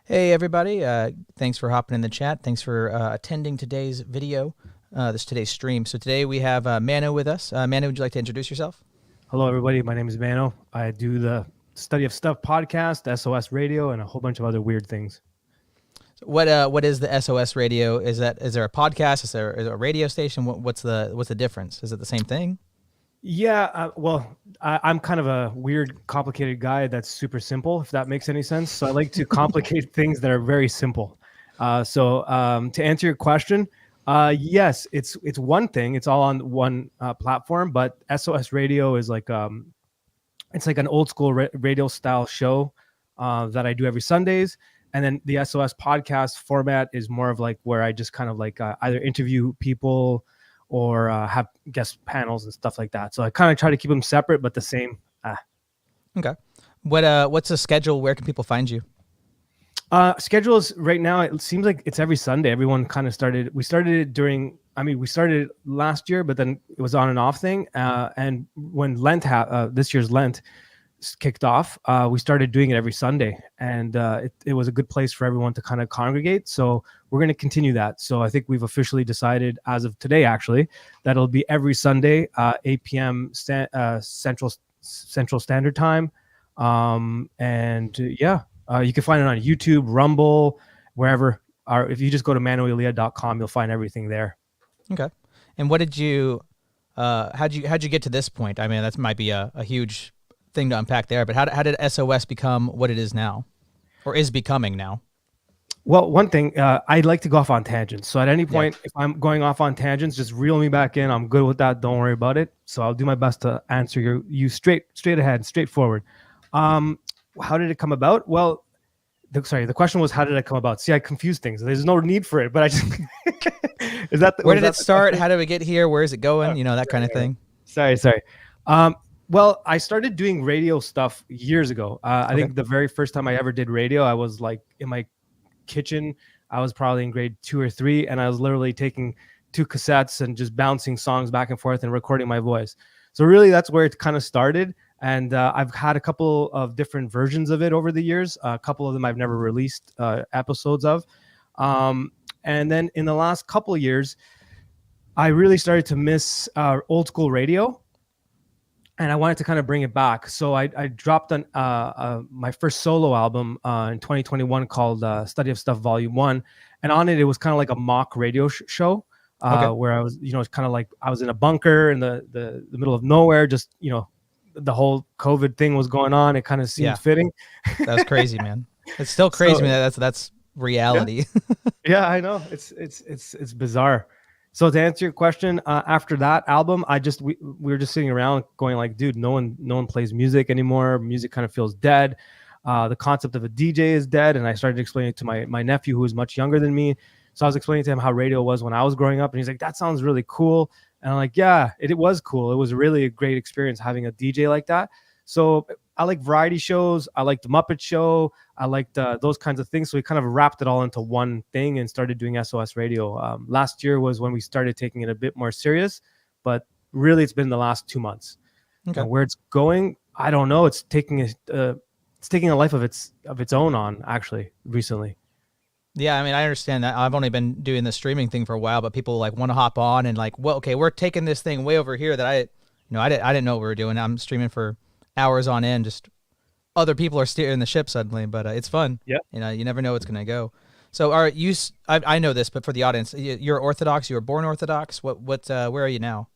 Hey everybody, thanks for hopping in the chat. Thanks for attending today's video, today's stream. So today we have Mano with us. Mano, would you like to introduce yourself? Hello, everybody. My name is Mano. I do the Study of Stuff podcast, SOS Radio, and a whole bunch of other weird things. So what is the SOS Radio? Is there a podcast? Is there a radio station? What's the difference? Is it the same thing? Yeah, I'm kind of a weird, complicated guy that's super simple, if that makes any sense. So I like to complicate things that are very simple. To answer your question, yes, it's one thing. It's all on one platform, but SOS Radio is like it's like an old school radio style show that I do every Sundays. And then the SOS podcast format is more of like where I just kind of like either interview people or have guest panels and stuff like that. So I kind of try to keep them separate, but the same. Okay. What's the schedule? Where can people find you? Schedules right now, it seems like it's every Sunday. Everyone kind of started. We started it we started it last year, but then it was on and off thing. And when this year's Lent kicked off, we started doing it every Sunday, and it was a good place for everyone to kind of congregate. So we're going to continue that. So I think we've officially decided as of today, actually, that it'll be every Sunday, 8 p.m. Central Standard Time. You can find it on YouTube, Rumble, wherever. Or if you just go to manoelia.com, you'll find everything there. Okay. And what did you? How'd you get to this point? I mean, that might be a huge thing to unpack there. But how did SOS become what it is now, or is becoming now? Well, one thing, I like to go off on tangents. So at any point, if I'm going off on tangents, just reel me back in. I'm good with that. Don't worry about it. So I'll do my best to answer you straight ahead, straightforward. How did it come about? Well, the question was, how did it come about? See, I confuse things. There's no need for it, but I just where did it start? How did we get here? Where is it going? That kind of thing. Sorry. Well, I started doing radio stuff years ago. I think the very first time I ever did radio, I was like in my kitchen. I was probably in grade 2 or 3, and I was literally taking 2 cassettes and just bouncing songs back and forth and recording my voice. So really, that's where it kind of started. And I've had a couple of different versions of it over the years. A couple of them I've never released episodes of. And then in the last couple of years, I really started to miss old school radio. And I wanted to kind of bring it back. So I dropped my first solo album in 2021 called Study of Stuff Volume 1. And on it was kind of like a mock radio show where I was, it's kind of like I was in a bunker in the middle of nowhere, just, the whole COVID thing was going on. It kind of seemed fitting. That's crazy, man. It's still crazy, man. That's reality. Yeah, I know. It's bizarre. So to answer your question, after that album, we were just sitting around going like, dude, no one plays music anymore. Music kind of feels dead. The concept of a DJ is dead. And I started explaining it to my nephew, who is much younger than me. So I was explaining to him how radio was when I was growing up. And he's like, that sounds really cool. And I'm like, yeah, it was cool. It was really a great experience having a DJ like that. So I like variety shows. I liked the Muppet Show. I liked those kinds of things. So we kind of wrapped it all into one thing and started doing SOS Radio. Last year was when we started taking it a bit more serious, but really it's been the last 2 months. Okay. Where it's going, I don't know. It's taking a life of its own on actually recently. Yeah, I mean, I understand that. I've only been doing the streaming thing for a while, but people like want to hop on and like, well, okay, we're taking this thing way over here that I didn't know what we were doing. I'm streaming for hours on end. Just other people are steering the ship suddenly, but it's fun. Yeah, you never know what's gonna go. So, are you? I know this, but for the audience, you're Orthodox. You were born Orthodox. Where are you now?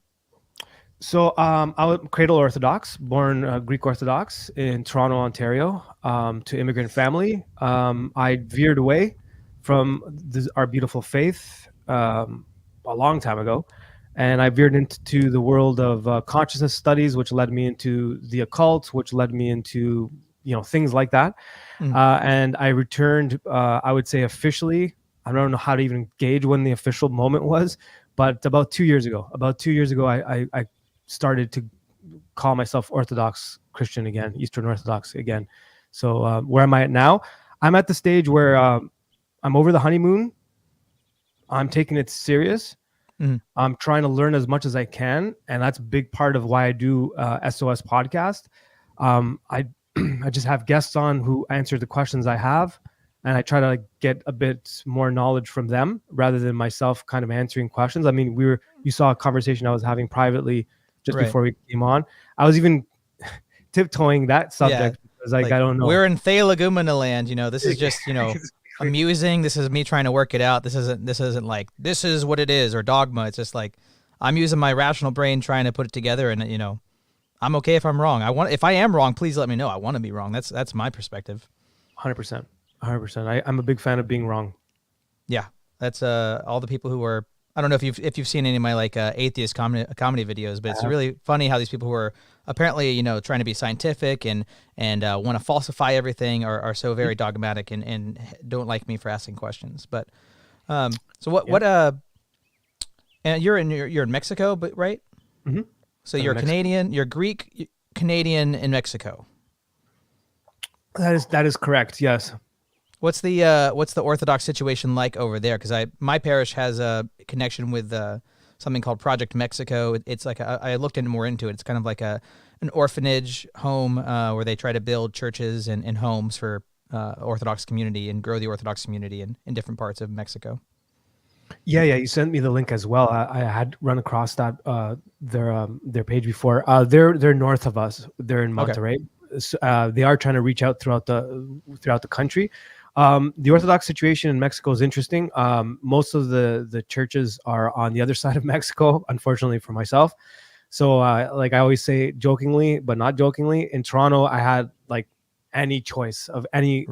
So, I'm cradle Orthodox, born Greek Orthodox in Toronto, Ontario, to immigrant family. I veered away from our beautiful faith a long time ago. And I veered into the world of consciousness studies, which led me into the occult, which led me into, things like that. And I returned, I would say officially, I don't know how to even gauge when the official moment was, but about 2 years ago. I started to call myself Orthodox Christian again, Eastern Orthodox again. So where am I at now? I'm at the stage where I'm over the honeymoon. I'm taking it serious. I'm trying to learn as much as I can, and that's a big part of why I do SOS podcast. I just have guests on who answer the questions I have. and I try to like get a bit more knowledge from them rather than myself kind of answering questions. I mean, you saw a conversation I was having privately just Right. before we came on. I was even tiptoeing that Yeah. subject because like Like I don't know. we're in Theolagumena land, this is just, Exactly. amusing. This is me trying to work it out. This isn't like this is what it is or dogma. It's just like I'm using my rational brain trying to put it together, and I'm okay if I'm wrong. If I am wrong, please let me know. I want to be wrong. That's my perspective. 100%. 100%. I'm a big fan of being wrong. Yeah. That's all the people who are, I don't know if you've seen any of my like atheist comedy videos, but it's really funny how these people who are apparently trying to be scientific and want to falsify everything are so very dogmatic and don't like me for asking questions. But so what and you're in Mexico, but right? Mm-hmm. So you're Canadian, you're Greek, Canadian, in Mexico. That is correct. Yes. What's the Orthodox situation like over there? Because my parish has a connection with something called Project Mexico. It's like I looked more into it. It's kind of like an orphanage home where they try to build churches and homes for Orthodox community and grow the Orthodox community in different parts of Mexico. Yeah. You sent me the link as well. I had run across that their page before. They're north of us. They're in Monterrey. Okay. So, they are trying to reach out throughout the country. The Orthodox situation in Mexico is interesting. Most of the churches are on the other side of Mexico, unfortunately for myself. So like I always say jokingly, but not jokingly, in Toronto, I had like any choice of any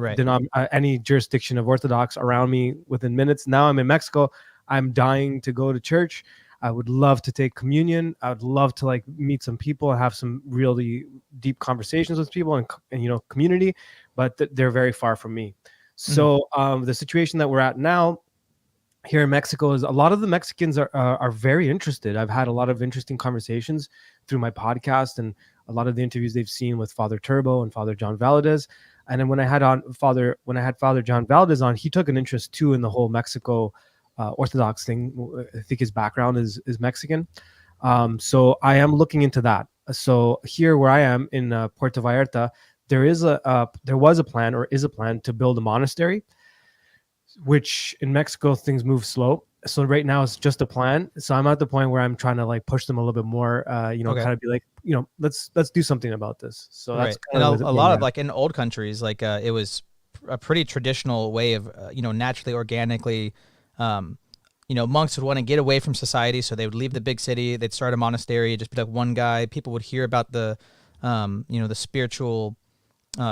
any jurisdiction of Orthodox around me within minutes. Now I'm in Mexico. I'm dying to go to church. I would love to take communion. I would love to like meet some people and have some really deep conversations with people and community, but they're very far from me. So the situation that we're at now here in Mexico is a lot of the Mexicans are very interested. I've had a lot of interesting conversations through my podcast and a lot of the interviews they've seen with Father Turbo and Father John Valadez. And then when I had Father John Valadez on, he took an interest too in the whole Mexico Orthodox thing. I think his background is Mexican. So I am looking into that. So here where I am in Puerto Vallarta, there was a plan to build a monastery, which in Mexico things move slow. So right now it's just a plan. So I'm at the point where I'm trying to like push them a little bit more, kind of be like, let's do something about this. So that's kind of a lot of like in old countries, like it was a pretty traditional way of, naturally, organically, monks would want to get away from society. So they would leave the big city. They'd start a monastery, just be like one guy. People would hear about the spiritual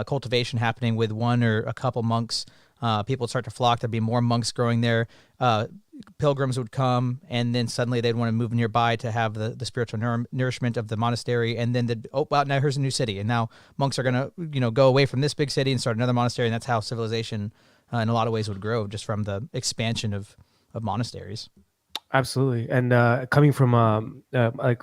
cultivation happening with one or a couple monks. People would start to flock. There'd be more monks growing there. Pilgrims would come, and then suddenly they'd want to move nearby to have the spiritual nourishment of the monastery. And then now here's a new city, and now monks are gonna go away from this big city and start another monastery, and that's how civilization in a lot of ways would grow, just from the expansion of monasteries. Absolutely. And coming from a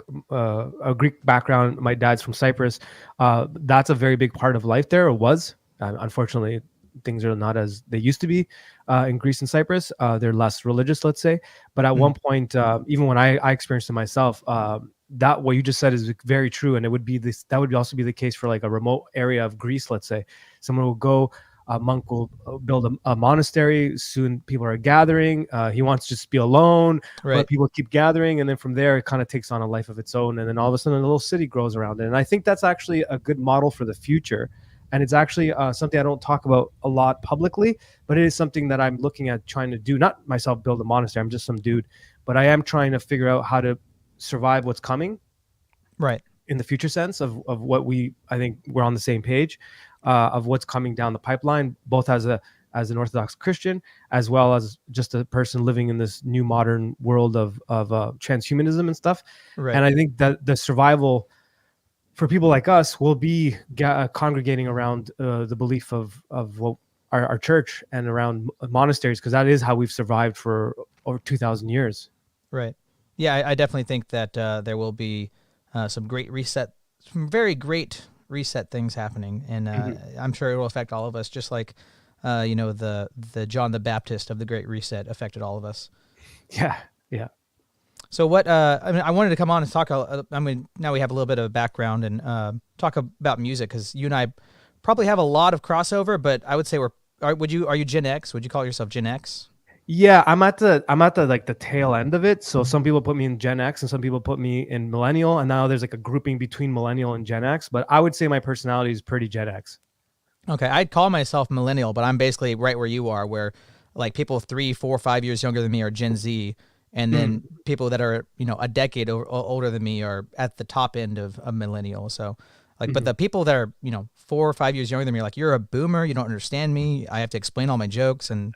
Greek background, my dad's from Cyprus. That's a very big part of life there, or was. Unfortunately, things are not as they used to be in Greece and Cyprus. They're less religious, let's say. But at one point, even when I experienced it myself, that what you just said is very true. And it would be that would also be the case for like a remote area of Greece, let's say. Someone will go, a monk will build a monastery. Soon people are gathering. He wants to just be alone, but people keep gathering. And then from there, it kind of takes on a life of its own. And then all of a sudden, a little city grows around it. And I think that's actually a good model for the future. And it's actually something I don't talk about a lot publicly, but it is something that I'm looking at trying to do. Not myself build a monastery. I'm just some dude, but I am trying to figure out how to survive what's coming. Right. In the future sense of what I think we're on the same page of what's coming down the pipeline, both as an Orthodox Christian, as well as just a person living in this new modern world of transhumanism and stuff. Right. And I think that the survival for people like us will be congregating around the belief of what our church and around monasteries, because that is how we've survived for over 2,000 years. Right. Yeah, I definitely think that there will be some very great reset things happening, and I'm sure it will affect all of us, just like the John the Baptist of the Great Reset affected all of us. Yeah. So what? I wanted to come on and talk. Now we have a little bit of a background and talk about music, because you and I probably have a lot of crossover, but I would say are you Gen X? Would you call yourself Gen X? Yeah, I'm at the like the tail end of it. So some people put me in Gen X and some people put me in millennial, and now there's like a grouping between millennial and Gen X. But I would say my personality is pretty Gen X. Okay, I'd call myself millennial, but I'm basically right where you are, where like people 3, 4, 5 years younger than me are Gen Z, and then people that are a decade older than me are at the top end of a millennial. So like, but the people that are 4 or 5 years younger than me are like, you're a boomer, you don't understand me. I have to explain all my jokes, and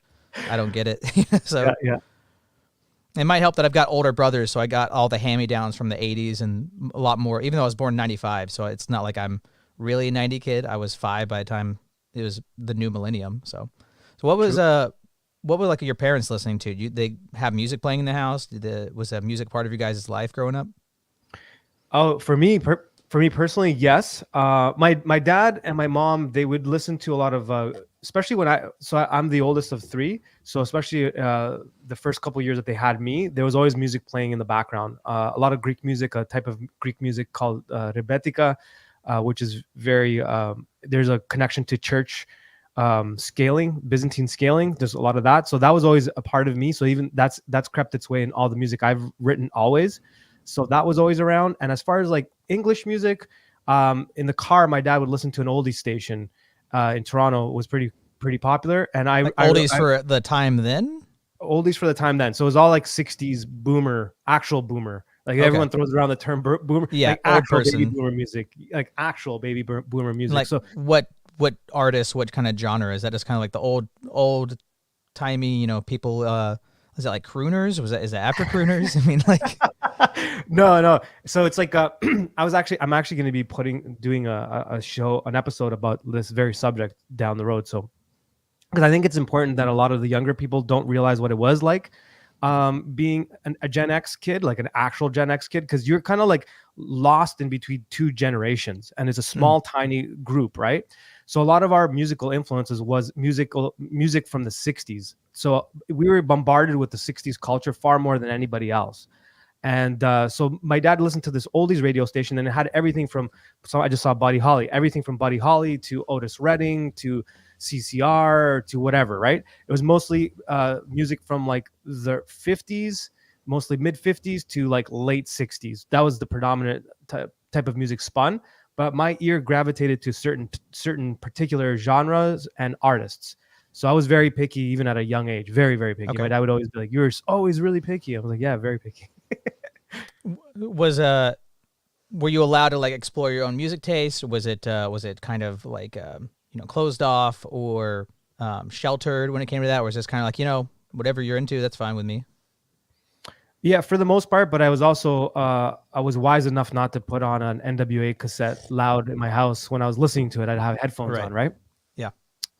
I don't get it. So Yeah. it might help that I've got older brothers, so I got all the hand-me-downs from the 80s and a lot more, even though I was born in 95, so it's not like I'm really a 90 kid. I was 5 by the time it was the new millennium. So what were like your parents listening to? They have music playing in the house? Was that music part of your guys' life growing up? Oh, for me personally, yes. My dad and my mom, they would listen to a lot of, especially I'm the oldest of 3. So especially the first couple of years that they had me, there was always music playing in the background. A lot of Greek music, a type of Greek music called rebetika, which is very, there's a connection to church scaling, Byzantine scaling. There's a lot of that. So that was always a part of me. So even that's crept its way in all the music I've written always. So that was always around. And as far as like English music, in the car, my dad would listen to an oldie station in Toronto. It was pretty popular. And oldies for the time then? Oldies for the time then. So it was all like 60s boomer, actual boomer. Like everyone throws around the term boomer. Yeah, like actual baby boomer music. Like actual baby boomer music. Like so what artists, what kind of genre? Is that just kind of like the old timey, people, is that like crooners? Is that after crooners? I mean, like no. So it's like I'm actually going to be doing a show, an episode about this very subject down the road. So because I think it's important that a lot of the younger people don't realize what it was like being a Gen X kid, like an actual Gen X kid, because you're kind of like lost in between 2 generations, and it's a small, tiny group, right? So a lot of our musical influences was music from the 60s. So we were bombarded with the 60s culture far more than anybody else. And so my dad listened to this oldies radio station, and it had everything from, so I just saw Buddy Holly, everything from Buddy Holly to Otis Redding to CCR to whatever, right? It was mostly music from like the 50s, mostly mid 50s to like late 60s. That was the predominant type of music spun. But my ear gravitated to certain particular genres and artists. So I was very picky even at a young age, very, very picky. Okay. My dad would always be like, "You're always really picky." I was like, "Yeah, very picky." Were you allowed to like explore your own music taste? Was it kind of like closed off or sheltered when it came to that? Or was it just kind of like, whatever you're into, that's fine with me? Yeah, for the most part, but I was also I was wise enough not to put on an NWA cassette loud in my house when I was listening to it. I'd have headphones on, right? Yeah.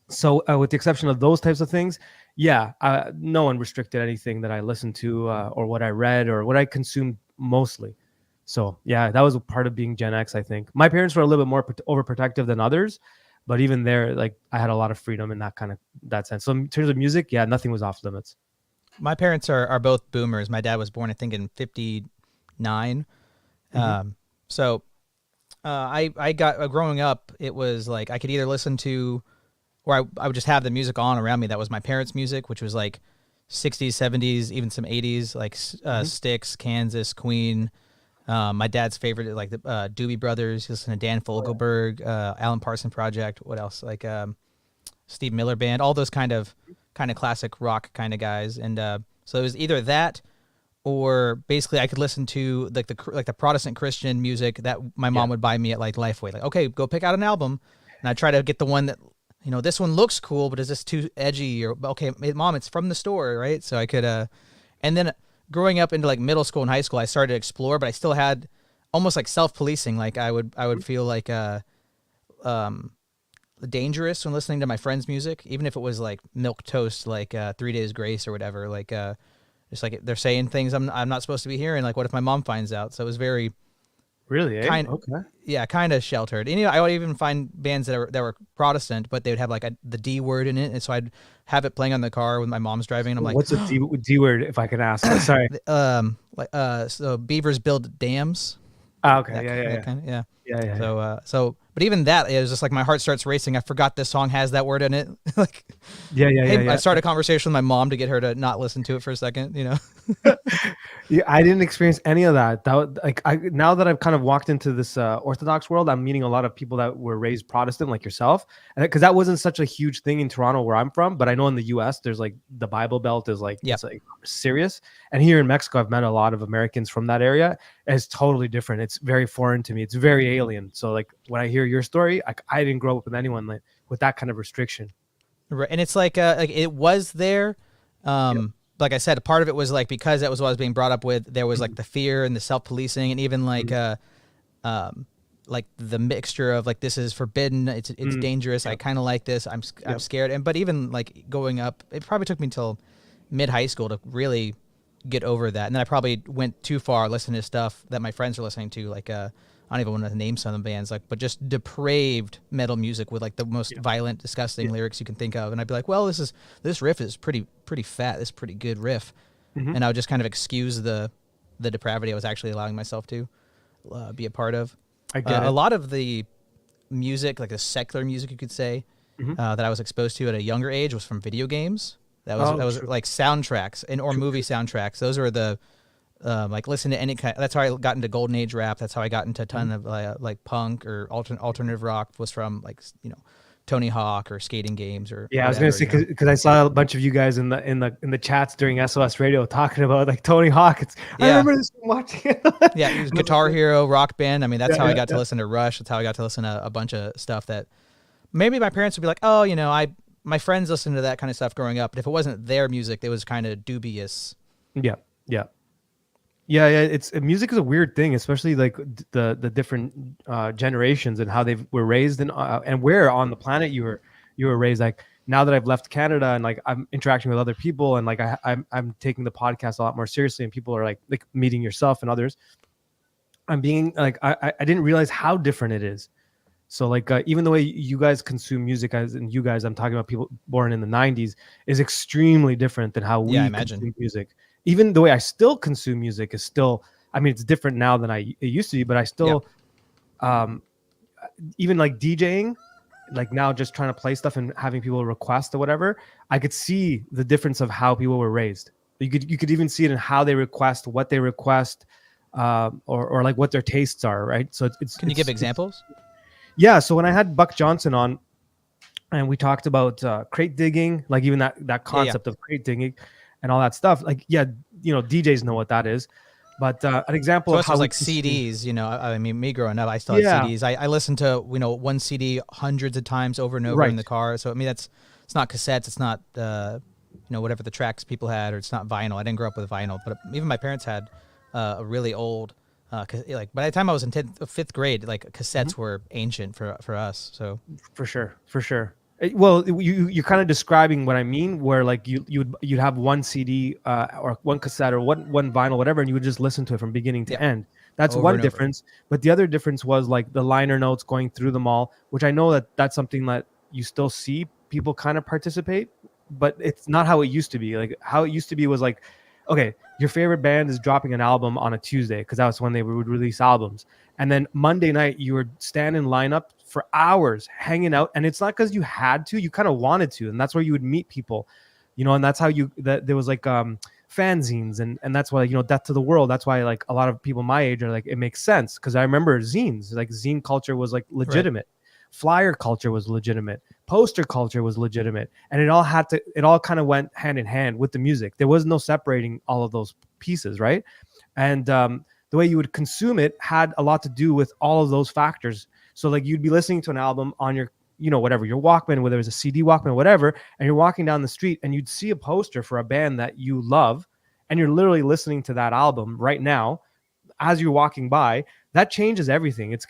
So with the exception of those types of things, yeah, no one restricted anything that I listened to or what I read or what I consumed mostly. So yeah, that was a part of being Gen X, I think. My parents were a little bit more overprotective than others, but even there, like I had a lot of freedom in that sense. So in terms of music, yeah, nothing was off limits. My parents are both boomers. My dad was born, I think, in 59. So I got growing up, it was like I could either listen to, or I would just have the music on around me. That was my parents' music, which was like 60s, 70s, even some 80s, like Styx, Kansas, Queen. My dad's favorite, like the Doobie Brothers. He listened to Dan Fogelberg, Alan Parsons Project. What else? Like Steve Miller Band. All those kind of classic rock kind of guys. And so it was either that, or basically I could listen to like the Protestant Christian music that my mom would buy me at like Lifeway. Like, okay, go pick out an album, and I try to get the one that this one looks cool, but is this too edgy? Or okay, mom, it's from the store, right? So I could and then growing up into like middle school and high school, I started to explore, but I still had almost like self-policing. Like I would feel like dangerous when listening to my friends' music, even if it was like Milk Toast, like 3 Days Grace or whatever. Like just like they're saying things I'm not supposed to be hearing. Like what if my mom finds out? So it was very really kind of sheltered. And I would even find bands that were Protestant, but they would have like the D word in it, and so I'd have it playing on the car when my mom's driving. And I'm like, what's a D word, if I can ask? Sorry. So beavers build dams. Okay. That, Yeah. that kind of, yeah. Yeah. But even that, it was just like my heart starts racing. I forgot this song has that word in it. Like, hey, I started a conversation with my mom to get her to not listen to it for a second, you know? Yeah, I didn't experience any of that. Now that I've kind of walked into this Orthodox world, I'm meeting a lot of people that were raised Protestant, like yourself, and because that wasn't such a huge thing in Toronto where I'm from. But I know in the U.S. there's like the Bible Belt is like Yep. it's like serious, and here in Mexico I've met a lot of Americans from that area. And it's totally different. It's very foreign to me. It's very alien. So like when I hear your story, I didn't grow up with anyone like with that kind of restriction. Right. And it's like it was there. Like I said, a part of it was like, because that was what I was being brought up with, there was like the fear and the self-policing, and even like the mixture of like, this is forbidden, it's dangerous. I kind of like this. I'm scared. But even like going up, it probably took me until mid high school to really get over that. And then I probably went too far listening to stuff that my friends are listening to, like I don't even want to name some of the bands, like, but just depraved metal music with like the most violent, disgusting lyrics you can think of. And I'd be like, well, this riff is pretty fat. This is a pretty good riff. And I would just kind of excuse the depravity I was actually allowing myself to be a part of. I get it. A lot of the music, like the secular music, you could say, that I was exposed to at a younger age was from video games. That was like soundtracks or movie soundtracks. Those were the like listen to any kind. That's how I got into Golden Age rap. That's how I got into a ton of like punk or alternative rock, was from like, you know, Tony Hawk or skating games or I was gonna say, because I saw a bunch of you guys in the chats during SOS Radio talking about like Tony Hawk. I remember this from watching it. It was Guitar Hero, Rock Band. I mean, that's how I got to listen to Rush. That's how I got to listen to a bunch of stuff that maybe my parents would be like, oh, you know, my friends listened to that kind of stuff growing up, but if it wasn't their music, it was kind of dubious. Yeah. It's music is a weird thing, especially like the different generations and how they were raised and where on the planet you were raised. Like now that I've left Canada and like I'm interacting with other people and like I'm taking the podcast a lot more seriously, and people are like meeting yourself and others. I'm being like I didn't realize how different it is. So like even the way you guys consume music, as in you guys, I'm talking about people born in the 90s, is extremely different than how we consume music. Even the way I still consume music is still, I mean, it's different now than it used to be, but I still, even like DJing, like now just trying to play stuff and having people request or whatever, I could see the difference of how people were raised. You could even see it in how they request, what they request, or like what their tastes are, right? So Can you give examples? Yeah. So when I had Buck Johnson on, and we talked about crate digging, like even that concept of crate digging and all that stuff, like, you know, DJs know what that is. But an example of how like CDs, you know, I mean, me growing up, I still had CDs. I listened to, you know, one CD hundreds of times over and over in the car. So I mean, it's not cassettes, it's not you know, whatever the tracks people had, or it's not vinyl. I didn't grow up with vinyl, but even my parents had a really old, like by the time I was in 5th grade, like cassettes were ancient for us. So for sure. Well, you're kind of describing what I mean, where like you'd have one CD or one cassette or one vinyl, whatever, and you would just listen to it from beginning to end. That's over one difference. But the other difference was like the liner notes going through them all, which I know that's something that you still see people kind of participate, but it's not how it used to be. Like how it used to be was like, okay, your favorite band is dropping an album on a Tuesday because that was when they would release albums. And then Monday night, you would stand in lineup for hours hanging out. And it's not because you had to, you kind of wanted to. And that's where you would meet people, you know, and that's how there was like fanzines. And that's why, you know, Death to the World. That's why like a lot of people my age are like, it makes sense. Because I remember zines, like zine culture was like legitimate. Right. Flyer culture was legitimate. Poster culture was legitimate. And it all kind of went hand in hand with the music. There was no separating all of those pieces, right? And the way you would consume it had a lot to do with all of those factors. So like you'd be listening to an album on your, you know, whatever, your Walkman, whether it was a CD Walkman, whatever, and you're walking down the street and you'd see a poster for a band that you love, and you're literally listening to that album right now as you're walking by. That changes everything. It's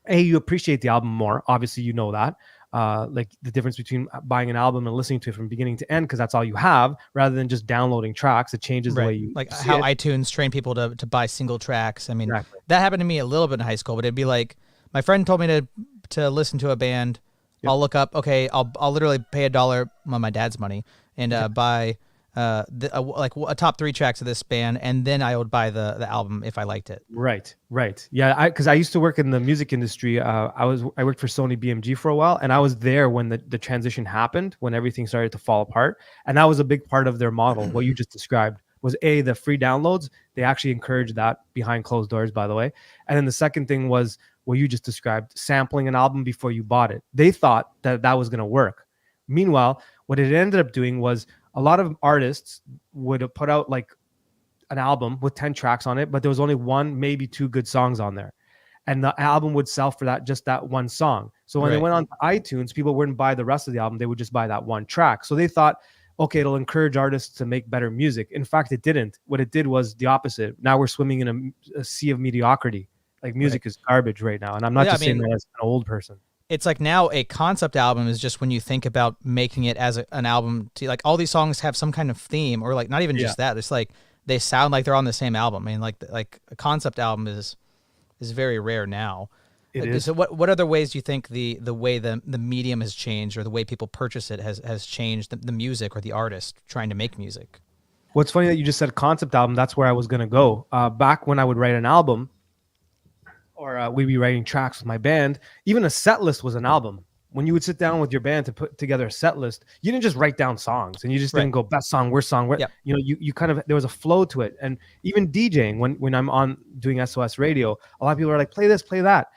you appreciate the album more. Obviously, you know that. Like the difference between buying an album and listening to it from beginning to end, because that's all you have, rather than just downloading tracks. It changes the way you like how iTunes train people to buy single tracks. I mean, that happened to me a little bit in high school, but it'd be like my friend told me to listen to a band. I'll look up. Okay, I'll literally pay $1 on my dad's money and buy a top 3 tracks of this band, and then I would buy the album if I liked it. Right. Yeah, because I used to work in the music industry. I worked for Sony BMG for a while, and I was there when the transition happened, when everything started to fall apart, and that was a big part of their model. What you just described was the free downloads. They actually encouraged that behind closed doors, by the way. And then the second thing was what you just described, sampling an album before you bought it. They thought that was going to work. Meanwhile, what it ended up doing was a lot of artists would have put out like an album with 10 tracks on it, but there was only one, maybe 2 good songs on there. And the album would sell for just that one song. So when they went on to iTunes, people wouldn't buy the rest of the album. They would just buy that one track. So they thought, okay, it'll encourage artists to make better music. In fact, it didn't. What it did was the opposite. Now we're swimming in a sea of mediocrity. Like music is garbage right now. And I'm not just saying that as an old person. It's like now a concept album is just when you think about making it as an album. Like all these songs have some kind of theme, or like not even just that. It's like they sound like they're on the same album. I mean, like a concept album is very rare now. It is. So what other ways do you think the way the medium has changed, or the way people purchase it has changed the music or the artist trying to make music? What's funny that you just said concept album. That's where I was going to go. Back when I would write an album, or we'd be writing tracks with my band, even a set list was an album. When you would sit down with your band to put together a set list, you didn't just write down songs, and you just didn't go best song, worst song. You know, you kind of, there was a flow to it. And even DJing, when I'm on doing SOS Radio, a lot of people are like, play this, play that.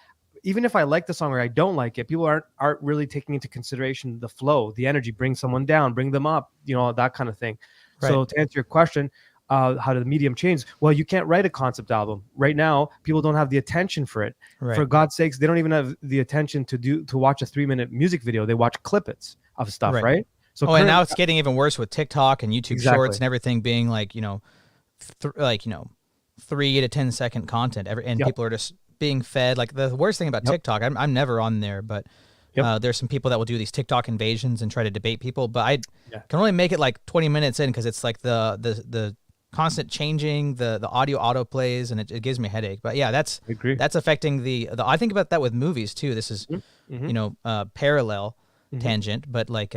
Even if I like the song or I don't like it, people aren't really taking into consideration the flow, the energy, bring someone down, bring them up, you know, that kind of thing. Right. So to answer your question, how did the medium change? Well, you can't write a concept album right now. People don't have the attention for it. Right. For God's sakes, they don't even have the attention to watch a 3-minute music video. They watch clippets of stuff, right? So and now it's getting even worse with TikTok and YouTube Shorts and everything being like, you know, 3 to 10 second content. And people are just being fed. Like the worst thing about TikTok, I'm never on there, but there's some people that will do these TikTok invasions and try to debate people. But I can only make it like 20 minutes in, because it's like the constant changing, the audio auto plays, and it gives me a headache. But yeah, that's affecting the I think about that with movies too. This is you know, parallel tangent, but like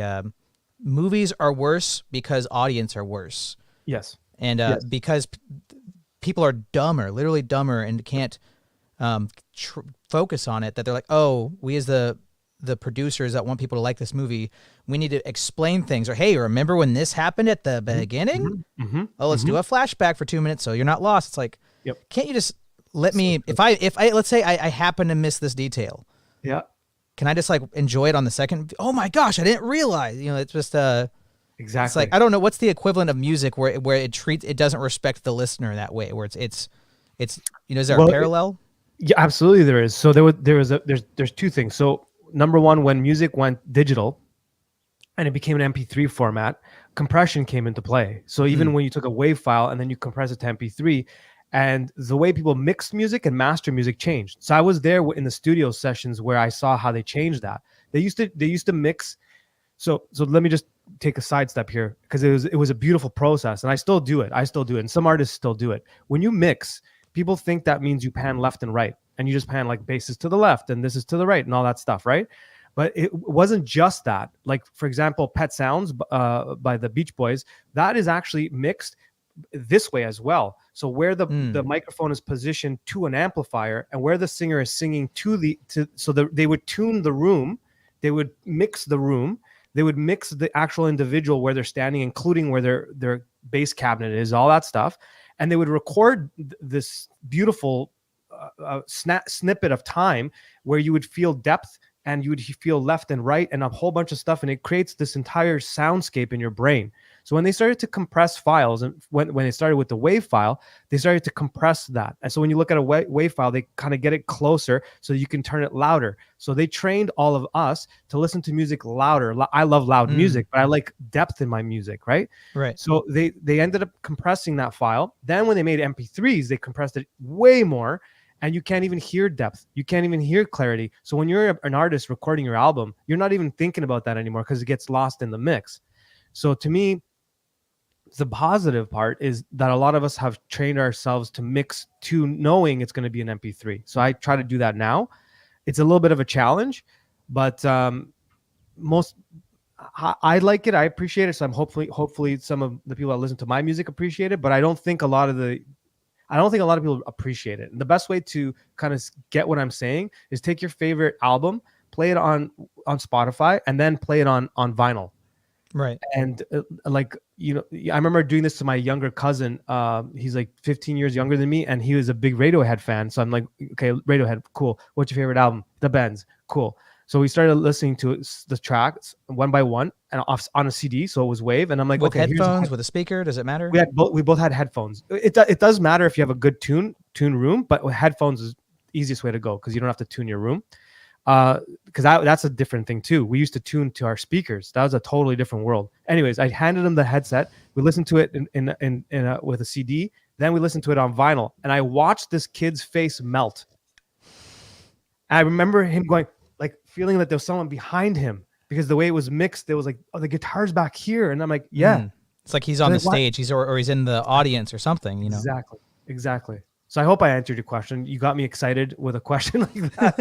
movies are worse because audience are worse. Yes. And because people are dumber, literally dumber, and can't focus on it, that they're like, oh, we as the producers that want people to like this movie, we need to explain things, or hey, remember when this happened at the beginning? Oh, let's do a flashback for 2 minutes so you're not lost. It's like, can't you just let me, if I let's say I happen to miss this detail, can I just like enjoy it on the second? Oh my gosh, I didn't realize. You know, it's just exactly. It's like, I don't know what's the equivalent of music where it doesn't respect the listener that way, where it's you know, is there a parallel? Yeah, absolutely there is. So there's 2 things. So number one, when music went digital and it became an MP3 format, compression came into play. So even when you took a WAV file and then you compress it to MP3, and the way people mixed music and master music changed. So I was there in the studio sessions where I saw how they changed that. They used to mix. So let me just take a sidestep here, because it was a beautiful process, and I still do it. And some artists still do it. When you mix, people think that means you pan left and right, and you just pan like basses to the left and this is to the right and all that stuff, right? But it wasn't just that. Like, for example, Pet Sounds by the Beach Boys, that is actually mixed this way as well. So where the microphone is positioned to an amplifier, and where the singer is singing they would tune the room, they would mix the room, they would mix the actual individual where they're standing, including where their bass cabinet is, all that stuff. And they would record this beautiful snippet of time where you would feel depth, and you would feel left and right and a whole bunch of stuff. And it creates this entire soundscape in your brain. So when they started to compress files, and when they started with the WAV file, they started to compress that. And so when you look at a WAV file, they kind of get it closer so you can turn it louder. So they trained all of us to listen to music louder. I love loud music, but I like depth in my music, right? Right. So they ended up compressing that file. Then when they made MP3s, they compressed it way more. And you can't even hear depth. You can't even hear clarity. So when you're an artist recording your album, you're not even thinking about that anymore, because it gets lost in the mix. So to me, the positive part is that a lot of us have trained ourselves to mix to knowing it's going to be an MP3. So I try to do that now. It's a little bit of a challenge, but I like it. I appreciate it. So I'm hopefully some of the people that listen to my music appreciate it. But I don't think a lot of people appreciate it. And the best way to kind of get what I'm saying is take your favorite album, play it on Spotify, and then play it on vinyl. Right. And like, you know, I remember doing this to my younger cousin. He's like 15 years younger than me, and he was a big Radiohead fan. So I'm like, okay, Radiohead, cool. What's your favorite album? The Bends, cool. So we started listening to the tracks one by one and on a CD. So it was Wave, and I'm like, with okay, headphones, with a speaker, does it matter? We both had headphones. It does matter if you have a good tune room, but with headphones is the easiest way to go because you don't have to tune your room. Because that's a different thing too. We used to tune to our speakers. That was a totally different world. Anyways, I handed him the headset. We listened to it with a CD. Then we listened to it on vinyl, and I watched this kid's face melt. I remember him going, like, feeling that there was someone behind him because the way it was mixed, there was like, oh, the guitar's back here, and I'm like, yeah. It's like he's on the stage. He's or he's in the audience or something. You know. Exactly. So I hope I answered your question. You got me excited with a question like that.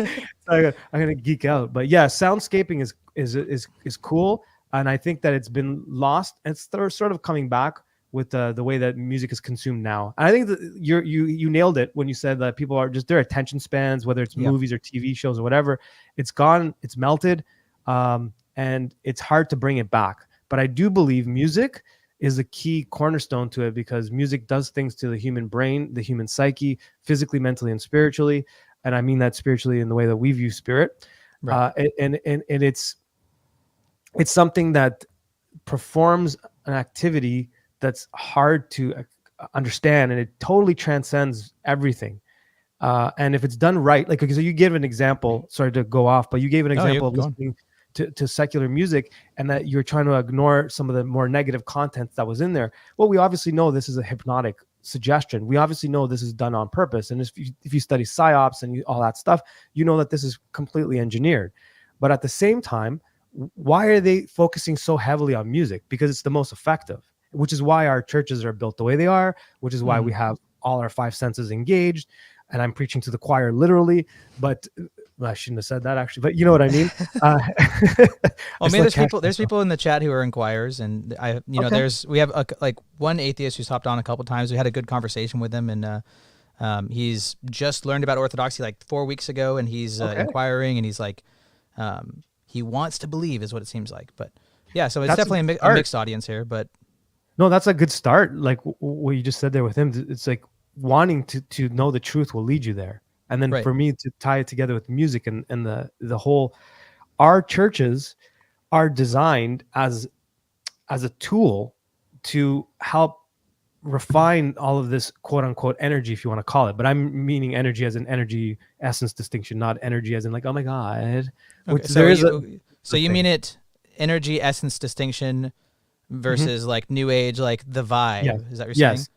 So I'm gonna geek out. But yeah, soundscaping is cool, and I think that it's been lost. And it's sort of coming back with the way that music is consumed now. And I think that you nailed it when you said that people are just their attention spans, whether it's movies or TV shows or whatever, it's gone, it's melted, and it's hard to bring it back. But I do believe music is a key cornerstone to it because music does things to the human brain, the human psyche, physically, mentally, and spiritually. And I mean that spiritually in the way that we view spirit. Right. And it's something that performs an activity that's hard to understand, and it totally transcends everything. And if it's done right, like, so you gave an example, sorry to go off, but you gave an example of listening to secular music and that you're trying to ignore some of the more negative content that was in there. Well, we obviously know this is a hypnotic suggestion. We obviously know this is done on purpose. And if you study psyops and all that stuff, you know that this is completely engineered. But at the same time, why are they focusing so heavily on music? Because it's the most effective, which is why our churches are built the way they are, which is why we have all our five senses engaged. And I'm preaching to the choir literally, but I shouldn't have said that actually, but you know what I mean? I mean, there's people in the chat who are inquirers, and we have like one atheist who's hopped on a couple times. We had a good conversation with him, and he's just learned about Orthodoxy like 4 weeks ago, and he's inquiring, and he's like, he wants to believe is what it seems like. But yeah, so it's definitely a mixed audience here, but no, that's a good start. Like what you just said there with him, it's like wanting to know the truth will lead you there. And then for me to tie it together with music and the whole, our churches are designed as a tool to help refine all of this quote unquote energy, if you want to call it. But I'm meaning energy as an energy essence distinction, not energy as in like, oh my God. Okay. So you mean it energy essence distinction versus like new age, like the vibe. Yeah. Is that what you're saying?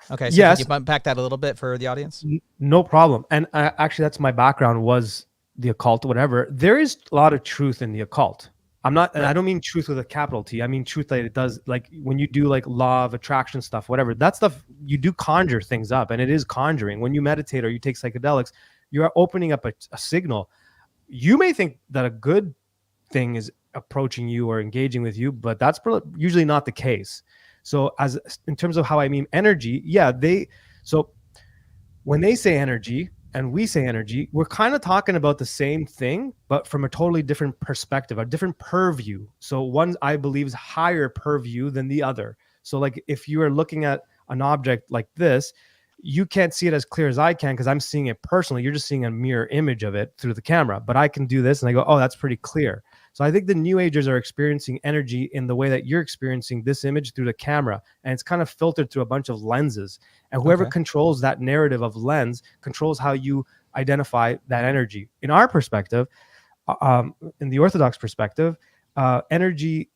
Okay, so can you unpack that a little bit for the audience? No problem. And actually, that's my background, was the occult, whatever. There is a lot of truth in the occult. And I don't mean truth with a capital T. I mean truth that it does, like when you do like law of attraction stuff, whatever, that stuff, you do conjure things up, and it is conjuring. When you meditate or you take psychedelics, you are opening up a signal. You may think that a good thing is approaching you or engaging with you, but that's usually not the case. So in terms of how I mean energy, so when they say energy and we say energy, we're kind of talking about the same thing, but from a totally different perspective, a different purview. So one, I believe, is higher purview than the other. So like if you are looking at an object like this, you can't see it as clear as I can because I'm seeing it personally. You're just seeing a mirror image of it through the camera, but I can do this and I go, oh, that's pretty clear. So I think the New Agers are experiencing energy in the way that you're experiencing this image through the camera. And it's kind of filtered through a bunch of lenses. And whoever controls that narrative of lens controls how you identify that energy. In our perspective, in the Orthodox perspective, energy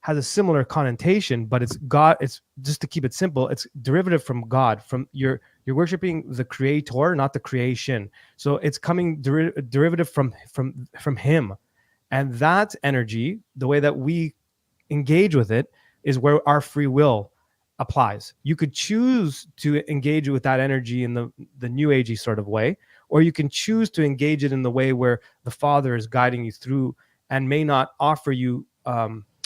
has a similar connotation, but it's God. It's just to keep it simple. It's derivative from God. From you're worshiping the Creator, not the creation. So it's coming derivative from Him. And that energy, the way that we engage with it, is where our free will applies. You could choose to engage with that energy in the New Agey sort of way, or you can choose to engage it in the way where the Father is guiding you through and may not offer you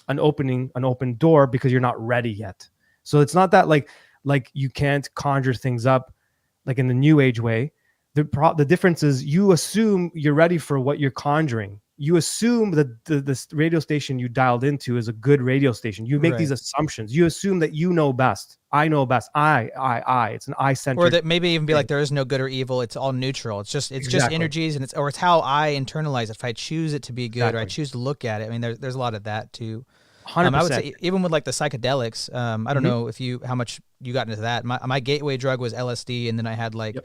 an open door because you're not ready yet. So it's not that like you can't conjure things up like in the new age way. The difference is you assume you're ready for what you're conjuring. You assume that the radio station you dialed into is a good radio station. You make these assumptions. You assume that you know best. I know best. I. It's an I-centric. Or that maybe even be like there is no good or evil. It's all neutral. It's just energies, and it's how I internalize it. If I choose it to be good, or I choose to look at it. I mean, there's a lot of that too. 100%. I would say even with like the psychedelics. I don't know how much you got into that. My gateway drug was LSD, and then I had like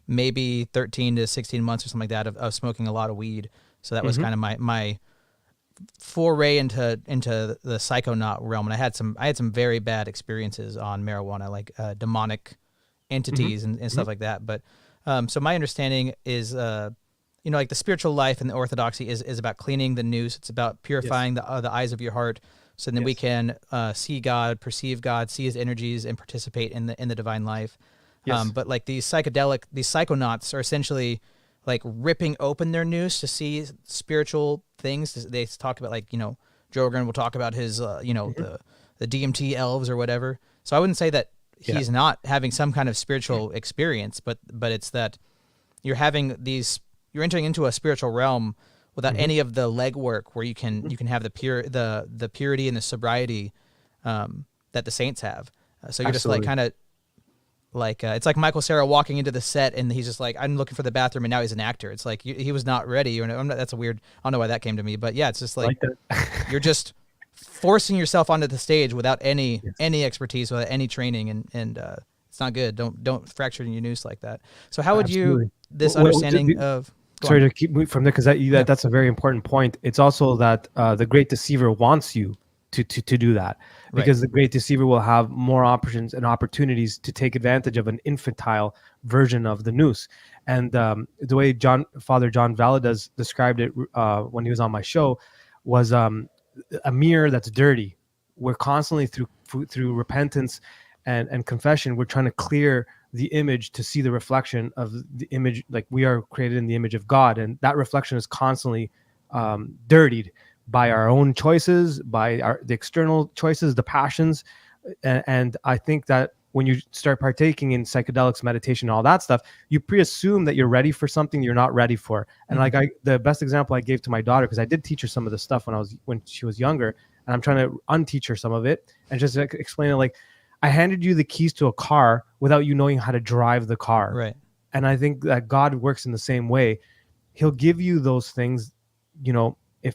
maybe 13 to 16 months or something like that of smoking a lot of weed. So that was kind of my foray into the psychonaut realm. And I had some very bad experiences on marijuana, like demonic entities and stuff like that. But so my understanding is, like the spiritual life and the orthodoxy is about cleaning the noose. It's about purifying the eyes of your heart, so then we can see God, perceive God, see His energies, and participate in the divine life. But like these psychonauts are essentially like ripping open their noose to see spiritual things. They talk about like, Joe Rogan will talk about his, the DMT elves or whatever. So I wouldn't say that he's not having some kind of spiritual experience, but it's that you're entering into a spiritual realm without any of the legwork where you can have the purity and the sobriety that the saints have. So you're just like kind of like it's like Michael Cera walking into the set and he's just like, I'm looking for the bathroom, and now he's an actor. It's like he was not ready. That's a weird. I don't know why that came to me, but yeah, it's just like you're just forcing yourself onto the stage without any expertise, without any training, and it's not good. Don't fracture your noose like that. So how would you understanding of? Sorry to keep moving from there, because that's a very important point. It's also that the great deceiver wants you to do that, because the great deceiver will have more options and opportunities to take advantage of an infantile version of the noose. And the way Father John Valadez described it when he was on my show was a mirror that's dirty. We're constantly through repentance and confession, we're trying to clear the image to see the reflection of the image. Like, we are created in the image of God, and that reflection is constantly dirtied by our own choices, by the external choices, the passions. And I think that when you start partaking in psychedelics, meditation, all that stuff, you pre-assume that you're ready for something you're not ready for. And the best example I gave to my daughter, because I did teach her some of this stuff when she was younger, and I'm trying to unteach her some of it and just explain it. Like, I handed you the keys to a car without you knowing how to drive the car. Right. And I think that God works in the same way. He'll give you those things, if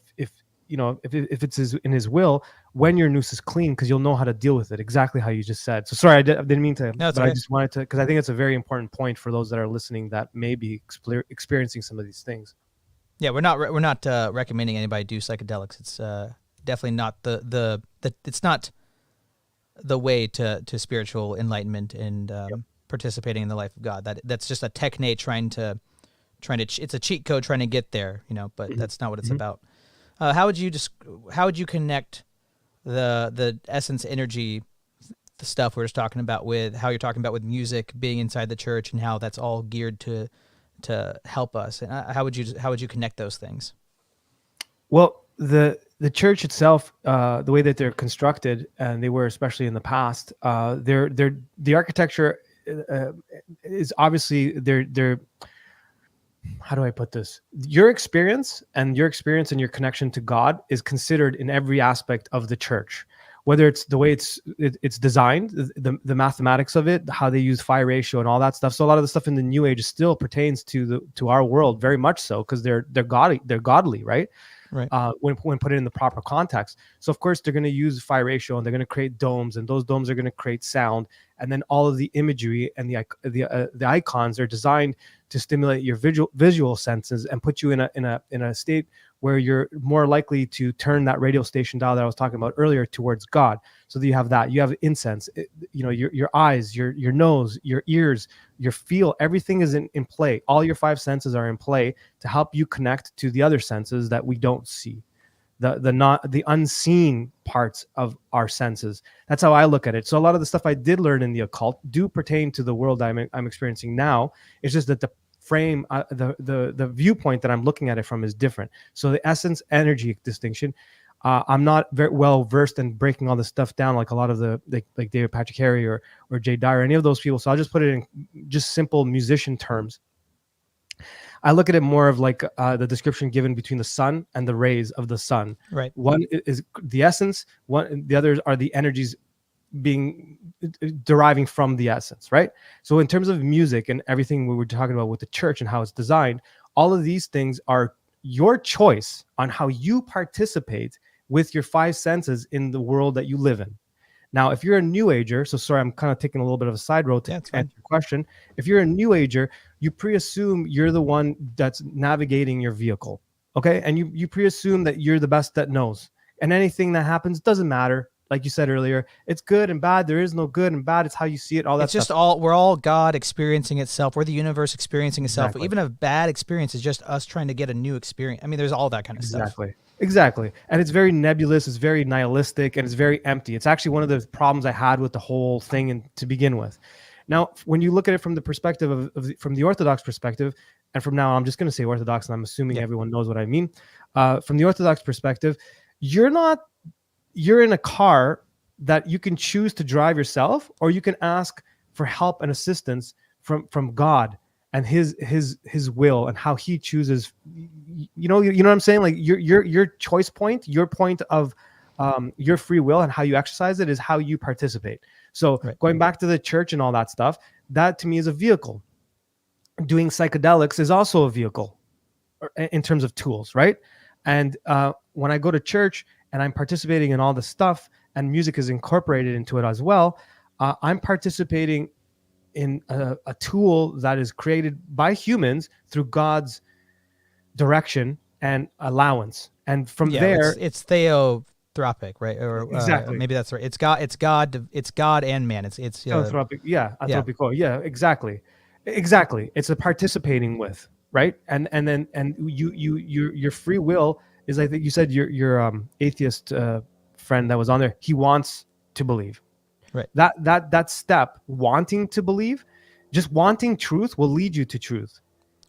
it's in his will, when your noose is clean, because you'll know how to deal with it, exactly how you just said. So sorry, I didn't mean to, but I just wanted to, because I think it's a very important point for those that are listening that may be experiencing some of these things. Yeah, we're not recommending anybody do psychedelics. It's definitely not it's not the way to spiritual enlightenment and participating in the life of God. That's just a technique trying to it's a cheat code trying to get there, but that's not what it's about. How would you connect the essence energy, the stuff we're just talking about, with how you're talking about with music being inside the church and how that's all geared to help us? And how would you connect those things? Well, the church itself, the way that they're constructed, and they were especially in the past, the architecture is obviously they're how do I put this? Your experience and your connection to God is considered in every aspect of the church, whether it's the way it's designed, the mathematics of it, how they use phi ratio and all that stuff. So a lot of the stuff in the New Age still pertains to our world, very much so, because they're godly, right? Right. When put it in the proper context. So of course they're going to use phi ratio, and they're going to create domes, and those domes are going to create sound, and then all of the imagery and the icons are designed to stimulate your visual senses and put you in a state where you're more likely to turn that radio station dial that I was talking about earlier towards God. So that you have that, you have incense, your eyes, your nose, your ears, your feel, everything is in play. All your five senses are in play to help you connect to the other senses that we don't see, the unseen parts of our senses. That's how I look at it. So a lot of the stuff I did learn in the occult do pertain to the world I'm experiencing now. It's just that the frame, the viewpoint that I'm looking at it from is different. So the essence energy distinction, I'm not very well versed in breaking all this stuff down like a lot of like David Patrick Harry or Jay Dyer, any of those people. So I'll just put it in just simple musician terms. I look at it more of like the description given between the sun and the rays of the sun. Right. One is the essence. The others are the energies being deriving from the essence, right? So in terms of music and everything we were talking about with the church and how it's designed, all of these things are your choice on how you participate with your five senses in the world that you live in. Now, if you're a new ager, so sorry, I'm kind of taking a little bit of a side road to answer your question. If you're a new ager, you pre-assume you're the one that's navigating your vehicle, okay? And you pre-assume that you're the best that knows. And anything that happens doesn't matter. Like you said earlier, it's good and bad. There is no good and bad. It's how you see it. All that. It's just stuff. We're all God experiencing itself. We're the universe experiencing itself. Exactly. Even a bad experience is just us trying to get a new experience. I mean, there's all that kind of stuff. Exactly. And it's very nebulous. It's very nihilistic, and it's very empty. It's actually one of the problems I had with the whole thing to begin with. Now, when you look at it from the perspective from the Orthodox perspective, and from now I'm just going to say Orthodox, and I'm assuming everyone knows what I mean. From the Orthodox perspective, you're in a car that you can choose to drive yourself, or you can ask for help and assistance from God and his will and how he chooses. You know what I'm saying? Like your choice point, your point of your free will and how you exercise it is how you participate. So going back to the church and all that stuff, that to me is a vehicle. Doing psychedelics is also a vehicle in terms of tools, right? And when I go to church and I'm participating in all this stuff and music is incorporated into it as well, I'm participating in a tool that is created by humans through God's direction and allowance. And from there, it's theotropic, right? Or exactly. Maybe that's right. It's God and man. It's anthropic. Anthropico. Yeah, exactly. It's a participating with, right? And then your free will is, like you said, your atheist friend that was on there, he wants to believe. Right. That step, wanting to believe, just wanting truth will lead you to truth.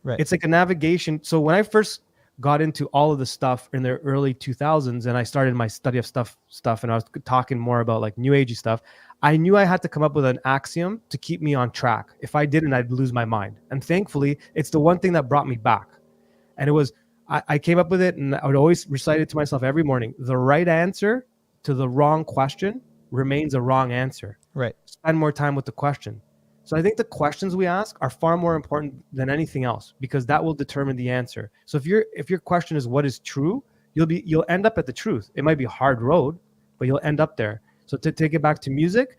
Right. It's like a navigation. So when I first got into all of the stuff in the early 2000s and I started my study of stuff and I was talking more about like new agey stuff, I knew I had to come up with an axiom to keep me on track. If I didn't, I'd lose my mind. And thankfully, it's the one thing that brought me back. And it was, I came up with it, and I would always recite it to myself every morning. The right answer to the wrong question remains a wrong answer. Right. Spend more time with the question. So I think the questions we ask are far more important than anything else, because that will determine the answer. So if your question is what is true, you'll end up at the truth. It might be a hard road, but you'll end up there. So to take it back to music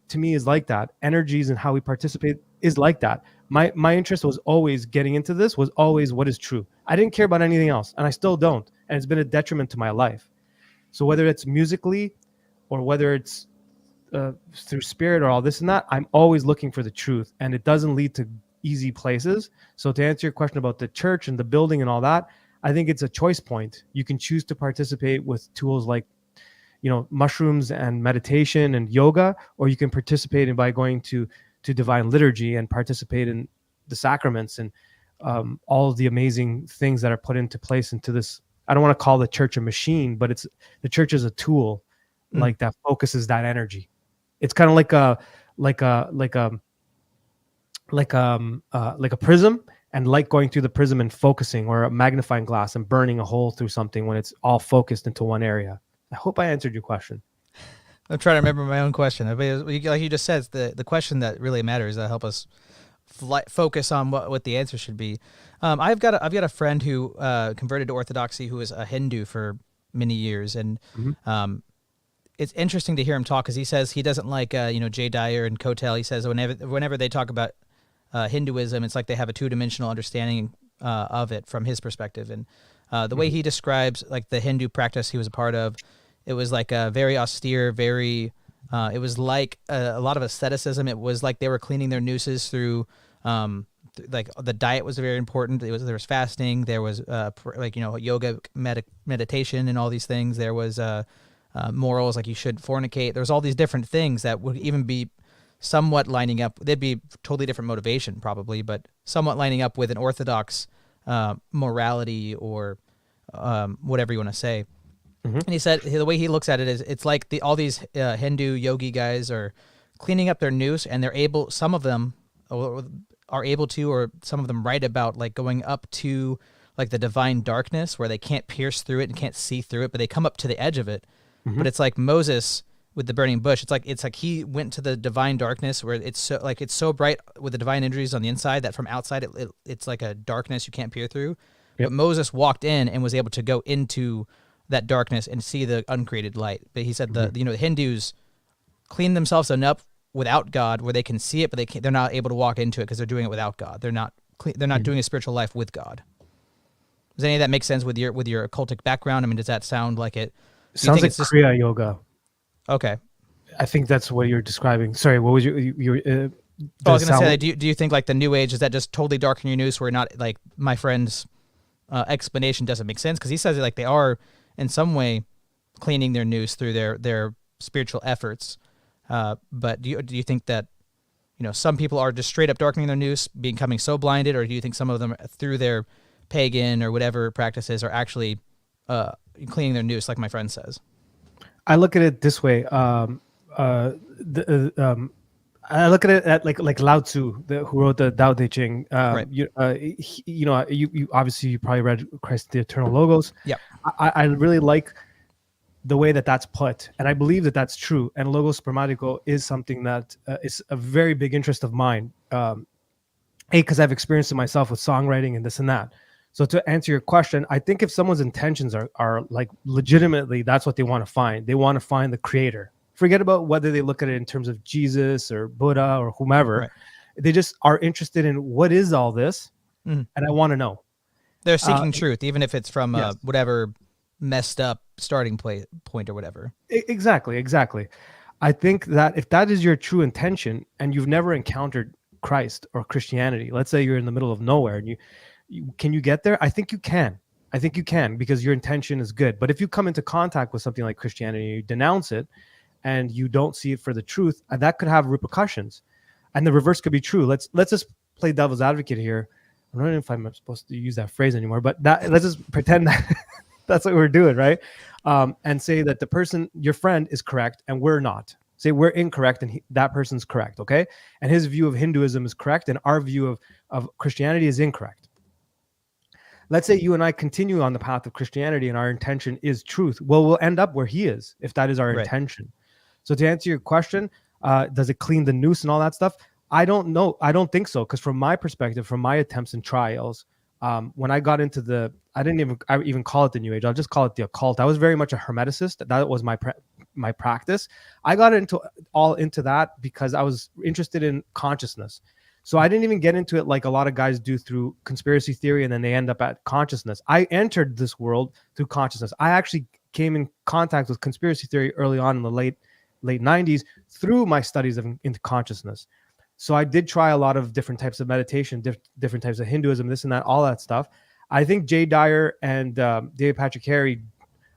to me is like that. Energies and how we participate is like that. My interest was always getting into this, was always what is true. I didn't care about anything else, and I still don't. And it's been a detriment to my life. So whether it's musically or whether it's through spirit or all this and that, I'm always looking for the truth, and it doesn't lead to easy places. So to answer your question about the church and the building and all that, I think it's a choice point. You can choose to participate with tools like, mushrooms and meditation and yoga, or you can participate in by going to divine liturgy and participate in the sacraments and all of the amazing things that are put into place into this. I don't want to call the church a machine, but the church is a tool like that focuses that energy. It's kind of like a prism, and light going through the prism and focusing, or a magnifying glass and burning a hole through something when it's all focused into one area. I hope I answered your question. I'm trying to remember my own question. Like you just said, the question that really matters that help us focus on what the answer should be. I've got a friend who converted to Orthodoxy, who was a Hindu for many years, and it's interesting to hear him talk, because he says he doesn't like Jay Dyer and Kotel. He says whenever they talk about Hinduism, it's like they have a two-dimensional understanding of it from his perspective, and the way he describes like the Hindu practice he was a part of. It was like a very austere, very. It was like a lot of asceticism. It was like they were cleaning their nooses through. Like the diet was very important. There was fasting. There was yoga, meditation, and all these things. There was morals, like you should fornicate. There's all these different things that would even be somewhat lining up. They'd be totally different motivation probably, but somewhat lining up with an Orthodox morality or whatever you want to say. And he said the way he looks at it is it's like all these Hindu yogi guys are cleaning up their noose, and some of them are able to, or some of them write about like going up to like the divine darkness where they can't pierce through it and can't see through it, but they come up to the edge of it. But it's like Moses with the burning bush. It's like he went to the divine darkness where it's so bright with the divine energies on the inside that from outside it's like a darkness you can't peer through. Yep. But Moses walked in and was able to go into that darkness and see the uncreated light. But he said the Hindus clean themselves enough without God where they can see it, but they're not able to walk into it because they're doing it without God. They're not doing a spiritual life with God. Does any of that make sense with your occultic background? I mean, does that sound like it? Sounds like Kriya Yoga. Okay. I think that's what you're describing. Sorry, what was your I was going to say, do you think like the New Age, is that just totally darken your noose where not like my friend's explanation doesn't make sense? Because he says like they are in some way cleaning their noose through their spiritual efforts. But do you think that, some people are just straight up darkening their noose, becoming so blinded, or do you think some of them through their pagan or whatever practices are actually cleaning their noose, like my friend says? I look at it this way. I look at it like Lao Tzu, who wrote the Tao Te Ching. Right. You obviously you probably read Christ the Eternal Logos. Yeah. I really like the way that's put, and I believe that that's true. And Logos Spermatico is something that is a very big interest of mine. Because I've experienced it myself with songwriting and this and that. So to answer your question, I think if someone's intentions are like legitimately, that's what they want to find. They want to find the creator. Forget about whether they look at it in terms of Jesus or Buddha or whomever. Right. They just are interested in what is all this, and I want to know. They're seeking truth, even if it's from whatever messed up starting point or whatever. Exactly. I think that if that is your true intention and you've never encountered Christ or Christianity, let's say you're in the middle of nowhere and can you get there? I think you can. Because your intention is good. But if you come into contact with something like Christianity, you denounce it, and you don't see it for the truth, that could have repercussions. And the reverse could be true. Let's just play devil's advocate here. I don't know if I'm supposed to use that phrase anymore, but let's just pretend that that's what we're doing, right? And say that the person, your friend, is correct and we're not. Say we're incorrect and that person's correct, okay? And his view of Hinduism is correct and our view of Christianity is incorrect. Let's say you and I continue on the path of Christianity and our intention is truth. Well, we'll end up where he is if that is our intention. So to answer your question, does it clean the noose and all that stuff? I don't know. I don't think so. Because from my perspective, from my attempts and trials, when I got into I didn't even call it the New Age. I'll just call it the occult. I was very much a hermeticist. That was my practice. I got into that because I was interested in consciousness. So I didn't even get into it like a lot of guys do through conspiracy theory, and then they end up at consciousness. I entered this world through consciousness. I actually came in contact with conspiracy theory early on in the late 90s through my studies into consciousness. So I did try a lot of different types of meditation, different types of Hinduism, this and that, all that stuff. I think Jay Dyer and David Patrick Harry,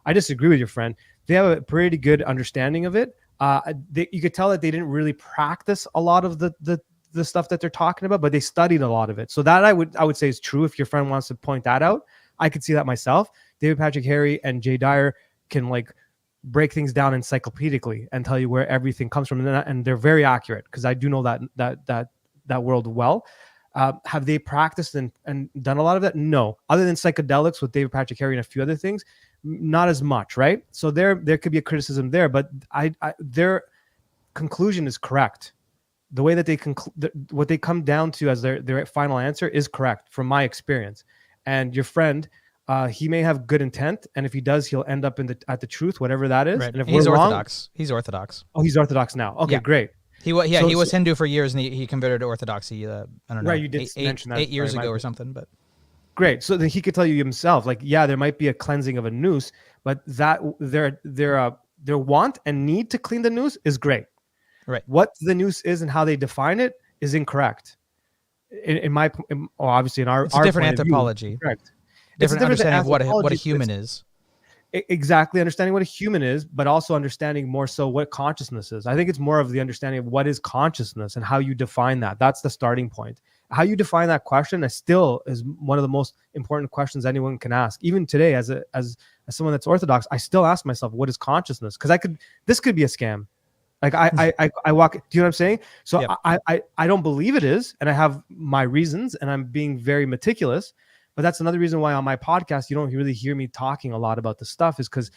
I disagree with your friend. They have a pretty good understanding of it. You could tell that they didn't really practice a lot of the stuff that they're talking about, but they studied a lot of it. So that I would say is true. If your friend wants to point that out, I could see that myself. David Patrick Harry and Jay Dyer can like break things down encyclopedically and tell you where everything comes from, and they're very accurate because I do know that world well. Have they practiced and done a lot of that? No. Other than psychedelics with David Patrick Harry and a few other things, not as much, right? So there could be a criticism there, but their conclusion is correct. The way that what they come down to as their final answer is correct from my experience. And your friend, he may have good intent, and if he does, he'll end up at the truth, whatever that is. Right. And if he's we're Orthodox. He's Orthodox. Oh, he's Orthodox now. Okay, yeah. Great. He was Hindu for years, and he converted to Orthodoxy. I don't know. Right, you did mention that 8 years ago or something. But great. So then he could tell you himself, like, yeah, there might be a cleansing of a noose, but that their want and need to clean the noose is great. Right. What the noose is and how they define it is incorrect. Obviously in our different anthropology. Correct. Different understanding of what a human is. Exactly, understanding what a human is, but also understanding more so what consciousness is. I think it's more of the understanding of what is consciousness and how you define that. That's the starting point. how you define that question is still is one of the most important questions anyone can ask. Even today, as someone that's Orthodox, I still ask myself, what is consciousness? Because this could be a scam. Like I walk, do you know what I'm saying? So Yep. I don't believe it is, and I have my reasons, and I'm being very meticulous. But that's another reason why on my podcast you don't really hear me talking a lot about this stuff, is because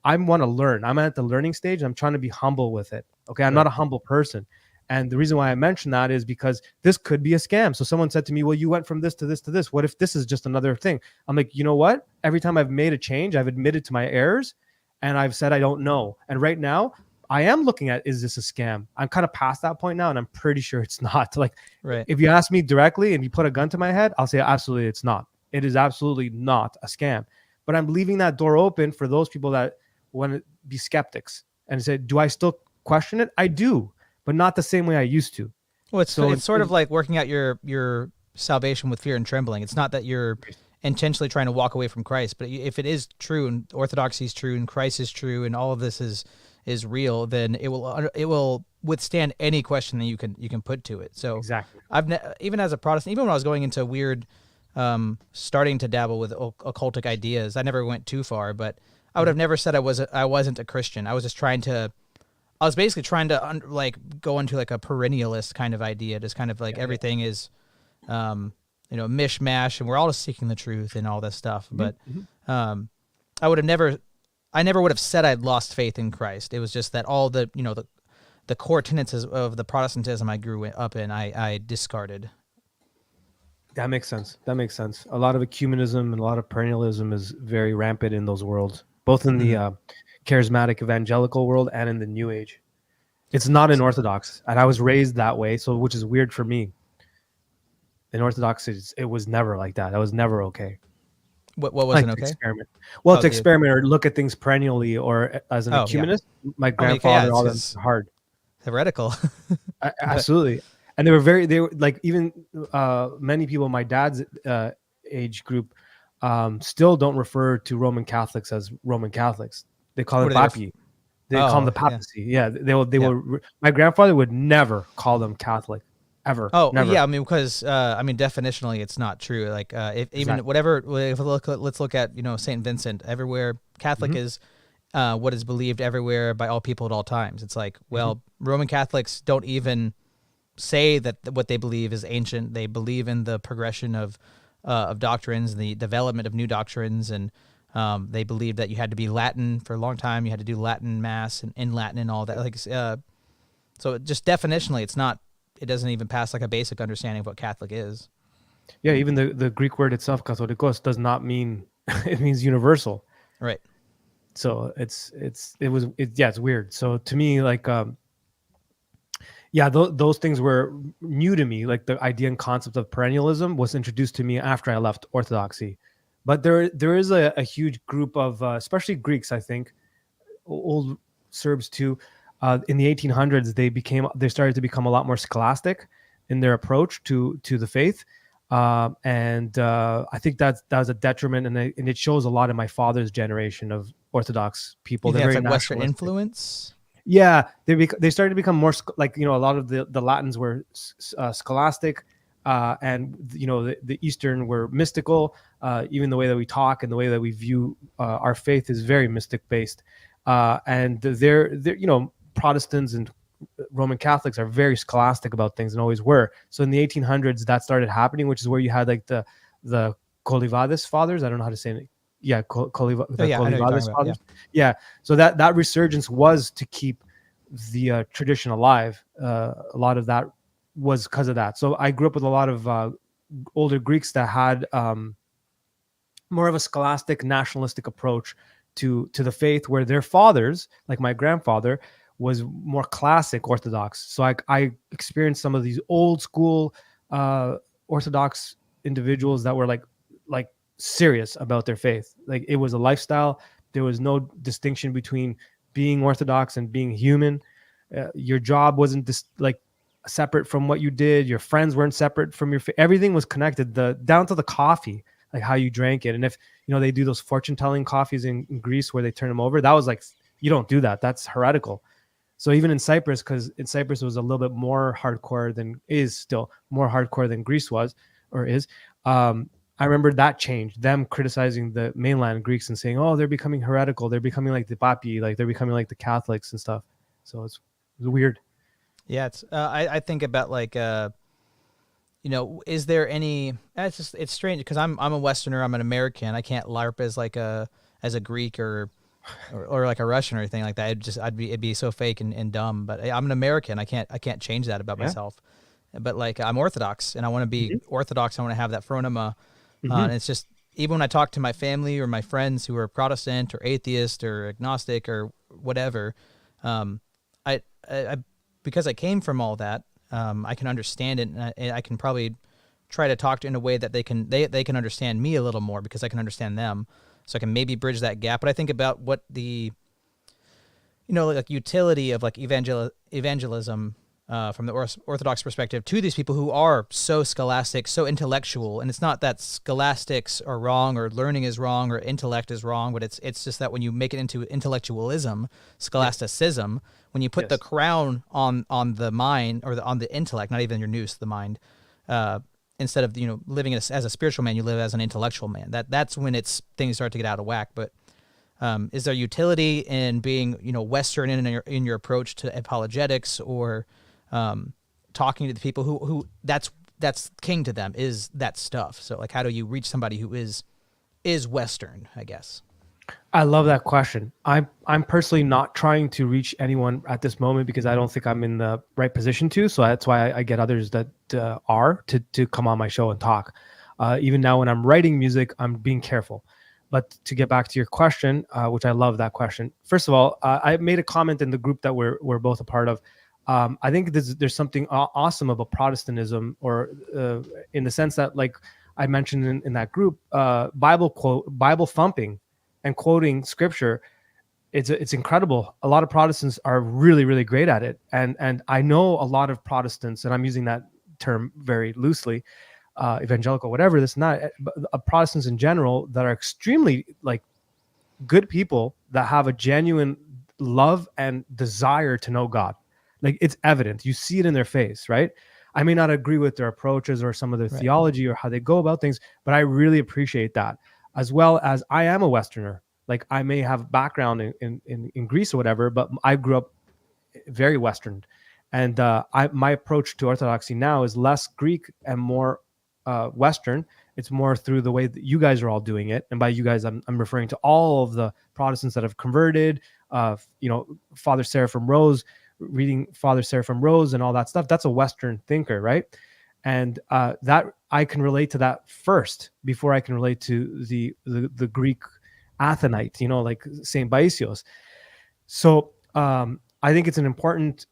I want to learn. I'm at the learning stage. And I'm trying to be humble with it. Okay, I'm not a humble person. And the reason why I mention that is because this could be a scam. So someone said to me, well, you went from this to this to this. What if this is just another thing? I'm like, you know what? Every time I've made a change, I've admitted to my errors and I've said, I don't know. And right now I am looking at, is this a scam? I'm kind of past that point now. And I'm pretty sure it's not. Like, if you ask me directly and you put a gun to my head, I'll say, absolutely, it's not. It is absolutely not a scam. But I'm leaving that door open for those people that want to be skeptics and say, do I still question it? I do, but not the same way I used to. Well, it's sort of like working out your salvation with fear and trembling. It's not that you're intentionally trying to walk away from Christ, but if it is true and Orthodoxy is true and Christ is true and all of this is real, then it will withstand any question that you can put to it. So exactly, even as a Protestant, even when I was going into weird, starting to dabble with occultic ideas, I never went too far, but I would have never said I wasn't a Christian. I was basically trying to like go into like a perennialist kind of idea, just kind of like everything is, mishmash, and we're all just seeking the truth and all this stuff. But I never would have said I'd lost faith in Christ. It was just that all the core tenets of the Protestantism I grew up in, I discarded. That makes sense. A lot of ecumenism and a lot of perennialism is very rampant in those worlds, both in the charismatic evangelical world and in the New Age. It's not in Orthodox, and I was raised that way, so which is weird for me. In Orthodox, it was never like that. That was never okay. What wasn't okay? Experiment. Well, to experiment or look at things perennially, or as an ecumenist, my grandfather, all that's hard. Heretical. Absolutely. And they were like, even many people in my dad's age group still don't refer to Roman Catholics as Roman Catholics. They call them papi. They call them the papacy. Yeah, they will. My grandfather would never call them Catholic, ever. Oh, never. Yeah. I mean, because definitionally, it's not true. Like, let's look at Saint Vincent. Everywhere Catholic is what is believed everywhere by all people at all times. It's like, well, Roman Catholics don't even say that what they believe is ancient. They believe in the progression of doctrines, the development of new doctrines, and they believe that you had to be Latin for a long time. You had to do Latin Mass and in Latin and all that. Like, so just definitionally, it's not. It doesn't even pass like a basic understanding of what Catholic is. Yeah, even the Greek word itself, katholikos, does not mean it means universal. Right. So it's weird. So to me, like, those things were new to me. Like the idea and concept of perennialism was introduced to me after I left Orthodoxy. But there is a huge group of, especially Greeks, I think, old Serbs too. In the 1800s, they started to become a lot more scholastic in their approach to the faith, and I think that was a detriment, and it shows a lot in my father's generation of Orthodox people. They're very like Western influence. Yeah, they started to become more like, a lot of the Latins were scholastic, and the Eastern were mystical. Even the way that we talk and the way that we view our faith is very mystic based, and they're Protestants and Roman Catholics are very scholastic about things and always were. So in the 1800s, that started happening, which is where you had like the Colivades fathers. I don't know how to say it. Yeah, Colivades fathers. Yeah. So that resurgence was to keep the tradition alive. A lot of that was because of that. So I grew up with a lot of older Greeks that had more of a scholastic, nationalistic approach to the faith, where their fathers, like my grandfather, was more classic Orthodox. So I experienced some of these old school Orthodox individuals that were like serious about their faith. Like, it was a lifestyle. There was no distinction between being Orthodox and being human. Your job wasn't like separate from what you did. Your friends weren't separate from your everything was connected, down to the coffee, like how you drank it. And if they do those fortune telling coffees in Greece where they turn them over, that was like, you don't do that. That's heretical. So even in Cyprus, because in Cyprus it was a little bit more hardcore than is still more hardcore than Greece was or is. I remember that changed, them criticizing the mainland Greeks and saying, "Oh, they're becoming heretical. They're becoming like the Papi, like they're becoming like the Catholics and stuff." So it's weird. Yeah, it's I think about like is there any? It's strange because I'm a Westerner. I'm an American. I can't LARP as like a Greek or like a Russian or anything like that. It'd be so fake and dumb. But I'm an American. I can't change that about myself. But like I'm Orthodox and I want to be Orthodox. I want to have that phronema. And it's just even when I talk to my family or my friends who are Protestant or atheist or agnostic or whatever, I because I came from all that, I can understand it, and I can probably try to talk in a way that they can understand me a little more because I can understand them, so I can maybe bridge that gap. But I think about what the like utility of like evangelism from the Orthodox perspective to these people who are so scholastic, so intellectual. And it's not that scholastics are wrong or learning is wrong or intellect is wrong, but it's just that when you make it into intellectualism, scholasticism, when you put the crown on the mind or on the intellect, not even your noose, the mind, instead of living as a spiritual man, you live as an intellectual man. That's when things start to get out of whack. But is there utility in being Western in your approach to apologetics or talking to the people who that's king to them is that stuff? So like, how do you reach somebody who is Western, I guess? I love that question. I'm personally not trying to reach anyone at this moment because I don't think I'm in the right position to. So that's why I get others that are to come on my show and talk. Even now when I'm writing music, I'm being careful. But to get back to your question, which I love that question. First of all, I made a comment in the group that we're both a part of. I think there's something awesome about Protestantism, or in the sense that, like I mentioned in that group, Bible thumping and quoting scripture. It's incredible. A lot of Protestants are really, really great at it. And I know a lot of Protestants, and I'm using that term very loosely, evangelical, whatever, this and that, Protestants in general that are extremely like good people that have a genuine love and desire to know God. Like it's evident. You see it in their face, right? I may not agree with their approaches or some of their theology or how they go about things, but I really appreciate that. As well as I am a Westerner. Like I may have background in Greece or whatever, but I grew up very Western. And my approach to Orthodoxy now is less Greek and more Western. It's more through the way that you guys are all doing it. And by you guys, I'm referring to all of the Protestants that have converted, Father Seraphim Rose, reading Father Seraphim Rose and all that stuff. That's a Western thinker, right? And that I can relate to that first before I can relate to the Greek Athonite, like Saint Baisios. So I think it's an important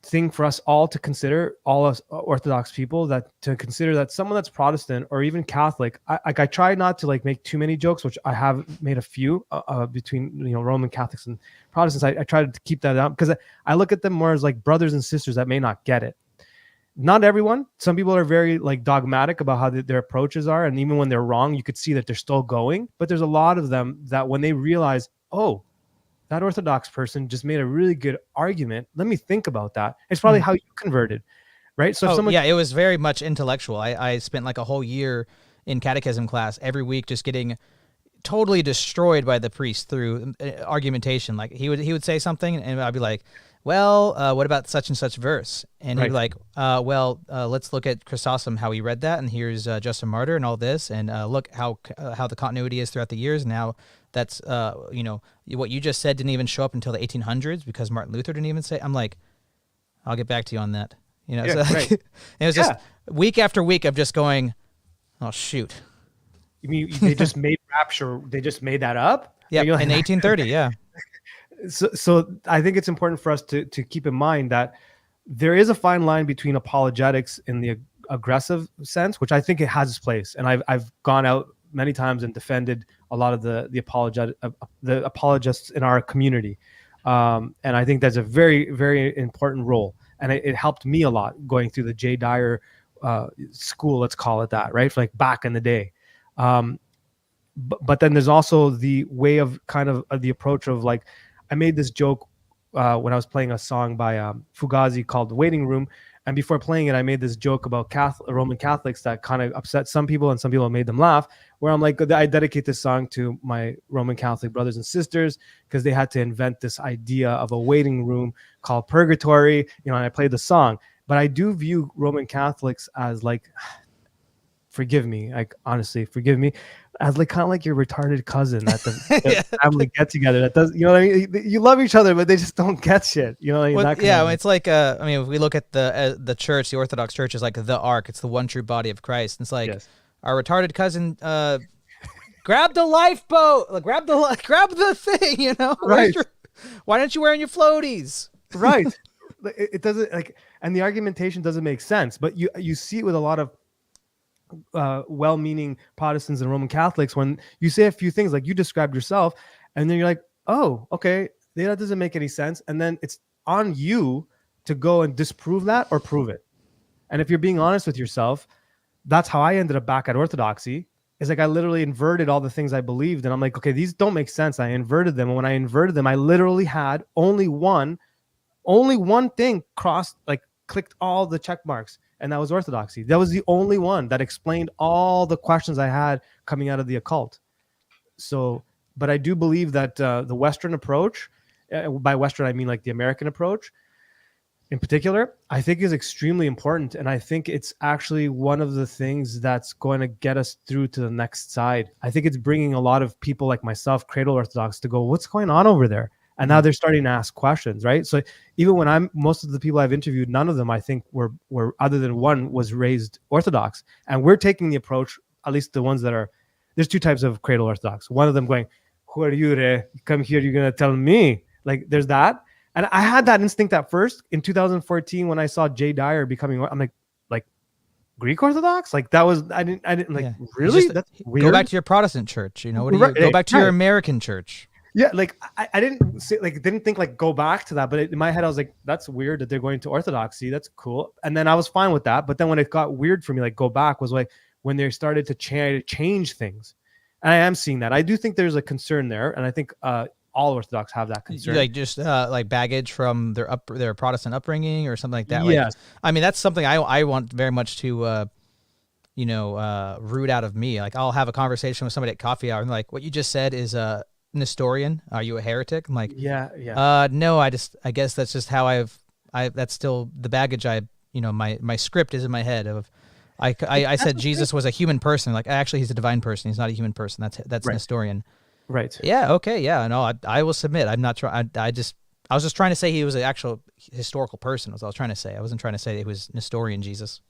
thing for us all to consider, all us Orthodox people, to consider that someone that's Protestant or even Catholic, I try not to like make too many jokes, which I have made a few between Roman Catholics and Protestants. I try to keep that out because I look at them more as like brothers and sisters that may not get it. Not everyone. Some people are very like dogmatic about how their approaches are, and even when they're wrong, you could see that they're still going. But there's a lot of them that when they realize, oh, that Orthodox person just made a really good argument, let me think about that. It's probably how you converted, right? So it was very much intellectual. I spent like a whole year in catechism class every week just getting totally destroyed by the priest through argumentation. Like he would say something and I'd be like, well, what about such and such verse? And he'd be like, let's look at Chrysostom, how he read that, and here's Justin Martyr and all this, and look how the continuity is throughout the years. Now that's what you just said didn't even show up until the 1800s because Martin Luther didn't even say. I'm like, I'll get back to you on that. It was just week after week of just going, oh shoot. You mean they just made rapture? They just made that up? Yeah, in 1830. Yeah. So I think it's important for us to keep in mind that there is a fine line between apologetics in the aggressive sense, which I think it has its place. And I've gone out many times and defended a lot of the apologists in our community. And I think that's a very, very important role. And it helped me a lot going through the Jay Dyer school, let's call it that, right? Like back in the day. But then there's also the way of kind of the approach of like, I made this joke when I was playing a song by Fugazi called "Waiting Room," and before playing it, I made this joke about Roman Catholics that kind of upset some people, and some people made them laugh. Where I'm like, I dedicate this song to my Roman Catholic brothers and sisters because they had to invent this idea of a waiting room called purgatory, and I played the song. But I do view Roman Catholics as like, forgive me, like honestly, forgive me, as like kind of like your retarded cousin at the family get together that does, what I mean? You love each other, but they just don't get shit. It's like if we look at the church, the Orthodox Church is like the ark. It's the one true body of Christ. And it's like our retarded cousin, grab the lifeboat, like, grab the thing, Right? Why aren't you wearing your floaties? Right. It doesn't like, and the argumentation doesn't make sense. But you see it with a lot of well-meaning Protestants and Roman Catholics when you say a few things like you described yourself, and then you're like, oh, okay, that doesn't make any sense. And then it's on you to go and disprove that or prove it. And if you're being honest with yourself, that's how I ended up back at Orthodoxy. It's like I literally inverted all the things I believed, and I'm like, okay, these don't make sense. I inverted them, and when I inverted them, I literally had only one thing crossed, like clicked all the check marks, and that was Orthodoxy. That was the only one that explained all the questions I had coming out of the occult. So, but I do believe that the Western approach, by Western I mean like the American approach in particular, I think is extremely important. And I think it's actually one of the things that's going to get us through to the next side. I think it's bringing a lot of people like myself, Cradle Orthodox, to go, what's going on over there? And now they're starting to ask questions, right? So even when most of the people I've interviewed, none of them I think were other than one was raised Orthodox. And we're taking the approach, at least the ones that are, there's two types of Cradle Orthodox. One of them going, who are you, Re? Come here, you're going to tell me. Like there's that. And I had that instinct at first in 2014 when I saw Jay Dyer becoming, I'm like Greek Orthodox? Like that was, I didn't like, really? That's weird. Go back to your Protestant church, go back to your American church. Yeah, like I didn't say, like didn't think like go back to that, but in my head I was like, that's weird that they're going to Orthodoxy. That's cool, and then I was fine with that. But then when it got weird for me, like go back, was like when they started to change things, and I am seeing that. I do think there's a concern there, and I think all Orthodox have that concern, like just like baggage from their Protestant upbringing or something like that. Yes, like, I mean that's something I want very much to root out of me. Like I'll have a conversation with somebody at coffee hour, and like, what you just said is Nestorian? Are you a heretic? I'm like, yeah. No, I guess that's just how that's still the baggage my script is in my head of, I said Jesus was a human person. Like actually he's a divine person. He's not a human person. That's right. Nestorian. Right. Yeah. Okay. Yeah. No, I will submit. I'm not trying. I was just trying to say he was an actual historical person. Was what I was trying to say. I wasn't trying to say it was Nestorian Jesus.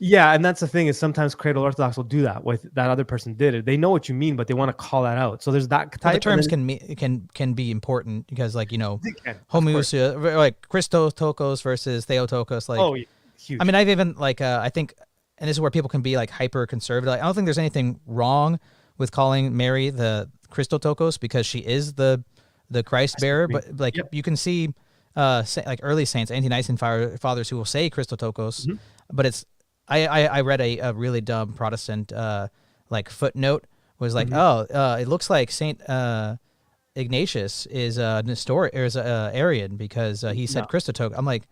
Yeah, and that's the thing is sometimes Cradle Orthodox will do that with that other person did it. They know what you mean, but they want to call that out. So there's that type. Well, the terms can be important because like homoousia, like Christotokos versus Theotokos. Like huge. I mean, I've even like I think, and this is where people can be like hyper conservative. Like, I don't think there's anything wrong with calling Mary the Christotokos because she is the Christ bearer. But like you can see like early saints, Ante-Nicene fathers who will say Christotokos, but it's. I read a really dumb Protestant like footnote was like, it looks like Saint Ignatius is Arian because he said Christotokos. I'm like,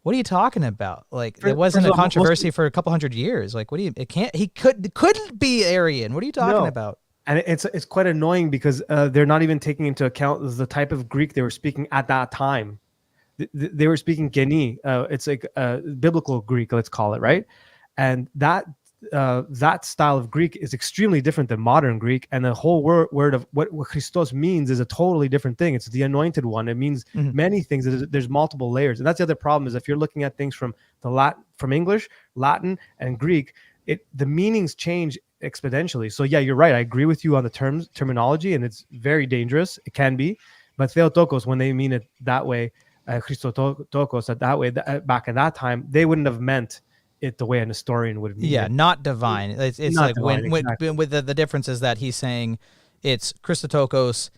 what are you talking about? Like it wasn't a controversy for a couple hundred years. Like he couldn't be Arian. What are you talking about? And it's quite annoying because they're not even taking into account the type of Greek they were speaking at that time. They were speaking Geni. It's like biblical Greek, let's call it, right? And that style of Greek is extremely different than modern Greek. And the whole word of what Christos means is a totally different thing. It's the anointed one. It means many things. There's multiple layers. And that's the other problem is if you're looking at things from from English, Latin, and Greek, the meanings change exponentially. So yeah, you're right. I agree with you on the terminology, and it's very dangerous. It can be. But Theotokos, when they mean it that way, Christotokos that way, back at that time, they wouldn't have meant it the way a Nestorian would mean. Yeah, not divine. It's not like divine, exactly. with the difference is that he's saying it's Christotokos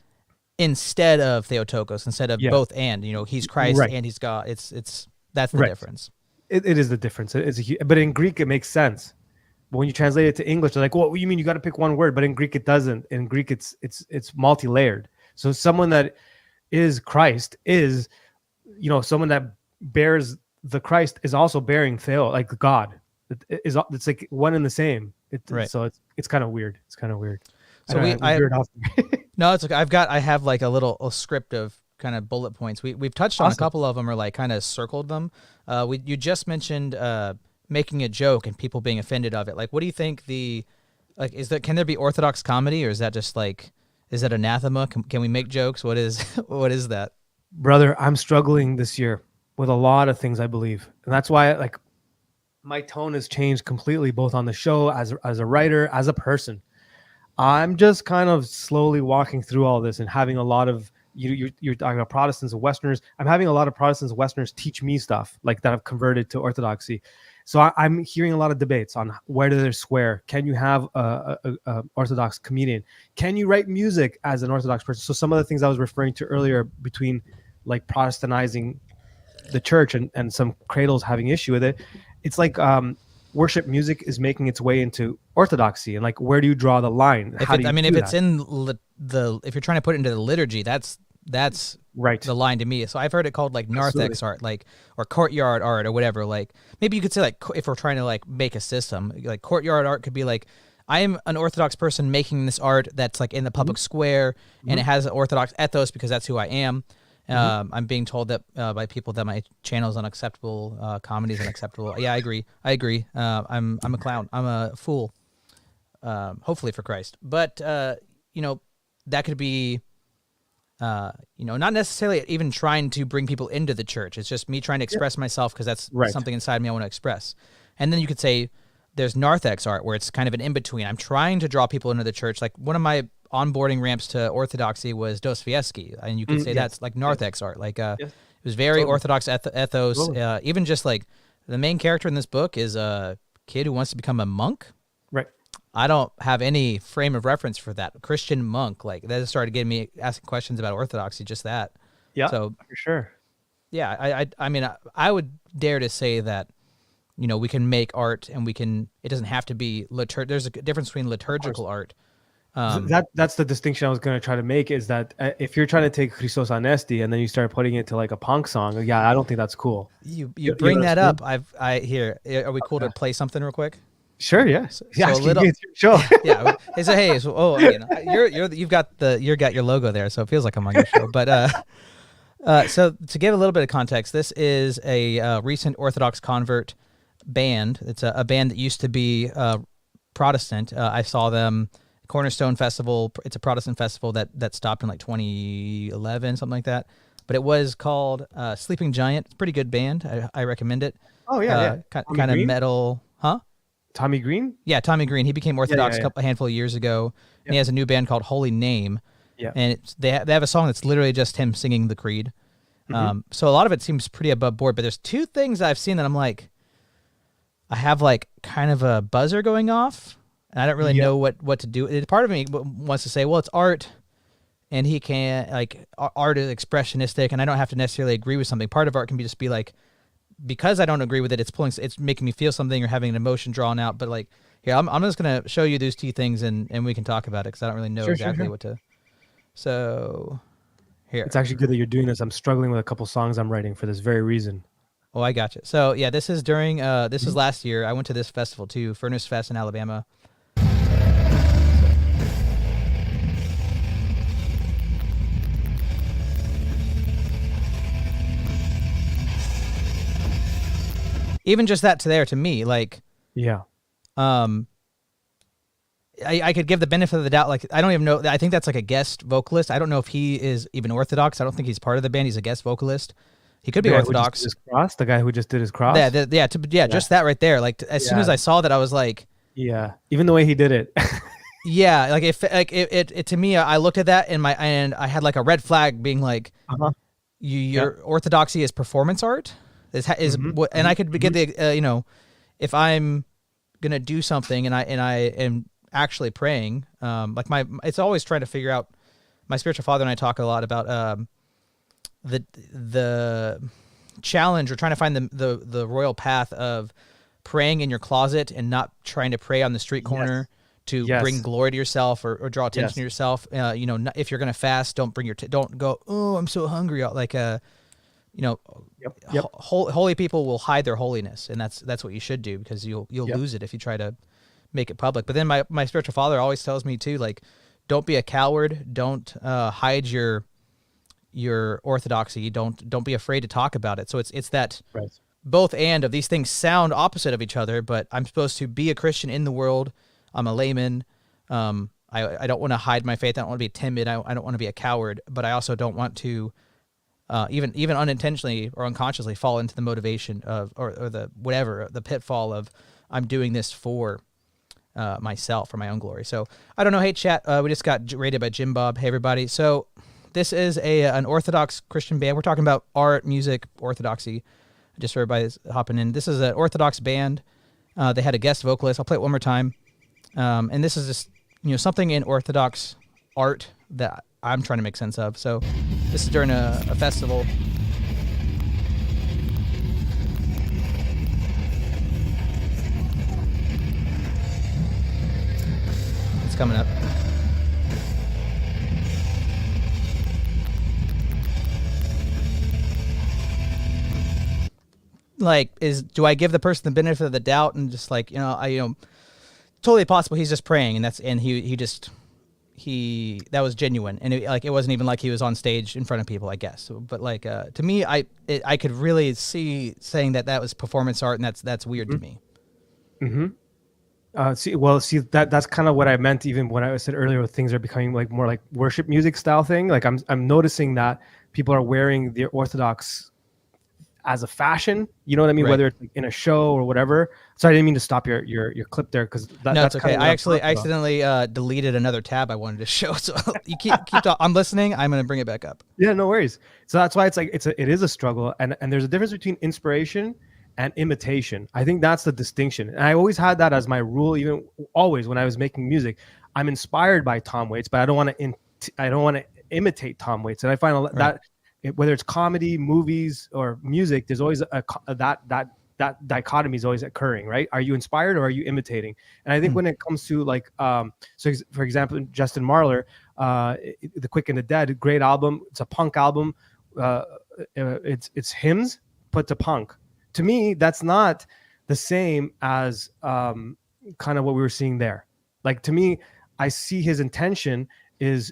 instead of Theotokos, instead of both and. He's Christ and he's God. It's that's the difference. It is the difference. But in Greek it makes sense. But when you translate it to English, they're like, "Well, what do you mean you got to pick one word?" But in Greek it doesn't. In Greek it's multi-layered. So someone that is Christ is someone that bears the Christ is also bearing Theo, like God. It's like one and the same. Right. So it's kind of weird. It's kind of weird. So no, it's okay. I have like a script of kind of bullet points. We've touched on a couple of them, or like kind of circled them. You just mentioned making a joke and people being offended of it. Like, what do you think can there be Orthodox comedy, or is that just like, is that anathema? Can we make jokes? What is that? Brother, I'm struggling this year with a lot of things, I believe. And that's why like my tone has changed completely, both on the show, as a writer, as a person. I'm just kind of slowly walking through all this and having a lot of, you're talking about Protestants and Westerners. I'm having a lot of Protestants and Westerners teach me stuff like that I've converted to Orthodoxy. So I'm hearing a lot of debates on where do they swear? Can you have a Orthodox comedian? Can you write music as an Orthodox person? So some of the things I was referring to earlier between like Protestantizing the church and some cradles having issue with it, it's like worship music is making its way into Orthodoxy, and like, where do you draw the line? If it's in if you're trying to put it into the liturgy, that's right, the line to me. So I've heard it called like narthex art, like, or courtyard art, or whatever. Like, maybe you could say, like, if we're trying to like make a system, like courtyard art could be like, I am an Orthodox person making this art that's like in the public square, and it has an Orthodox ethos because that's who I am. I'm being told that by people that my channel is unacceptable, comedy is unacceptable. Yeah, I agree. I'm a clown. I'm a fool. Hopefully for Christ, but that could be. Not necessarily even trying to bring people into the church. It's just me trying to express myself because that's something inside me I want to express. And then you could say there's narthex art, where it's kind of an in-between. I'm trying to draw people into the church. Like, one of my onboarding ramps to Orthodoxy was Dostoevsky, and you could say that's like narthex art. Like, it was very Orthodox ethos. Totally. Even just like the main character in this book is a kid who wants to become a monk. Right. I don't have any frame of reference for that. Christian monk, like, that started getting me asking questions about Orthodoxy, just that. Yeah, so, for sure. Yeah, I mean, I would dare to say that, we can make art, and it doesn't have to be there's a difference between liturgical art. That's the distinction I was going to try to make, is that if you're trying to take Christos Anesti and then you start putting it to like a punk song, I don't think that's cool. You bring that up. Are we cool to play something real quick? Sure, yeah. So a little, sure. Yeah. You've got your logo there, so it feels like I'm on your show. But so to give a little bit of context, this is a recent Orthodox convert band. It's a band that used to be Protestant. I saw them Cornerstone Festival. It's a Protestant festival that stopped in like 2011, something like that. But it was called Sleeping Giant. It's a pretty good band. I recommend it. Oh yeah, kind of metal, huh? Tommy Green? Yeah, Tommy Green. He became Orthodox a handful of years ago, and he has a new band called Holy Name. Yeah, and they have a song that's literally just him singing the creed. So a lot of it seems pretty above board, but there's two things I've seen that I'm like, I have like kind of a buzzer going off, and I don't really know what to do. Part of me wants to say, well, it's art, and he can't, like, art is expressionistic, and I don't have to necessarily agree with something. Part of art can be just be like, because I don't agree with it, it's making me feel something or having an emotion drawn out. But like, here, I'm just going to show you those two things, and we can talk about it, because I don't really know exactly what to. So here. It's actually good that you're doing this. I'm struggling with a couple songs I'm writing for this very reason. Oh, I got you. So yeah, this is during, this was last year. I went to this festival too, Furnace Fest in Alabama. Even just that to me, like, I could give the benefit of the doubt. Like, I don't even know. I think that's like a guest vocalist. I don't know if he is even Orthodox. I don't think he's part of the band. He's a guest vocalist. He could be Orthodox. The guy who just did his cross. Yeah, just that right there. Like, as soon as I saw that, I was like, yeah. Even the way he did it. Yeah, like, if like it to me, I looked at that and I had like a red flag being like, your Orthodoxy is performance art. And I could get the if I'm gonna do something and I am actually praying, like it's always trying to figure out. My spiritual father and I talk a lot about the challenge, or trying to find the royal path of praying in your closet and not trying to pray on the street corner to bring glory to yourself or draw attention to yourself. If you're gonna fast, don't bring don't go, oh, I'm so hungry, like you know, Yep. holy people will hide their holiness, and that's what you should do, because you'll lose it if you try to make it public. But then my spiritual father always tells me too, like, don't be a coward, don't hide your orthodoxy, don't be afraid to talk about it. So it's that Right. both and of these things sound opposite of each other, but I'm supposed to be a Christian in the world. I'm a layman. I don't want to hide my faith. I don't want to be timid. I don't want to be a coward, but I also don't want to even unintentionally or unconsciously fall into the motivation of or the whatever, the pitfall of I'm doing this for myself, for my own glory. So I don't know. Hey chat, we just got rated by Jim Bob. Hey everybody. So this is an Orthodox Christian band. We're talking about art, music, orthodoxy. Just for everybody's hopping in. This is an Orthodox band. They had a guest vocalist. I'll play it one more time. And this is just, something in Orthodox art that I'm trying to make sense of. So this is during a festival. It's coming up. Like, do I give the person the benefit of the doubt and just like, totally possible he's just praying, and that was genuine, and it wasn't even like he was on stage in front of people, I guess. So, but like to me, I could really see saying that was performance art, and that's weird to me. See, that's kind of what I meant even when I said earlier, things are becoming like more like worship music style thing. Like I'm noticing that people are wearing the Orthodox as a fashion, you know what I mean? Right. Whether it's like in a show or whatever. Sorry, I didn't mean to stop your clip there, because that's okay. I accidentally deleted another tab I wanted to show. So you keep I'm listening. I'm going to bring it back up. Yeah, no worries. So that's why it's like it is a struggle, and there's a difference between inspiration and imitation. I think that's the distinction. And I always had that as my rule, even always when I was making music. I'm inspired by Tom Waits, but I don't want to imitate Tom Waits. And I find that whether it's comedy, movies, or music, there's always that dichotomy is always occurring, right? Are you inspired or are you imitating? And I think when it comes to like, so for example, Justin Marler, The Quick and the Dead, great album. It's a punk album. It's hymns put to punk. To me, that's not the same as kind of what we were seeing there. Like, to me, I see his intention is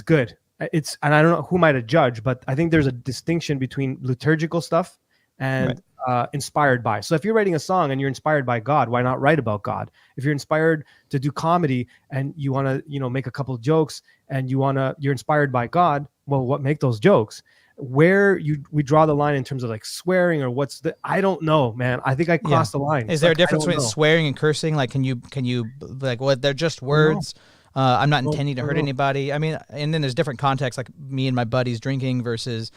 good. And I don't know who might have judged, but I think there's a distinction between liturgical stuff and inspired by. So if you're writing a song and you're inspired by God, why not write about God? If you're inspired to do comedy and you want to, make a couple of jokes and you're inspired by God, well, what make those jokes? Where we draw the line in terms of like swearing or I don't know, man. I think I crossed the line. Is there a difference between swearing and cursing? Like, can you like, what, they're just words? I'm not intending to hurt anybody. I mean, and then there's different contexts, like me and my buddies drinking versus,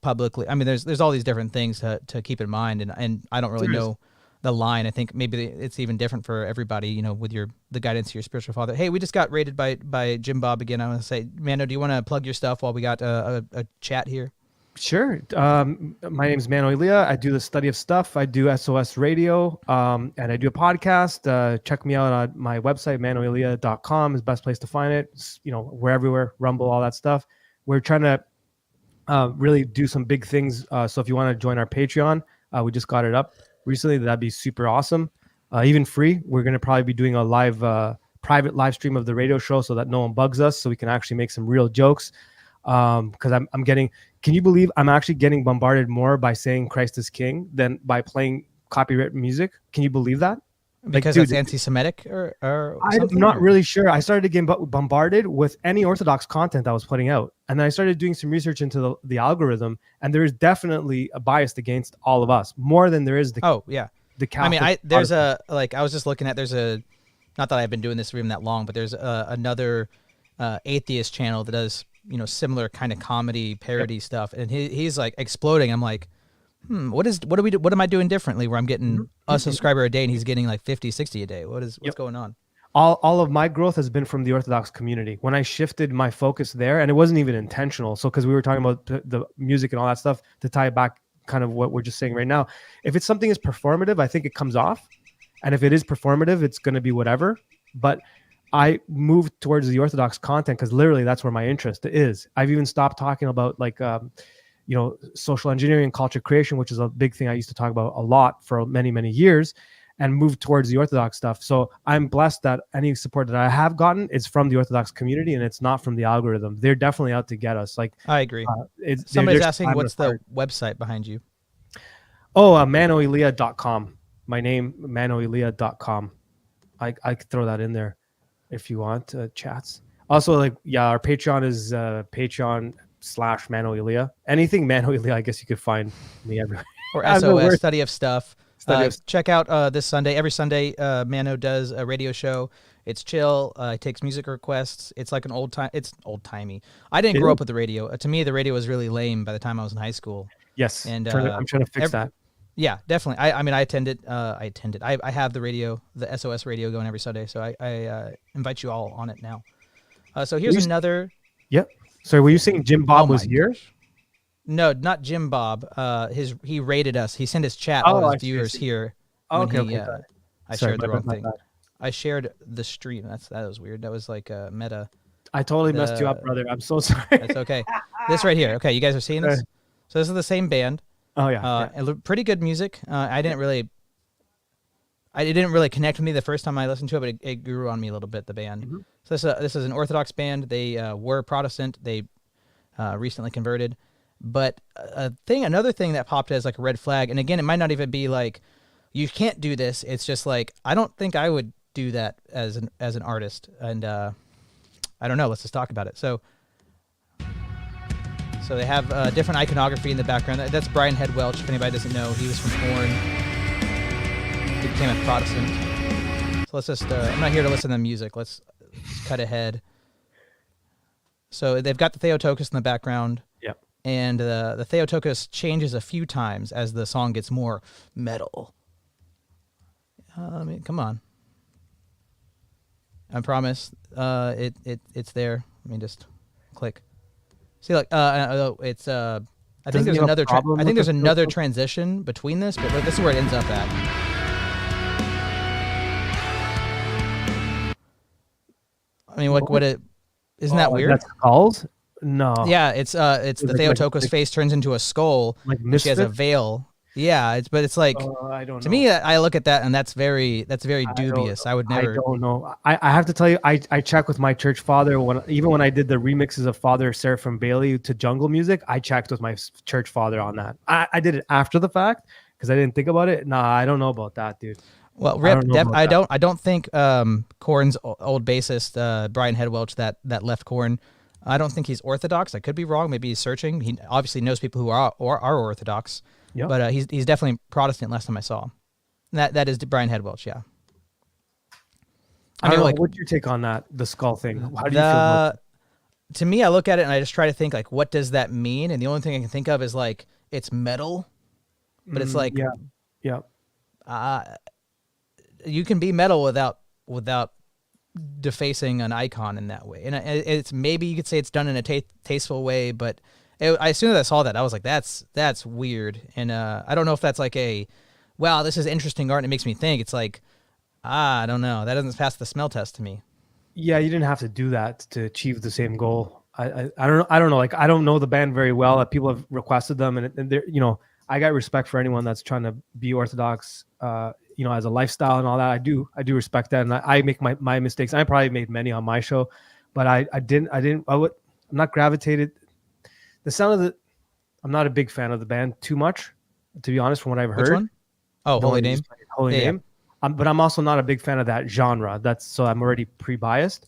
publicly. I mean, there's all these different things to keep in mind, and I don't really know the line. I think maybe it's even different for everybody, with the guidance of your spiritual father. Hey, we just got rated by Jim Bob again. I want to say, Mano, do you want to plug your stuff while we got a chat here? Sure. My name is Mano Elia. I do the study of stuff. I do SOS Radio, and I do a podcast. Check me out on my website, manoelia.com is the best place to find it. We're everywhere, Rumble, all that stuff. We're trying to really do some big things. So if you want to join our Patreon, we just got it up recently. That'd be super awesome. Even free. We're going to probably be doing a live, private live stream of the radio show so that no one bugs us, so we can actually make some real jokes. Because I'm getting, can you believe I'm actually getting bombarded more by saying Christ is King than by playing copyright music? Can you believe that? Because it's anti-Semitic or I'm not really sure. I started getting bombarded with any Orthodox content I was putting out. And then I started doing some research into the algorithm, and there is definitely a bias against all of us, more than there is the Catholic. I mean, I was just looking at, not that I've been doing this for even that long, but there's another atheist channel that does similar kind of comedy parody stuff, and he's like exploding. I'm like, what am I doing differently where I'm getting a subscriber a day and he's getting like 50, 60 a day? What's going on? All of my growth has been from the Orthodox community. When I shifted my focus there, and it wasn't even intentional. So, because we were talking about the music and all that stuff, to tie it back kind of what we're just saying right now, if it's something is performative, I think it comes off. And if it is performative, it's going to be whatever. But I moved towards the Orthodox content because literally that's where my interest is. I've even stopped talking about like, social engineering, culture creation, which is a big thing I used to talk about a lot for many, many years, and move towards the Orthodox stuff. So I'm blessed that any support that I have gotten is from the Orthodox community, and it's not from the algorithm. They're definitely out to get us. Like, I agree. Somebody's asking what's the website behind you. Oh, manoelia.com. My name, manoelia.com. I could throw that in there if you want, chats. Also, our Patreon is Patreon.com/manoelia. Anything Manoelia, I guess you could find me everywhere. Or SOS, Study of Stuff. Check out this Sunday. Every Sunday, Mano does a radio show. It's chill. It takes music requests. It's like it's old-timey. I didn't grow up with the radio. To me, the radio was really lame by the time I was in high school. Yes, and I'm trying to fix that. Yeah, definitely. I attended. I have the radio, the SOS radio going every Sunday. So I invite you all on it now. So here's another. Yep. So were you saying Jim Bob was here? No, not Jim Bob. He rated us. He sent his chat all his viewers here. Oh, okay. I shared the wrong thing. I shared the stream. That was weird. That was like a meta. I totally messed you up, brother. I'm so sorry. That's okay. This right here. Okay, you guys are seeing this? So this is the same band. Oh yeah. Pretty good music. It didn't really connect with me the first time I listened to it, but it grew on me a little bit. The band. Mm-hmm. So this is an Orthodox band. They were Protestant. They recently converted. But another thing that popped as like a red flag, and again, it might not even be like you can't do this. It's just like I don't think I would do that as an artist, and I don't know. Let's just talk about it. So they have different iconography in the background. That's Brian Head Welch. If anybody doesn't know, he was from Korn. He became a Protestant. So let's just. I'm not here to listen to music. Let's cut ahead. So they've got the Theotokos in the background. Yep. And the Theotokos changes a few times as the song gets more metal. Come on. I promise. It's there. Let me just click. See, like, it's. I think there's another. I think there's another transition between this, but this is where it ends up at. I mean, what it isn't that weird? That's skulls? No. Yeah, it's the Theotokos face turns into a skull. Like she has a veil. Yeah, it's like I don't know. To me, I look at that and that's very dubious. I would never. I don't know. I have to tell you, I checked with my church father when I did the remixes of Father Seraphim Bailey to jungle music. I checked with my church father on that. I did it after the fact because I didn't think about it. Nah, I don't know about that, dude. Well, Rip, I don't think Korn's old bassist Brian Head Welch that left Korn. I don't think he's Orthodox. I could be wrong. Maybe he's searching. He obviously knows people who are Orthodox. Yep. But he's definitely Protestant. Last time I saw him, that is Brian Head Welch. Yeah. I mean, what's your take on that? The skull thing. How do you feel about it? To me, I look at it and I just try to think like, what does that mean? And the only thing I can think of is like it's metal, but it's like yeah. You can be metal without defacing an icon in that way, and it's maybe you could say it's done in a tasteful way, but as soon as I saw that, I was like, that's weird, and I don't know if that's like wow, this is interesting art and it makes me think. It's like I don't know, that doesn't pass the smell test to me. Yeah, you didn't have to do that to achieve the same goal. I don't know. Like I don't know the band very well. People have requested them, and they're I got respect for anyone that's trying to be Orthodox. As a lifestyle and all that, I do respect that, and I make my mistakes. I probably made many on my show, but I'm not gravitated. The sound of I'm not a big fan of the band too much, to be honest, from what I've heard. Which one? Oh, Holy Name. Holy Name. But I'm also not a big fan of that genre. So I'm already pre-biased.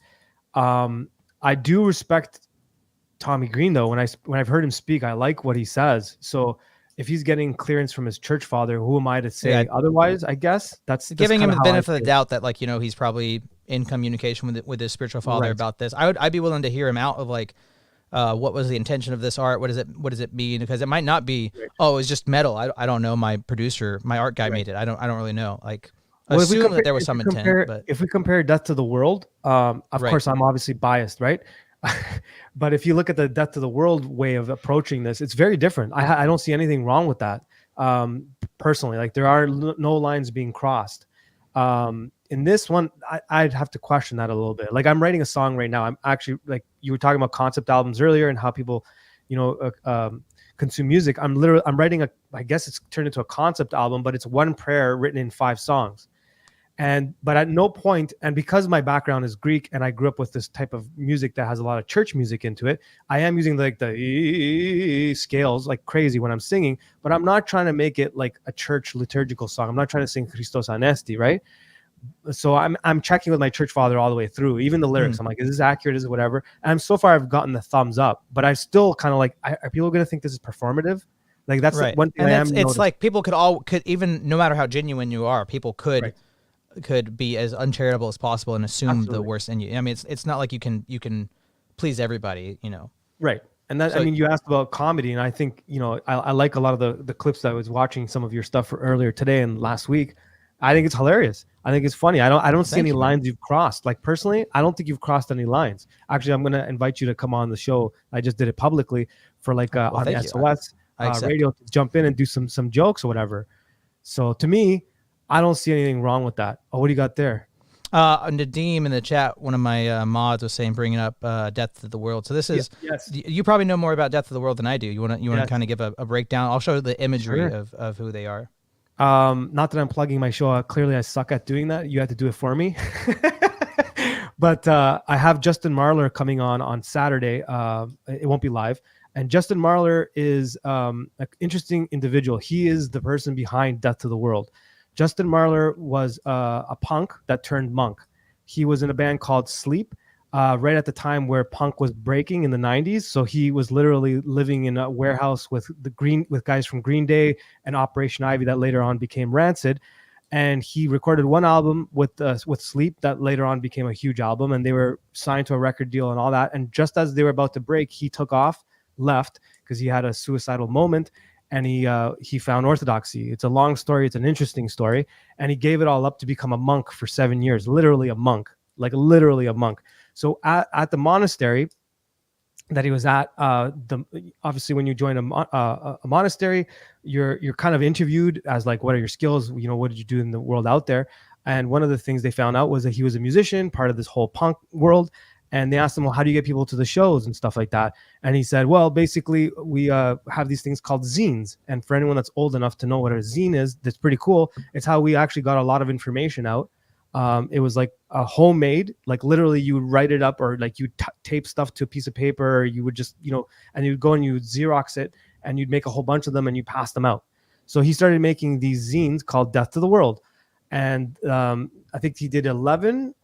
I do respect Tommy Green though. When I've heard him speak, I like what he says. So if he's getting clearance from his church father, who am I to say otherwise? I guess that's giving him the benefit of the doubt that he's probably in communication with his spiritual father about this. I'd be willing to hear him out of like, what was the intention of this art? What does it mean? Because it might not be, it's just metal. I don't know. My producer, my art guy made it. I don't really know. Like, assume that there was some intent. But if we compare Death to the World, of course I'm obviously biased, right? But if you look at the Death to the World way of approaching this, it's very different. I don't see anything wrong with that. Personally, like there are no lines being crossed. In this one, I'd have to question that a little bit. Like I'm writing a song right now. I'm actually like you were talking about concept albums earlier and how people, consume music. I'm writing I guess it's turned into a concept album, but it's one prayer written in 5 songs. But at no point, and because my background is Greek and I grew up with this type of music that has a lot of church music into it, I am using like the scales like crazy when I'm singing, but I'm not trying to make it like a church liturgical song. I'm not trying to sing Christos Anesti, right? So I'm checking with my church father all the way through, even the lyrics. I'm like, is this accurate? Is it whatever? And so far I've gotten the thumbs up, but I still kind of like, are people going to think this is performative? Like that's right. one thing and I am. It's noticing. like people could even, no matter how genuine you are, people could be as uncharitable as possible and assume the worst in you. I mean, it's not like you can please everybody, you know. Right. And that, so, I mean, you asked about comedy, and I think, you know, I like a lot of the clips that I was watching some of your stuff for earlier today and last week. I think it's hilarious. I think it's funny. I don't see any lines you've crossed. Like personally, I don't think you've crossed any lines. Actually, I'm going to invite you to come on the show. I just did it publicly for like on the SOS Radio to jump in and do some jokes or whatever. So to me, I don't see anything wrong with that. Oh, what do you got there? Nadeem in the chat, one of my mods was saying, bringing up Death of the World. So this is, you probably know more about Death of the World than I do. You want to kind of give a breakdown? I'll show the imagery of who they are. Not that I'm plugging my show. Clearly, I suck at doing that. You have to do it for me. But I have Justin Marler coming on Saturday. It won't be live. And Justin Marler is an interesting individual. He is the person behind Death to the World. Justin Marler was a punk that turned monk. He was in a band called Sleep right at the time where punk was breaking in the 90s. So he was literally living in a warehouse with guys from Green Day and Operation Ivy that later on became Rancid. And he recorded one album with Sleep that later on became a huge album. And they were signed to a record deal and all that. And just as they were about to break, he took off, left because he had a suicidal moment. And he found Orthodoxy. It's a long story. It's an interesting story. And he gave it all up to become a monk for 7 years, literally a monk, like literally a monk. So at the monastery that he was at, obviously when you join a monastery, you're kind of interviewed as like, what are your skills? You know, what did you do in the world out there? And one of the things they found out was that he was a musician, part of this whole punk world. And they asked him, well, how do you get people to the shows and stuff like that? And he said, well, basically, we have these things called zines. And for anyone that's old enough to know what a zine is, that's pretty cool. It's how we actually got a lot of information out. It was like a homemade, like literally you would write it up or like you tape stuff to a piece of paper, or you would just, you know, and you'd go and you would Xerox it and you'd make a whole bunch of them and you pass them out. So he started making these zines called Death to the World. And I think he did 11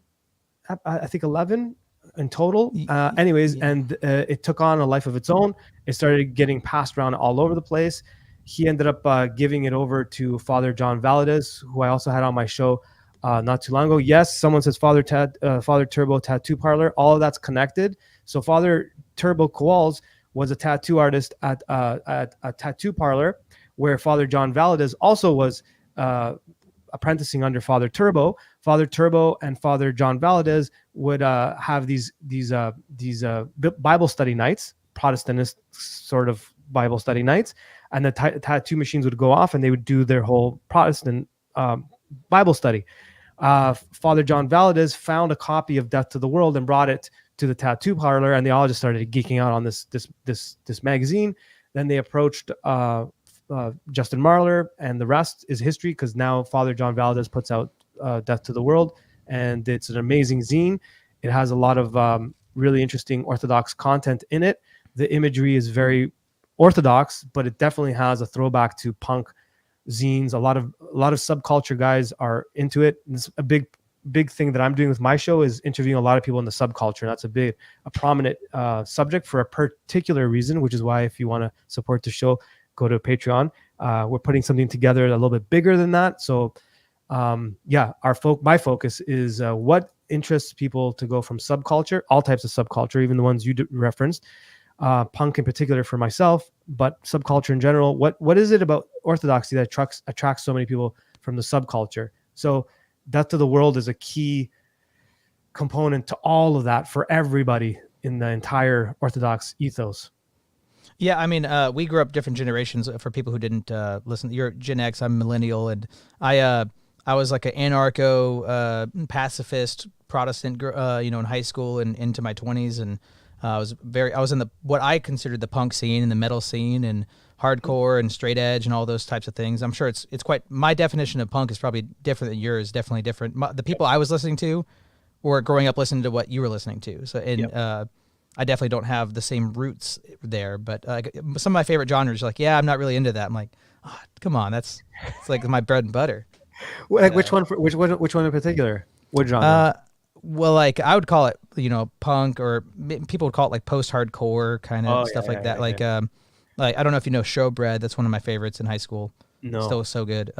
in total. And it took on a life of its own. It started getting passed around all over the place. He ended up giving it over to Father John Valadez, who I also had on my show not too long ago. Yes, someone says Father Turbo Tattoo Parlor. All of that's connected. So Father Turbo Kowals was a tattoo artist at a tattoo parlor where Father John Valadez also was apprenticing under Father Turbo. Father Turbo and Father John Valadez would have these Bible study nights, Protestant sort of Bible study nights, and the tattoo machines would go off and they would do their whole Protestant Bible study. Father John Valadez found a copy of Death to the World and brought it to the tattoo parlor, and they all just started geeking out on this magazine. Then they approached Justin Marler, and the rest is history, because now Father John Valadez puts out Death to the World, and it's an amazing zine. It has a lot of really interesting Orthodox content in it. The imagery is very Orthodox, but it definitely has a throwback to punk zines. A lot of subculture guys are into it. It's a big thing that I'm doing with my show is interviewing a lot of people in the subculture. That's a prominent subject for a particular reason, which is why if you want to support the show, go to Patreon. We're putting something together a little bit bigger than that. So my focus is what interests people to go from subculture, all types of subculture, even the ones you referenced, punk in particular for myself, but subculture in general. What is it about Orthodoxy that attracts so many people from the subculture? So Death to the World is a key component to all of that for everybody in the entire Orthodox ethos. Yeah, I mean, we grew up different generations. For people who didn't listen, you're Gen X, I'm millennial, and I was like an anarcho pacifist Protestant, in high school and into my 20s, and I was in what I considered the punk scene and the metal scene, and hardcore and straight edge and all those types of things. I'm sure it's quite, my definition of punk is probably different than yours, definitely different. The people I was listening to were growing up listening to what you were listening to. So, and I definitely don't have the same roots there, but some of my favorite genres are like, yeah, I'm not really into that. I'm like, oh, come on, it's like my bread and butter. Like which one in particular? What genre? Well, like I would call it, punk, or people would call it like post-hardcore kind of stuff like that. Like I don't know if you know Showbread. That's one of my favorites in high school. No, still so good.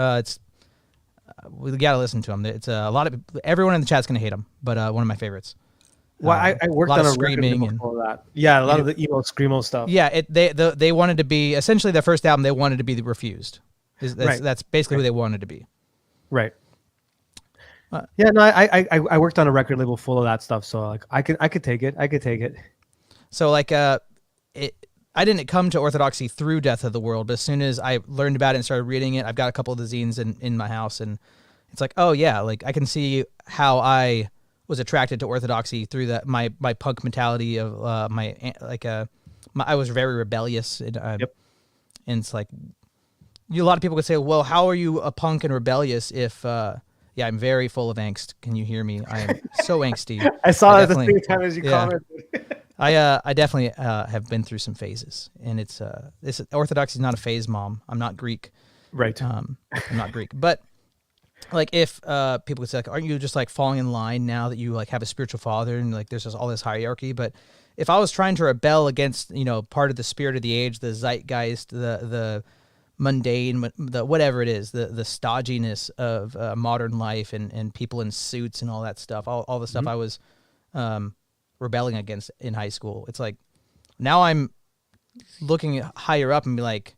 We gotta listen to them. It's a lot of everyone in the chat's gonna hate them, but one of my favorites. Well, I worked on a screaming record before that. Yeah, a lot of the emo screamo stuff. Yeah, they wanted to be essentially their first album. They wanted to be Refused. That's basically who they wanted to be. Right. Yeah, no, I worked on a record label full of that stuff, so like I could take it. I could take it. So like I didn't come to Orthodoxy through Death of the World, but as soon as I learned about it and started reading it, I've got a couple of the zines in my house, and it's like, oh yeah, like I can see how I was attracted to Orthodoxy through that my punk mentality of I was very rebellious, and it's like a lot of people could say, well, how are you a punk and rebellious if yeah, I'm very full of angst. Can you hear me? I am so angsty. I saw it at the same time as you commented. I definitely have been through some phases, and it's Orthodoxy is not a phase, Mom. I'm not Greek. Right. I'm not Greek, but like if people would say, like, aren't you just like falling in line now that you like have a spiritual father and like there's just all this hierarchy? But if I was trying to rebel against part of the spirit of the age, the zeitgeist, the mundane, the whatever it is, the stodginess of modern life and people in suits and all that stuff, all the stuff I was rebelling against in high school. It's like now I'm looking higher up and be like,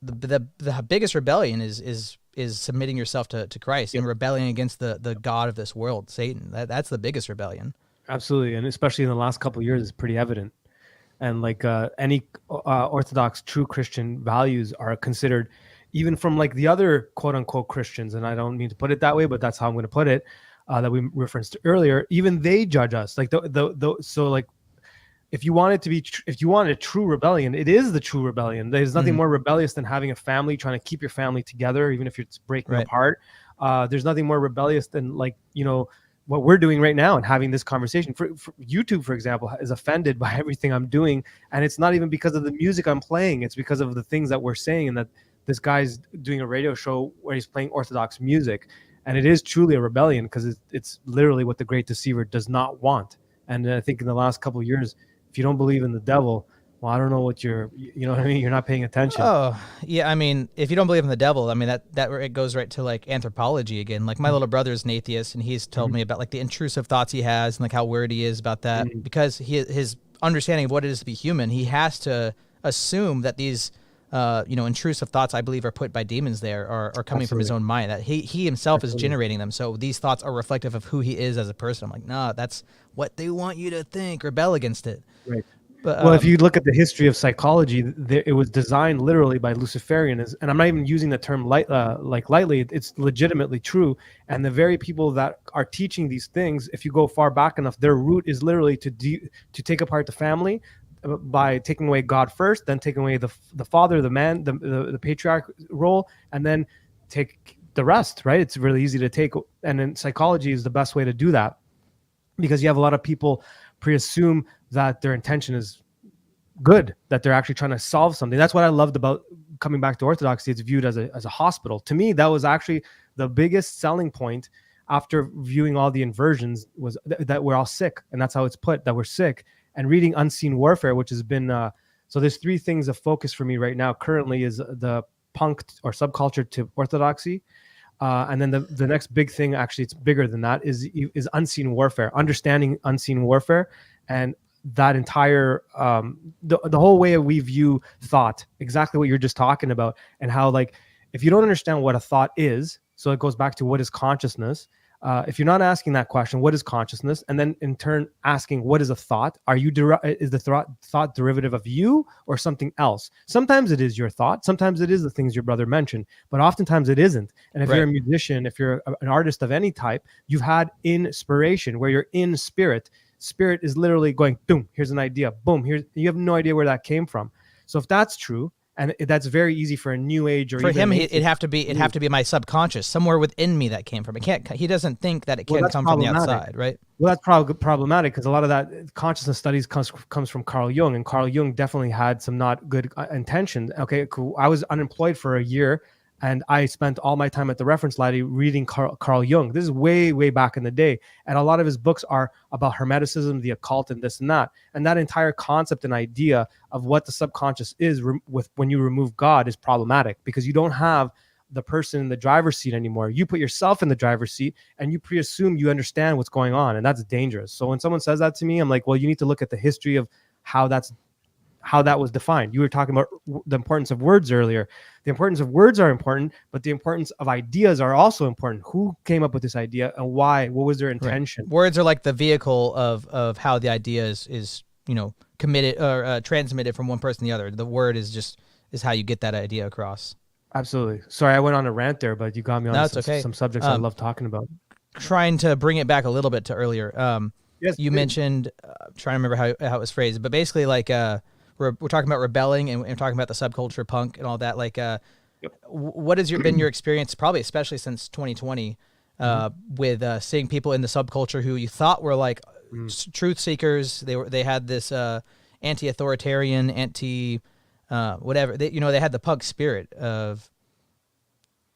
the biggest rebellion is submitting yourself to Christ and rebelling against the God of this world, Satan. That's the biggest rebellion. Absolutely, and especially in the last couple of years, it's pretty evident. And like any Orthodox true Christian values are considered, even from like the other quote unquote Christians, and I don't mean to put it that way, but that's how I'm going to put it, that we referenced earlier. Even they judge us. Like so like if you want it to be, if you want a true rebellion, it is the true rebellion. There's nothing more rebellious than having a family, trying to keep your family together, even if it's breaking apart. There's nothing more rebellious than like what we're doing right now and having this conversation. For YouTube, for example, is offended by everything I'm doing, and it's not even because of the music I'm playing. It's because of the things that we're saying, and that this guy's doing a radio show where he's playing Orthodox music, and it is truly a rebellion because it's literally what the Great Deceiver does not want. And I think in the last couple of years, if you don't believe in the devil, well, I don't know what you know what I mean? You're not paying attention. Oh, yeah. I mean, if you don't believe in the devil, I mean, that it goes right to like anthropology again. Like my little brother is an atheist, and he's told me about like the intrusive thoughts he has and like how weird he is about that because his understanding of what it is to be human, he has to assume that these, intrusive thoughts, I believe, are put by demons there are coming from his own mind, that he himself is generating them. So these thoughts are reflective of who he is as a person. I'm like, nah, that's what they want you to think. Rebel against it. Right. But, well, if you look at the history of psychology, it was designed literally by Luciferians, and I'm not even using the term lightly. It's legitimately true. And the very people that are teaching these things, if you go far back enough, their root is literally to take apart the family by taking away God first, then taking away the father, the man, the patriarch role, and then take the rest. Right? It's really easy to take, and in psychology is the best way to do that, because you have a lot of people presume that their intention is good, that they're actually trying to solve something. That's what I loved about coming back to Orthodoxy. It's viewed as a hospital. To me, that was actually the biggest selling point after viewing all the inversions, was that we're all sick. And that's how it's put, that we're sick. And reading Unseen Warfare, which has been, so there's three things of focus for me right now currently, is the punk or subculture to Orthodoxy. And then the next big thing, actually it's bigger than that, is Unseen Warfare, understanding Unseen Warfare, and that entire the whole way we view thought, exactly what you're just talking about, and how, like, if you don't understand what a thought is, so it goes back to what is consciousness. If you're not asking that question, what is consciousness, and then in turn asking what is a thought, is the thought derivative of you or something else? Sometimes it is your thought, sometimes it is the things your brother mentioned, but oftentimes it isn't. And if you're a musician, if you're an artist of any type, you've had inspiration where you're in spirit. Spirit is literally going, boom, here's an idea, boom, you have no idea where that came from. So if that's true, And that's very easy for a new age or for even him. It'd have to be my subconscious, somewhere within me that came from. It can't. He doesn't think that it can come from the outside, right? Well, that's probably problematic because a lot of that consciousness studies comes from Carl Jung, and Carl Jung definitely had some not good intentions. Okay, cool. I was unemployed for a year, and I spent all my time at the reference library reading Carl Jung. This is way, way back in the day, and a lot of his books are about Hermeticism, the occult, and this and that. And that entire concept and idea of what the subconscious is with when you remove God is problematic because you don't have the person in the driver's seat anymore. You put yourself in the driver's seat and you pre-assume you understand what's going on, and that's dangerous. So when someone says that to me, I'm like, well, you need to look at the history of how that was defined. You were talking about the importance of words earlier. The importance of words are important, but the importance of ideas are also important. Who came up with this idea and why? What was their intention? Right. Words are like the vehicle of how the idea is committed or transmitted from one person to the other. The word is how you get that idea across. Absolutely. Sorry, I went on a rant there, but you got me on some subjects I love talking about. Trying to bring it back a little bit to earlier. Yes, you mentioned, trying to remember how it was phrased, but basically like we're talking about rebelling and we're talking about the subculture punk and all that. Like, what has been your experience, probably especially since 2020, with seeing people in the subculture who you thought were like truth seekers? They had this anti-authoritarian, whatever. They had the punk spirit of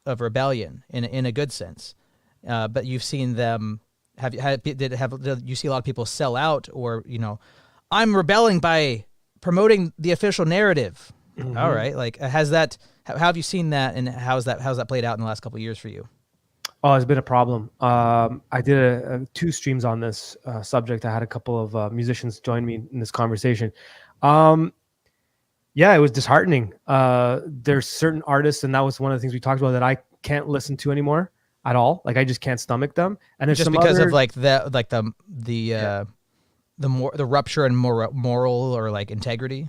rebellion in a good sense. But you've seen them. Did you see a lot of people sell out, or I'm rebelling by promoting the official narrative? Mm-hmm. All right, like how have you seen that, and how's that played out in the last couple of years for you? Oh, it's been a problem. I did 2 streams on this subject. I had a couple of musicians join me in this conversation. Yeah, it was disheartening. There's certain artists, and that was one of the things we talked about, that I can't listen to anymore at all. Like I just can't stomach them. And there's just because of like the rupture in moral or like integrity.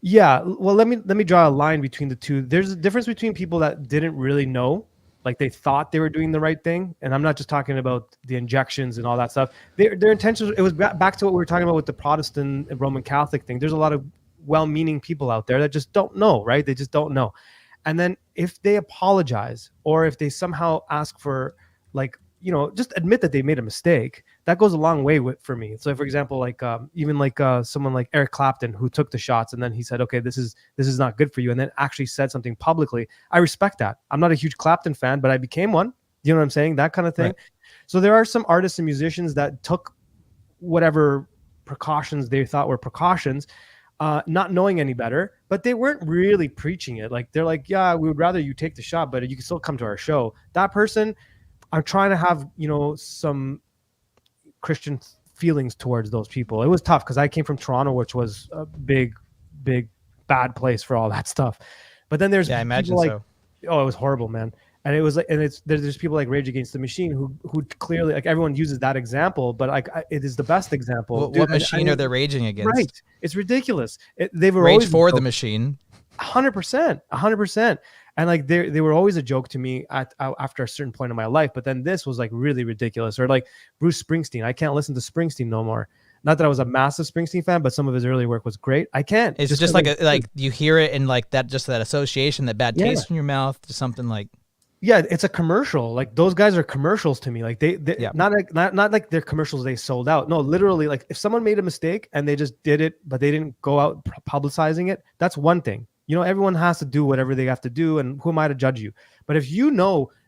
Yeah. Well, let me draw a line between the two. There's a difference between people that didn't really know, like they thought they were doing the right thing. And I'm not just talking about the injections and all that stuff. Their intentions, it was back to what we were talking about with the Protestant and Roman Catholic thing. There's a lot of well-meaning people out there that just don't know, right? They just don't know. And then if they apologize, or if they somehow ask for, like, just admit that they made a mistake, that goes a long way for me. So for example, like even like someone like Eric Clapton, who took the shots and then he said, okay, this is not good for you, and then actually said something publicly. I respect that. I'm not a huge Clapton fan, but I became one. You know what I'm saying? That kind of thing. Right. So there are some artists and musicians that took whatever precautions they thought were precautions, not knowing any better, but they weren't really preaching it. Like they're like, yeah, we would rather you take the shot, but you can still come to our show. That person, I'm trying to have, some Christian feelings towards those people. It was tough because I came from Toronto, which was a big, big, bad place for all that stuff. But then there's I imagine like, so. Oh, it was horrible, man. And it was like, and there's people like Rage Against the Machine who clearly, like, everyone uses that example, but like it is the best example. What machine are they raging against? Right, it's ridiculous. They were Rage always for the machine. 100%. And like they were always a joke to me after a certain point in my life. But then this was like really ridiculous. Or like Bruce Springsteen. I can't listen to Springsteen no more. Not that I was a massive Springsteen fan, but some of his early work was great. I can't. It's just like you hear it and like that, just that association, that bad taste in your mouth, to something like. Yeah, it's a commercial. Like those guys are commercials to me. Like they not like they're commercials they sold out. No, literally, like if someone made a mistake and they just did it, but they didn't go out publicizing it, that's one thing. Everyone has to do whatever they have to do, and who am I to judge you? But if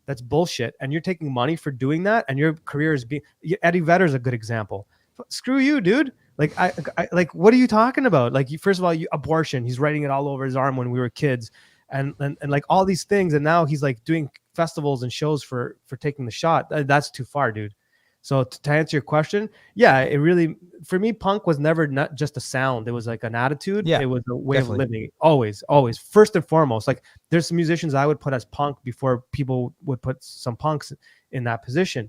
that's bullshit and you're taking money for doing that, and your career is being, Eddie Vedder is a good example. Screw you, dude. Like I like, what are you talking about? Like, first of all, abortion. He's writing it all over his arm when we were kids, and like all these things, and now he's like doing festivals and shows for taking the shot. That's too far, dude. So to answer your question, yeah, it really, for me, punk was never not just a sound. It was like an attitude. Yeah, it was a way of living. Always. First and foremost, like there's some musicians I would put as punk before people would put some punks in that position.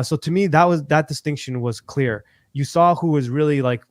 So to me, that distinction was clear. You saw who was really like,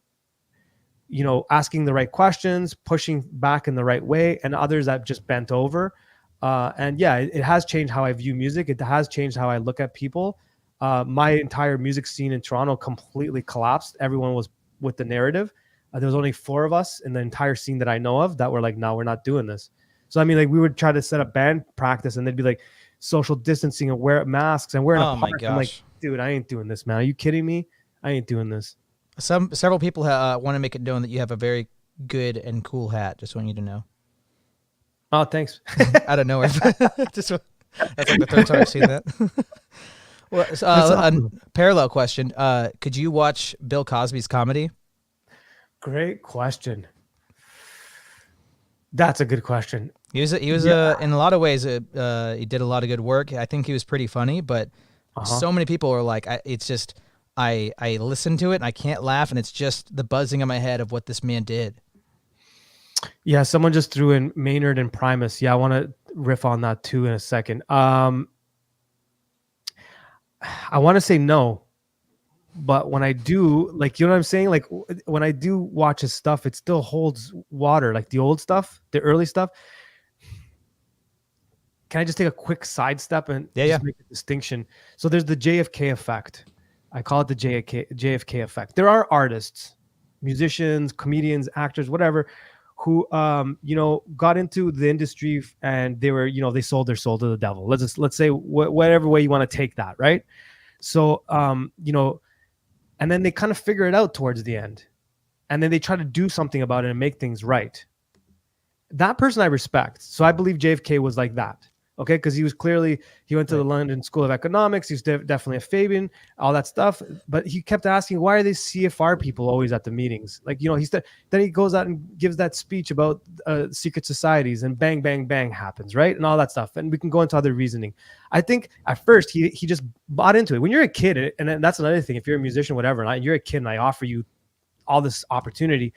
asking the right questions, pushing back in the right way, and others that just bent over. And yeah, it has changed how I view music. It has changed how I look at people. My entire music scene in Toronto completely collapsed. Everyone was with the narrative. There was only 4 of us in the entire scene that I know of that were like, no, we're not doing this. So I mean, like we would try to set up band practice, and they'd be like social distancing and wear masks and wearing a Oh my park. I'm like, gosh. dude, I ain't doing this, man. Are you kidding me? I ain't doing this. Several people want to make it known that you have a very good and cool hat. Just want you to know. Oh, thanks. Out of nowhere. Just that's like the third time I've seen that. Well, a parallel question. Could you watch Bill Cosby's comedy? Great question. That's a good question. He was in a lot of ways, he did a lot of good work. I think he was pretty funny, but so many people are like, I listen to it and I can't laugh, and it's just the buzzing in my head of what this man did. Yeah, someone just threw in Maynard and Primus. Yeah, I want to riff on that too in a second. I want to say no, but when I do, like, you know what I'm saying? Like when I do watch his stuff, it still holds water, like the old stuff, the early stuff. Can I just take a quick sidestep and make a distinction? So there's the JFK effect. I call it the JFK effect. There are artists, musicians, comedians, actors, whatever, who got into the industry and they were, they sold their soul to the devil. Let's say whatever way you want to take that, right? So and then they kind of figure it out towards the end, and then they try to do something about it and make things right. That person I respect. So I believe JFK was like that. Okay, because he went to the London School of Economics. He's definitely a Fabian, all that stuff. But he kept asking, why are these CFR people always at the meetings? Like, then he goes out and gives that speech about secret societies, and bang, bang, bang happens, right? And all that stuff. And we can go into other reasoning. I think at first he just bought into it. When you're a kid, and that's another thing, if you're a musician, whatever, and you're a kid and I offer you all this opportunity,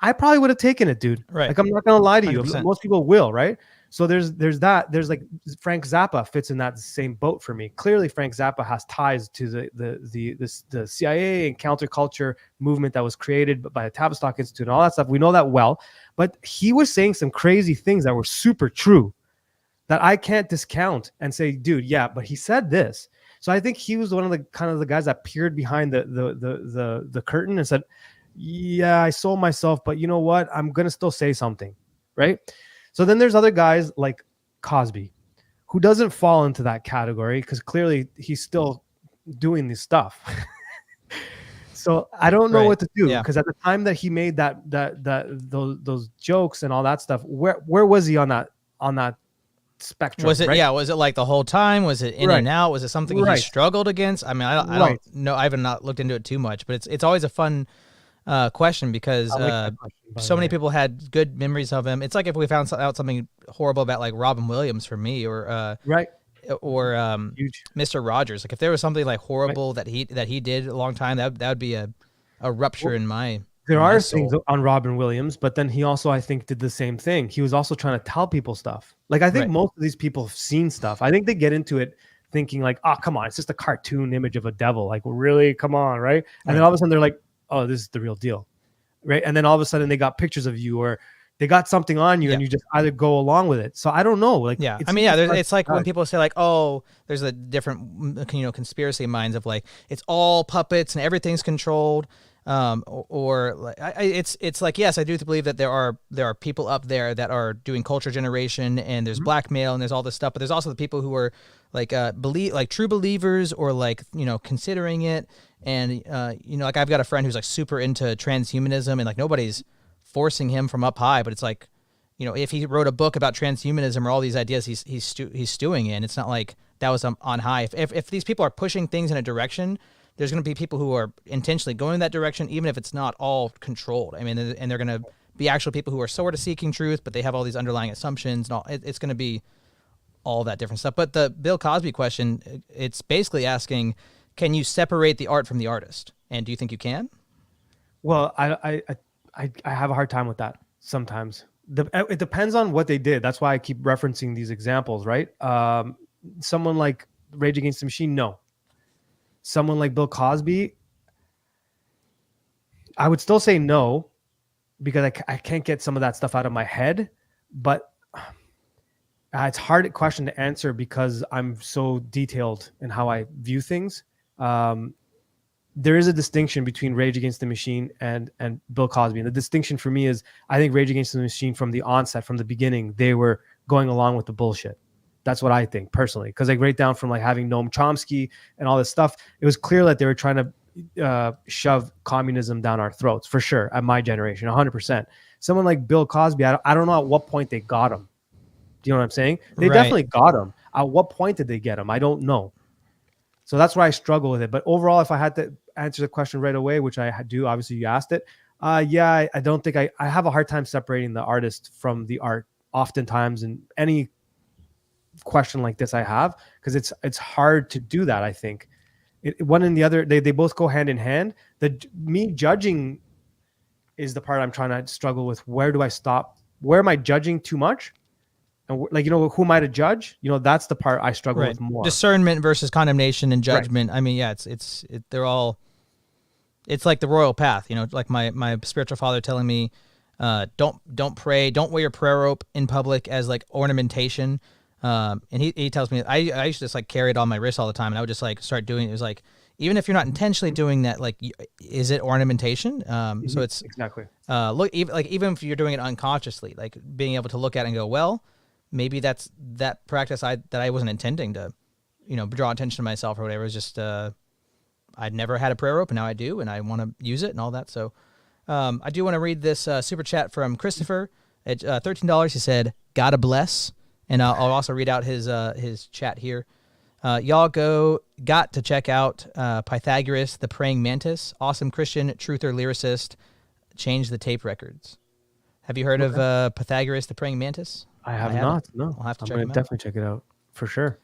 I probably would have taken it, dude. Right. Like, I'm not going to lie to you. 100%. Most people will, right? So there's that. There's like Frank Zappa fits in that same boat for me. Clearly, Frank Zappa has ties to the CIA and counterculture movement that was created by the Tavistock Institute and all that stuff. We know that well. But he was saying some crazy things that were super true that I can't discount and say, dude, yeah, but he said this. So I think he was one of the guys that peered behind the curtain and said, yeah, I sold myself, but you know what? I'm gonna still say something, right? So then there's other guys like Cosby, who doesn't fall into that category because clearly he's still doing this stuff. So I don't know what to do, because at the time that he made those jokes and all that stuff, where was he on that spectrum? Was it right? Was it like the whole time? Was it in and out? Was it something he struggled against? I mean, I don't know. I haven't not looked into it too much, but it's always a fun question, because so many people had good memories of him. It's like if we found out something horrible about like Robin Williams for me, or Mr. Rogers. Like if there was something like horrible that he did a long time, that would be a rupture in my. There are things on Robin Williams, but then he also, I think, did the same thing. He was also trying to tell people stuff. Like I think most of these people have seen stuff. I think they get into it thinking like, oh, come on, it's just a cartoon image of a devil. Like, really, come on, right? And then all of a sudden they're like, oh, this is the real deal, right? And then all of a sudden they got pictures of you, or they got something on you, and you just either go along with it. So I don't know. Like, it's like when people say like, oh, there's a different, conspiracy minds of like, it's all puppets and everything's controlled. It's like, yes, I do believe that there are people up there that are doing culture generation, and there's blackmail and there's all this stuff, but there's also the people who are like true believers, or like considering it, and like I've got a friend who's like super into transhumanism, and like nobody's forcing him from up high, but it's like if he wrote a book about transhumanism or all these ideas he's stewing in, it's not like that was on high. If these people are pushing things in a direction, there's going to be people who are intentionally going in that direction, even if it's not all controlled. I mean, and they're going to be actual people who are sort of seeking truth, but they have all these underlying assumptions, and all. It's going to be all that different stuff. But the Bill Cosby question, it's basically asking, can you separate the art from the artist? And do you think you can? Well, I have a hard time with that sometimes. It depends on what they did. That's why I keep referencing these examples, right? Someone like Rage Against the Machine, no. Someone like Bill Cosby, I would still say no, because I can't get some of that stuff out of my head. But it's a hard question to answer because I'm so detailed in how I view things. there is a distinction between Rage Against the Machine and Bill Cosby. And the distinction for me is, I think Rage Against the Machine, from the onset, from the beginning, they were going along with the bullshit. That's what I think personally, because like right down from like having Noam Chomsky and all this stuff, it was clear that they were trying to shove communism down our throats, for sure, at my generation, 100%. Someone like Bill Cosby, I don't know at what point they got him. Do you know what I'm saying? They definitely got him. At what point did they get him? I don't know. So that's why I struggle with it. But overall, if I had to answer the question right away, which I do, obviously you asked it. I don't think I have a hard time separating the artist from the art oftentimes in any question like this I have, because it's hard to do that. I think one and the other, they both go hand in hand. Me judging is the part I'm trying to struggle with. Where do I stop? Where am I judging too much? And like, who am I to judge? That's the part I struggle with more. Discernment versus condemnation and judgment. Right. I mean, yeah, they're all, it's like the royal path, like my spiritual father telling me, don't pray, don't wear your prayer rope in public as like ornamentation. And he tells me, I used to just like carry it on my wrist all the time, and I would just like start doing it. It was like, even if you're not intentionally doing that, like, is it ornamentation? So it's exactly, even if you're doing it unconsciously, like being able to look at it and go, well, maybe that's that practice that I wasn't intending to, draw attention to myself or whatever. It's just, I'd never had a prayer rope, and now I do, and I want to use it and all that. So, I do want to read this super chat from Christopher at $13. He said, "Gotta bless," and I'll also read out his chat here. Y'all got to check out Pythagoras, the Praying Mantis, awesome Christian truther lyricist, changed the tape records. Have you heard of Pythagoras, the Praying Mantis? I have not. No, I'll have to check I'm him gonna definitely check it out for sure.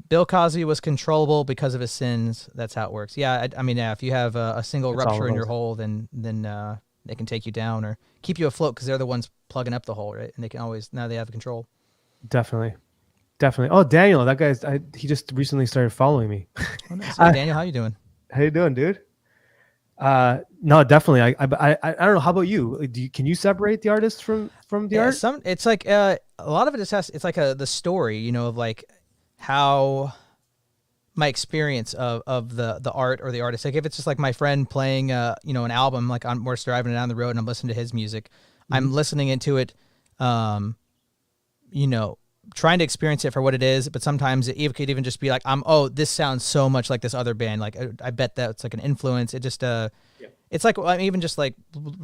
Bill Cosby was controllable because of his sins. That's how it works. Yeah, I mean, if you have a single rupture in your hole, then they can take you down or keep you afloat because they're the ones plugging up the hole, right? And they can always, now they have control. Definitely. Oh, Daniel, that guy's he just recently started following me. Oh, nice. Hey, Daniel, how you doing? How you doing, dude? No, definitely. I don't know. How about you? Can you separate the artist from the art? It's like a lot of it it's like the story, of like how my experience of the art or the artist. Like if it's just like my friend playing an album, like we're driving down the road and I'm listening to his music, I'm listening into it, trying to experience it for what it is, but sometimes it could even just be like, this sounds so much like this other band. Like I bet that's like an influence. It just, it's like, even just like,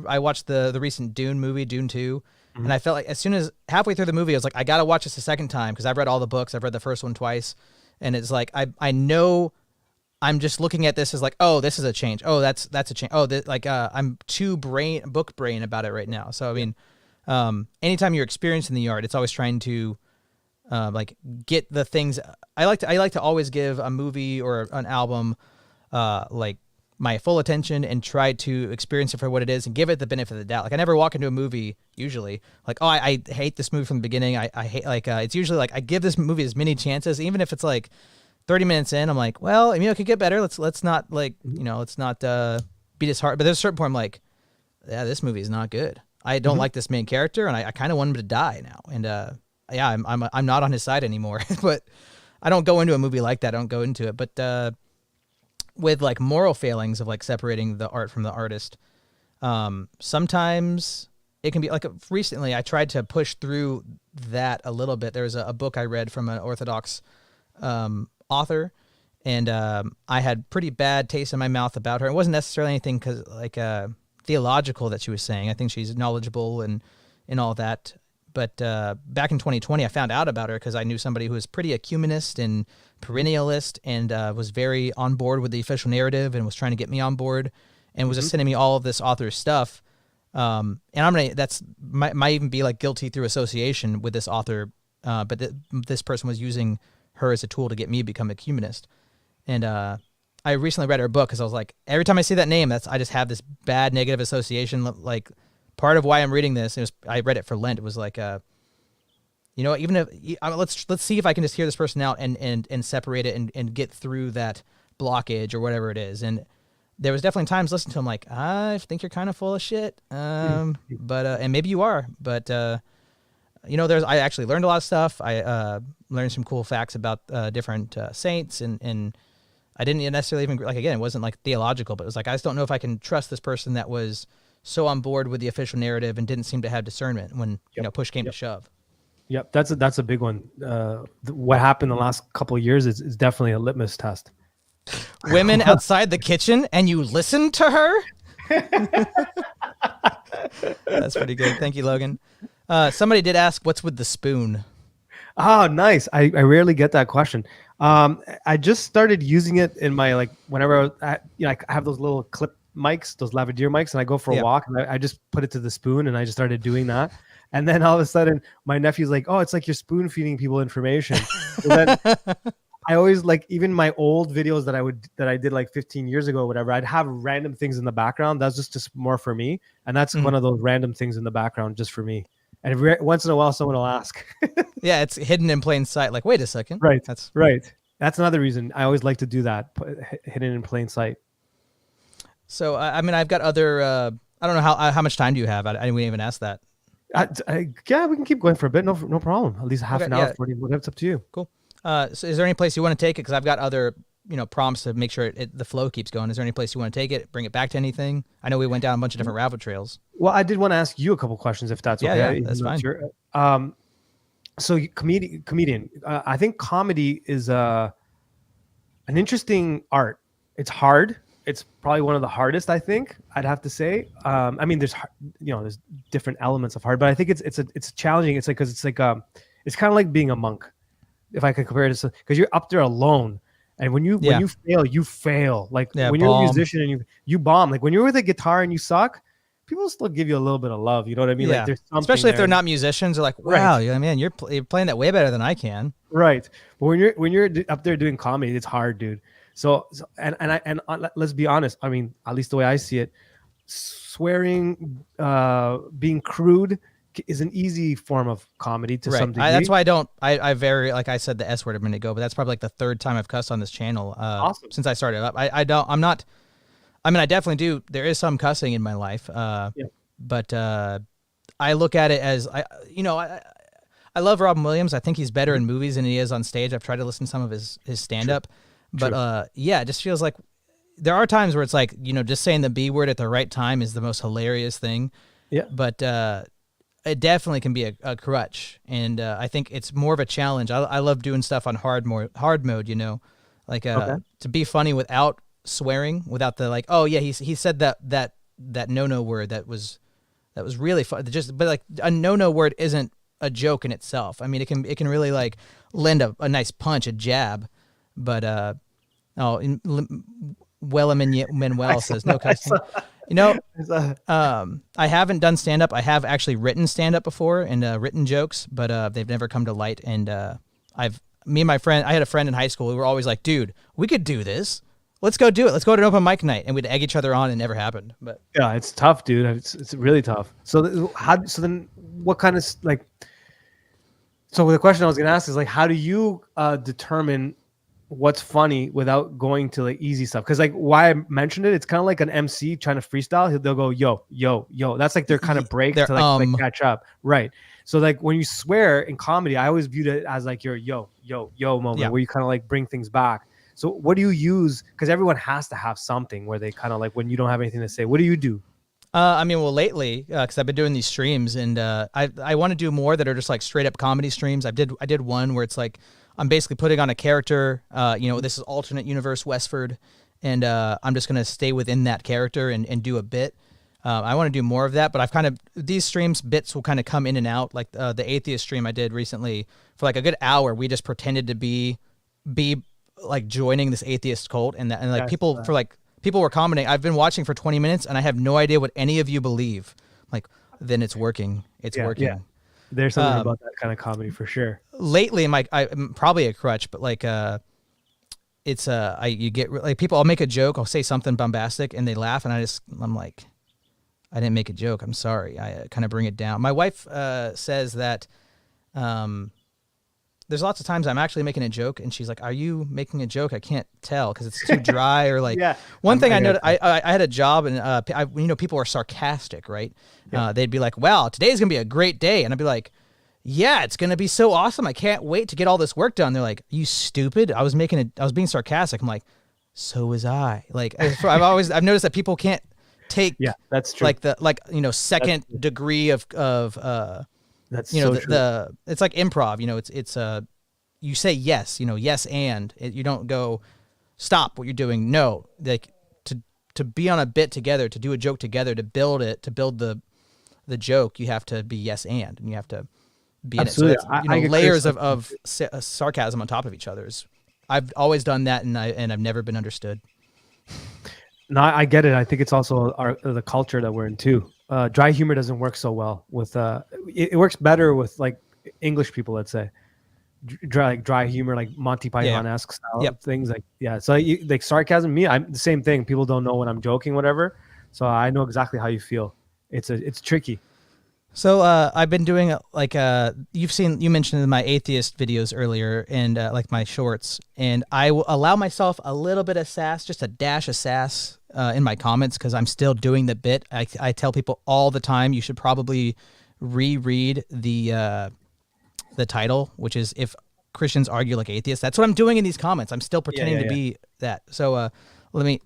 I watched the recent Dune movie, Dune 2, and I felt like as soon as halfway through the movie, I was like, I got to watch this a second time because I've read all the books. I've read the first one twice. And it's like, I know I'm just looking at this as like, oh, this is a change. Oh, that's a change. Oh, I'm too book brain about it right now. So, I mean, anytime you're experiencing the art, it's always trying to, like get the things I like to always give a movie or an album like my full attention and try to experience it for what it is and give it the benefit of the doubt. Like I never walk into a movie usually like, oh, I hate this movie from the beginning. I hate it's usually like I give this movie as many chances, even if it's like 30 minutes in, I'm like, well, it could get better. Let's not like, let's not be disheartened. But there's a certain point I'm like, yeah, this movie is not good. I don't like this main character and I kind of want him to die now. And yeah, I'm not on his side anymore, but I don't go into a movie like that. I don't go into it. But with like moral failings of like separating the art from the artist, sometimes it can be like recently I tried to push through that a little bit. There was a book I read from an Orthodox author, and I had pretty bad taste in my mouth about her. It wasn't necessarily anything theological that she was saying. I think she's knowledgeable and all that. But back in 2020, I found out about her because I knew somebody who was pretty ecumenist and perennialist and was very on board with the official narrative and was trying to get me on board and was just sending me all of this author's stuff. And might even be like guilty through association with this author. But this person was using her as a tool to get me to become a ecumenist. And I recently read her book because I was like, every time I see that name, I just have this bad negative association. Like, part of why I'm reading this is I read it for Lent. It was like, even if let's see if I can just hear this person out and separate it and get through that blockage or whatever it is. And there was definitely times listening to him like, I think you're kind of full of shit. But and maybe you are, but I actually learned a lot of stuff. I learned some cool facts about different saints and I didn't necessarily even like, again, it wasn't like theological, but it was like, I just don't know if I can trust this person that was so on board with the official narrative and didn't seem to have discernment when, push came to shove. Yep. That's a big one. What happened the last couple of years is definitely a litmus test. Women outside the kitchen and you listen to her? That's pretty good. Thank you, Logan. Somebody did ask, what's with the spoon? Oh, nice. I rarely get that question. I just started using it in my, like, whenever I have those little clip mics, those lavalier mics, and I go for a walk, and I just put it to the spoon, and I just started doing that. And then all of a sudden, my nephew's like, "Oh, it's like you're spoon feeding people information." So then I always, like, even my old videos that I did like 15 years ago, or whatever, I'd have random things in the background. That's just more for me, and that's one of those random things in the background just for me. And once in a while, someone will ask. Yeah, it's hidden in plain sight. Like, wait a second. Right. That's right. That's another reason I always like to do that, hidden in plain sight. So, I mean, I've got other. I don't know how much time do you have? I didn't even ask that. Yeah, we can keep going for a bit. No problem. At least half an hour, 40 minutes. It's up to you. Cool. So, is there any place you want to take it? Because I've got other, prompts to make sure the flow keeps going. Is there any place you want to take it? Bring it back to anything? I know we went down a bunch of different rabbit trails. Well, I did want to ask you a couple questions, if that's okay. Yeah, that's fine. So comedian. I think comedy is an interesting art. It's hard. It's probably one of the hardest, I think, I'd have to say. I mean, there's different elements of hard, but I think it's challenging. It's like, because it's kind of like being a monk, if I could compare it to, because you're up there alone. And when you fail, you fail. Like when you're a musician and you bomb, like when you're with a guitar and you suck, people still give you a little bit of love. You know what I mean? Yeah. Like there's something especially if there. they're not musicians. They're like, wow, man, you're playing that way better than I can. Right. But when you're up there doing comedy, it's hard, dude. So let's be honest. I mean, at least the way I see it, swearing, being crude is an easy form of comedy to some degree. That's why I very, like I said the S word a minute ago, but that's probably like the third time I've cussed on this channel awesome. Since I started up. I definitely do. There is some cussing in my life, but I look at it as I love Robin Williams. I think he's better in movies than he is on stage. I've tried to listen to some of his stand up, but it just feels like there are times where it's like, just saying the B word at the right time is the most hilarious thing. Yeah, but it definitely can be a crutch, and I think it's more of a challenge. I love doing stuff on hard mode, like to be funny without swearing, without the like, oh yeah, he said that no word that was really fun. But like a no word isn't a joke in itself. I mean, it can really like lend a nice punch, a jab, but Manuel says no cussing. I haven't done stand up. I have actually written stand up before and written jokes, but they've never come to light. And me and my friend, I had a friend in high school. We were always like, dude, we could do this. Let's go do it. Let's go to an open mic night. And we'd egg each other on, and it never happened. But yeah, it's tough, dude. It's really tough. So then what kind of like, so the question I was going to ask is like, how do you determine what's funny without going to like easy stuff? Because like why I mentioned it, it's kind of like an MC trying to freestyle. They'll go yo. That's like their kind of break to like catch up, right? So like when you swear in comedy, I always viewed it as like your yo moment where you kind of like bring things back. So what do you use? Because everyone has to have something where they kind of like, when you don't have anything to say, what do you do? Lately, because I've been doing these streams, and I want to do more that are just like straight up comedy streams. I did one where it's like, I'm basically putting on a character, this is alternate universe Westford, and I'm just going to stay within that character and do a bit. I want to do more of that, but these streams, bits will kind of come in and out. Like the atheist stream I did recently, for like a good hour, we just pretended to be like joining this atheist cult, and people were commenting, I've been watching for 20 minutes and I have no idea what any of you believe. Like, then it's working. It's working. Yeah. There's something about that kind of comedy for sure. Lately, I'm probably a crutch, but like, you get like people, I'll make a joke, I'll say something bombastic and they laugh, and I'm like, I didn't make a joke. I'm sorry. I kind of bring it down. My wife says that there's lots of times I'm actually making a joke, and she's like, "Are you making a joke? I can't tell because it's too dry." Or like, one thing I noticed, I had a job, and people are sarcastic, right? Yeah. They'd be like, "Wow, today's gonna be a great day," and I'd be like, "Yeah, it's gonna be so awesome. I can't wait to get all this work done." They're like, "Are you stupid? I was being sarcastic." I'm like, so was I. Like I've noticed that people can't take that's true. Like second degree of that's the it's like improv, it's you say yes, yes, and you don't go stop what you're doing. No, like to be on a bit together, to do a joke together, to build the joke, you have to be yes and you have to be Absolutely. in it. So layers of sarcasm on top of each other's. I've always done that, and I've never been understood. No, I get it. I think it's also the culture that we're in too. Dry humor doesn't work so well with. It works better with like English people, let's say. Dry humor, like Monty Python-esque style things. So like sarcasm. I'm the same thing. People don't know when I'm joking, whatever. So I know exactly how you feel. It's tricky. So I've been doing you mentioned in my atheist videos earlier and like my shorts, and I will allow myself a little bit of sass, just a dash of sass in my comments because I'm still doing the bit. I tell people all the time you should probably reread the title, which is If Christians Argue Like Atheists. That's what I'm doing in these comments. I'm still pretending to be that. So let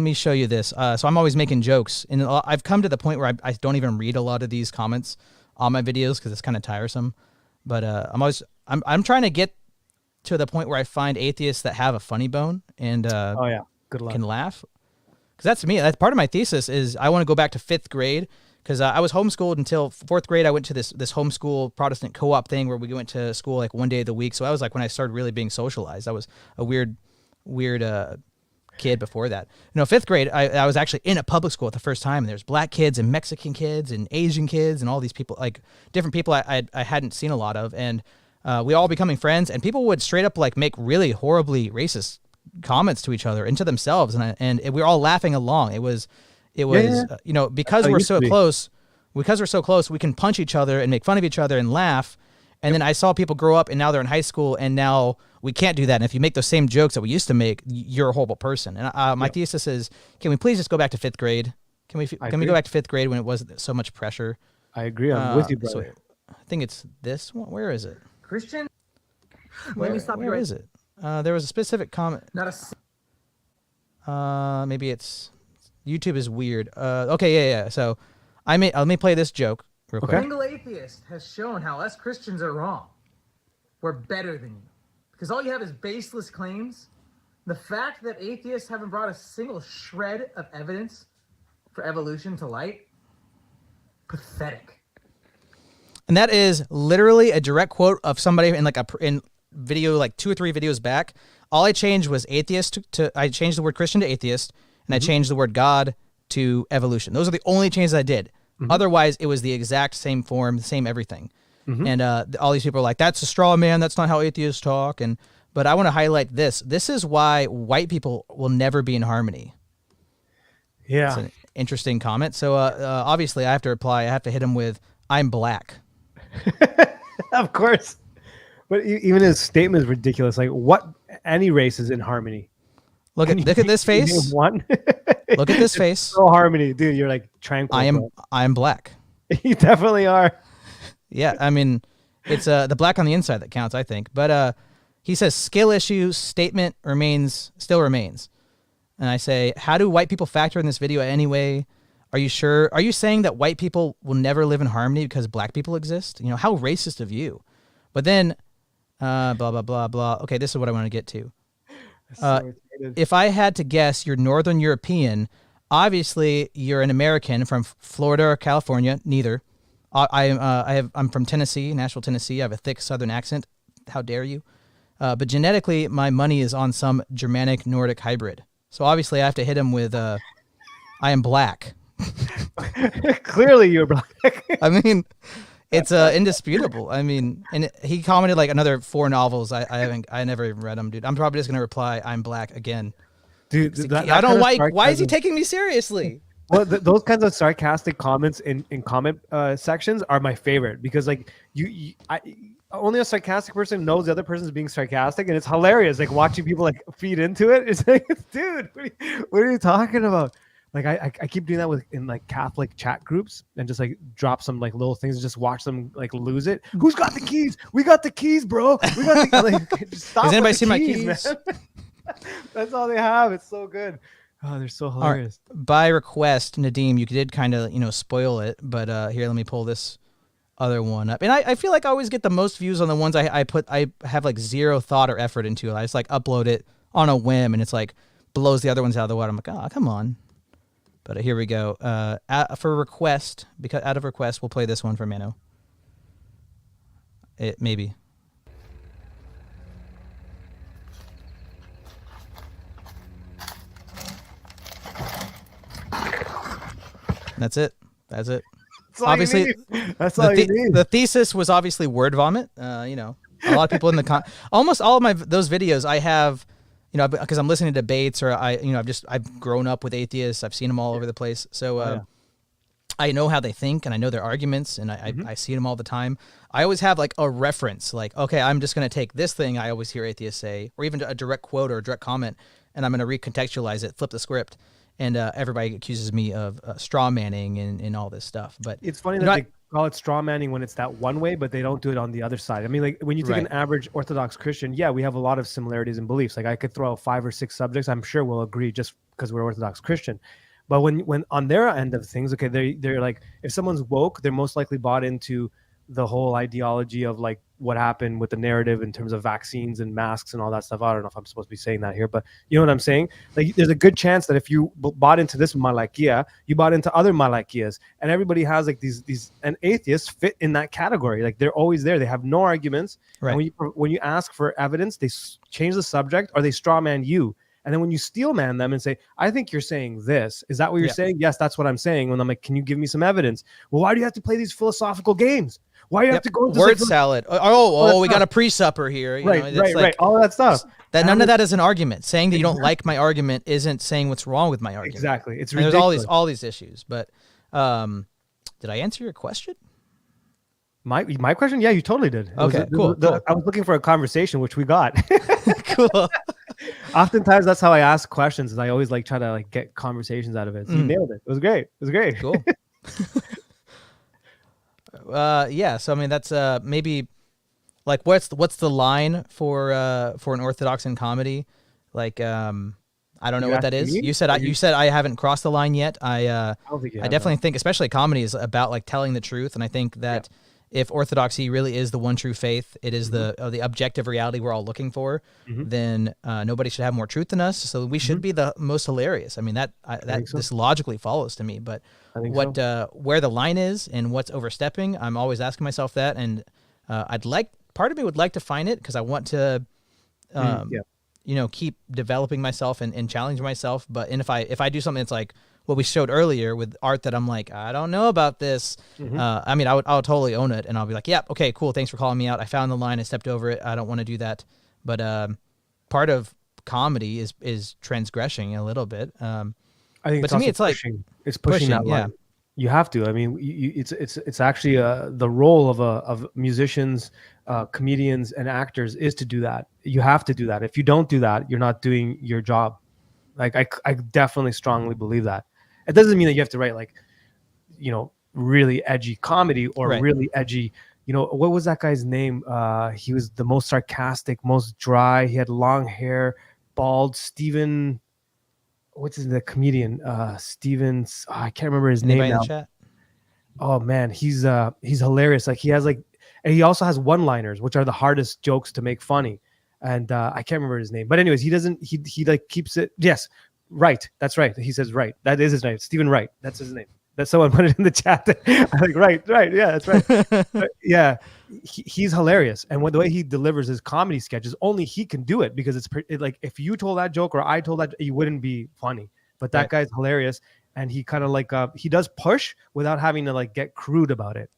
me show you this. So I'm always making jokes, and I've come to the point where I don't even read a lot of these comments on my videos because it's kind of tiresome. But I'm trying to get to the point where I find atheists that have a funny bone and good luck. Can laugh. Because that's me. That's part of my thesis is I want to go back to 5th grade because I was homeschooled until 4th grade. I went to this homeschool Protestant co-op thing where we went to school like one day of the week. So I was like when I started really being socialized. I was a weird kid before that. 5th grade, I was actually in a public school at the first time, and there's black kids and Mexican kids and Asian kids and all these people, like different people I hadn't seen a lot of, and we all becoming friends, and people would straight up like make really horribly racist comments to each other and to themselves, and we were all laughing along. It was because we're so close, we can punch each other and make fun of each other and laugh. And then I saw people grow up, and now they're in high school, and now we can't do that. And if you make those same jokes that we used to make, you're a horrible person. And my thesis is, can we please just go back to 5th grade? Can we go back to 5th grade when it wasn't so much pressure? I agree. I'm with you, brother. So I think it's this one. Where is it? Christian? Where is it? There was a specific comment. Maybe it's YouTube is weird. Okay, yeah. So let me play this joke real quick. A single atheist has shown how us Christians are wrong. We're better than you. Because all you have is baseless claims. The fact that atheists haven't brought a single shred of evidence for evolution to light, pathetic. And that is literally a direct quote of somebody in video like 2 or 3 videos back. All I changed was atheist I changed the word Christian to atheist, and I changed the word God to evolution. Those are the only changes I did. Otherwise, it was the exact same form, the same everything. And all these people are like, that's a straw man. That's not how atheists talk. But I want to highlight this. This is why white people will never be in harmony. Yeah. It's an interesting comment. So obviously, I have to reply. I have to hit him with, I'm black. Of course. But even his statement is ridiculous. Like, what? Any race is in harmony. Look at this face. One. Look at this face. So harmony, dude. You're like tranquil. I am black. You definitely are. Yeah, I mean, it's the black on the inside that counts, I think. But he says skill issue statement still remains. And I say, how do white people factor in this video anyway? Are you sure? Are you saying that white people will never live in harmony because black people exist? How racist of you. But then, blah, blah, blah, blah. Okay, this is what I want to get to. If I had to guess, you're Northern European. Obviously, you're an American from Florida or California. Neither. I'm from Tennessee, Nashville, Tennessee. I have a thick Southern accent. How dare you? But genetically, my money is on some Germanic Nordic hybrid. So obviously, I have to hit him with, I am black. Clearly, you're black. I mean, it's indisputable. I mean, and he commented like another 4 novels. I never even read them, dude. I'm probably just gonna reply, I'm black again. Dude, I don't like. Why is he taking me seriously? Well, those kinds of sarcastic comments in comment sections are my favorite because like only a sarcastic person knows the other person's being sarcastic, and it's hilarious. Like watching people like feed into it. It's like, dude, what are you talking about? Like I keep doing that in like Catholic chat groups and just like drop some like little things and just watch them like lose it. Who's got the keys? We got the keys, bro. We got the like, just stop. Has anybody seen my keys? That's all they have. It's so good. Oh, they're so hilarious. By request, Nadim, you did kind of, spoil it, but here, let me pull this other one up. And I feel like I always get the most views on the ones I have like zero thought or effort into it. I just like upload it on a whim, and it's like blows the other ones out of the water. I'm like, oh, come on. But here we go. For request, because out of request, we'll play this one for Mano. Maybe. That's it. Obviously, that's all you need. The thesis was obviously word vomit. A lot of people in the almost all of those videos I have, because I'm listening to debates, or I've grown up with atheists. I've seen them all over the place. So I know how they think, and I know their arguments, and I see them all the time. I always have like a reference, like, okay, I'm just going to take this thing I always hear atheists say, or even a direct quote or a direct comment, and I'm going to recontextualize it, flip the script. And everybody accuses me of straw manning and all this stuff. But it's funny that they call it straw manning when it's that one way, but they don't do it on the other side. I mean, like when you take an average Orthodox Christian, yeah, we have a lot of similarities in beliefs. Like I could throw out 5 or 6 subjects. I'm sure we'll agree just because we're Orthodox Christian. But when on their end of things, okay, they're like, if someone's woke, they're most likely bought into the whole ideology of like what happened with the narrative in terms of vaccines and masks and all that stuff. I don't know if I'm supposed to be saying that here, but you know what I'm saying? Like there's a good chance that if you bought into this malakia, you bought into other malakias, and everybody has like these and atheists fit in that category. Like they're always there. They have no arguments. Right. And when you ask for evidence, they change the subject or they straw man you. And then when you steel man them and say, I think you're saying this, is that what you're saying? Yes, that's what I'm saying. When I'm like, can you give me some evidence? Well, why do you have to play these philosophical games? Why do you have to go into word salad? Oh, we got a pre-supper here. Right. All that stuff. None of that is an argument. Saying that you don't like my argument isn't saying what's wrong with my argument. Exactly. It's ridiculous. There's all these issues. But did I answer your question? My question? Yeah, you totally did. Okay, cool. I was looking for a conversation, which we got. Cool. Oftentimes that's how I ask questions, and I always like try to like get conversations out of it. So you nailed it. It was great. Cool. So I mean that's maybe like what's the line for an Orthodox in comedy? Like I don't know what that is. You said I haven't crossed the line yet. I definitely think, especially comedy, is about like telling the truth, and I think that if Orthodoxy really is the one true faith, it is the objective reality we're all looking for, then nobody should have more truth than us. So we should be the most hilarious. I mean, this logically follows to me. But where the line is and what's overstepping, I'm always asking myself that. And part of me would like to find it because I want to, keep developing myself and challenging myself. But if I do something that's like what we showed earlier with art that I'm like, I don't know about this. I mean, I'll totally own it, and I'll be like, yep, okay, cool. Thanks for calling me out. I found the line. I stepped over it. I don't want to do that. But part of comedy is transgressing a little bit. I think, but to me, it's pushing. Like it's pushing that line. You have to. I mean, it's actually the role of musicians, comedians, and actors is to do that. You have to do that. If you don't do that, you're not doing your job. Like I definitely strongly believe that. It doesn't mean that you have to write like, really edgy comedy or really edgy. What was that guy's name? He was the most sarcastic, most dry. He had long hair, bald. Steven, what's the comedian? Stevens. I can't remember his name now. Chat? Oh man, he's hilarious. Like he has and he also has one-liners, which are the hardest jokes to make funny. And I can't remember his name, but anyways, he like keeps it. Yes, right. That's right. He says right. That is his name. Stephen Wright. That's his name. That someone put it in the chat. I'm like, right. Yeah, that's right. But yeah, he's hilarious. And the way he delivers his comedy sketches, only he can do it because it's like if you told that joke or I told that, it wouldn't be funny. But that guy's hilarious, and he kind of like he does push without having to like get crude about it.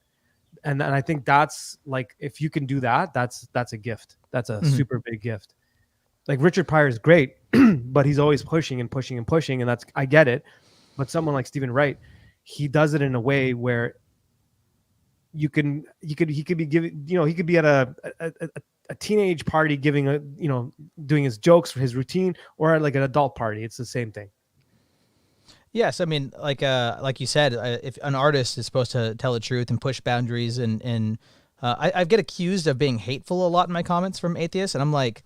And I think that's like, if you can do that, that's a gift. That's a super big gift. Like Richard Pryor is great, but he's always pushing and pushing and pushing. And I get it. But someone like Stephen Wright, he does it in a way where he could be giving, he could be at a teenage party giving doing his jokes for his routine, or at like an adult party. It's the same thing. Yes, I mean, like you said, if an artist is supposed to tell the truth and push boundaries, and I get accused of being hateful a lot in my comments from atheists, and I'm like,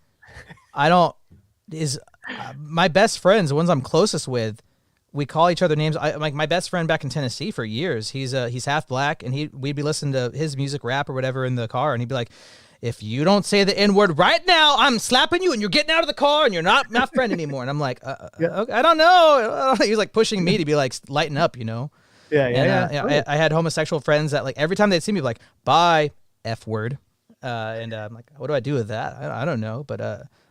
my best friends, the ones I'm closest with, we call each other names. Like my best friend back in Tennessee for years, he's half black, and we'd be listening to his music, rap or whatever in the car, and he'd be like, if you don't say the N-word right now, I'm slapping you and you're getting out of the car and you're not my friend anymore. And I'm like, okay, I don't know. He was like pushing me to be like, lighten up, you know? Yeah. I had homosexual friends that like every time they'd see me, like, bye, F-word. And I'm like, what do I do with that? I don't know. But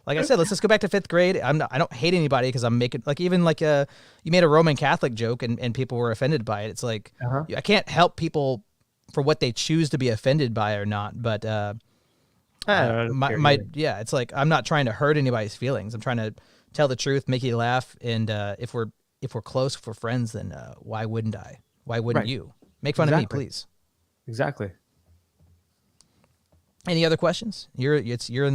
like I said, let's just go back to 5th grade. I don't hate anybody because I'm making, like, even like you made a Roman Catholic joke and people were offended by it. It's like, I can't help people for what they choose to be offended by or not. But it's like I'm not trying to hurt anybody's feelings. I'm trying to tell the truth, make you laugh, and if we're close, if we're friends, then why wouldn't I? Why wouldn't you? Make fun of me, please. Exactly. Any other questions? Got the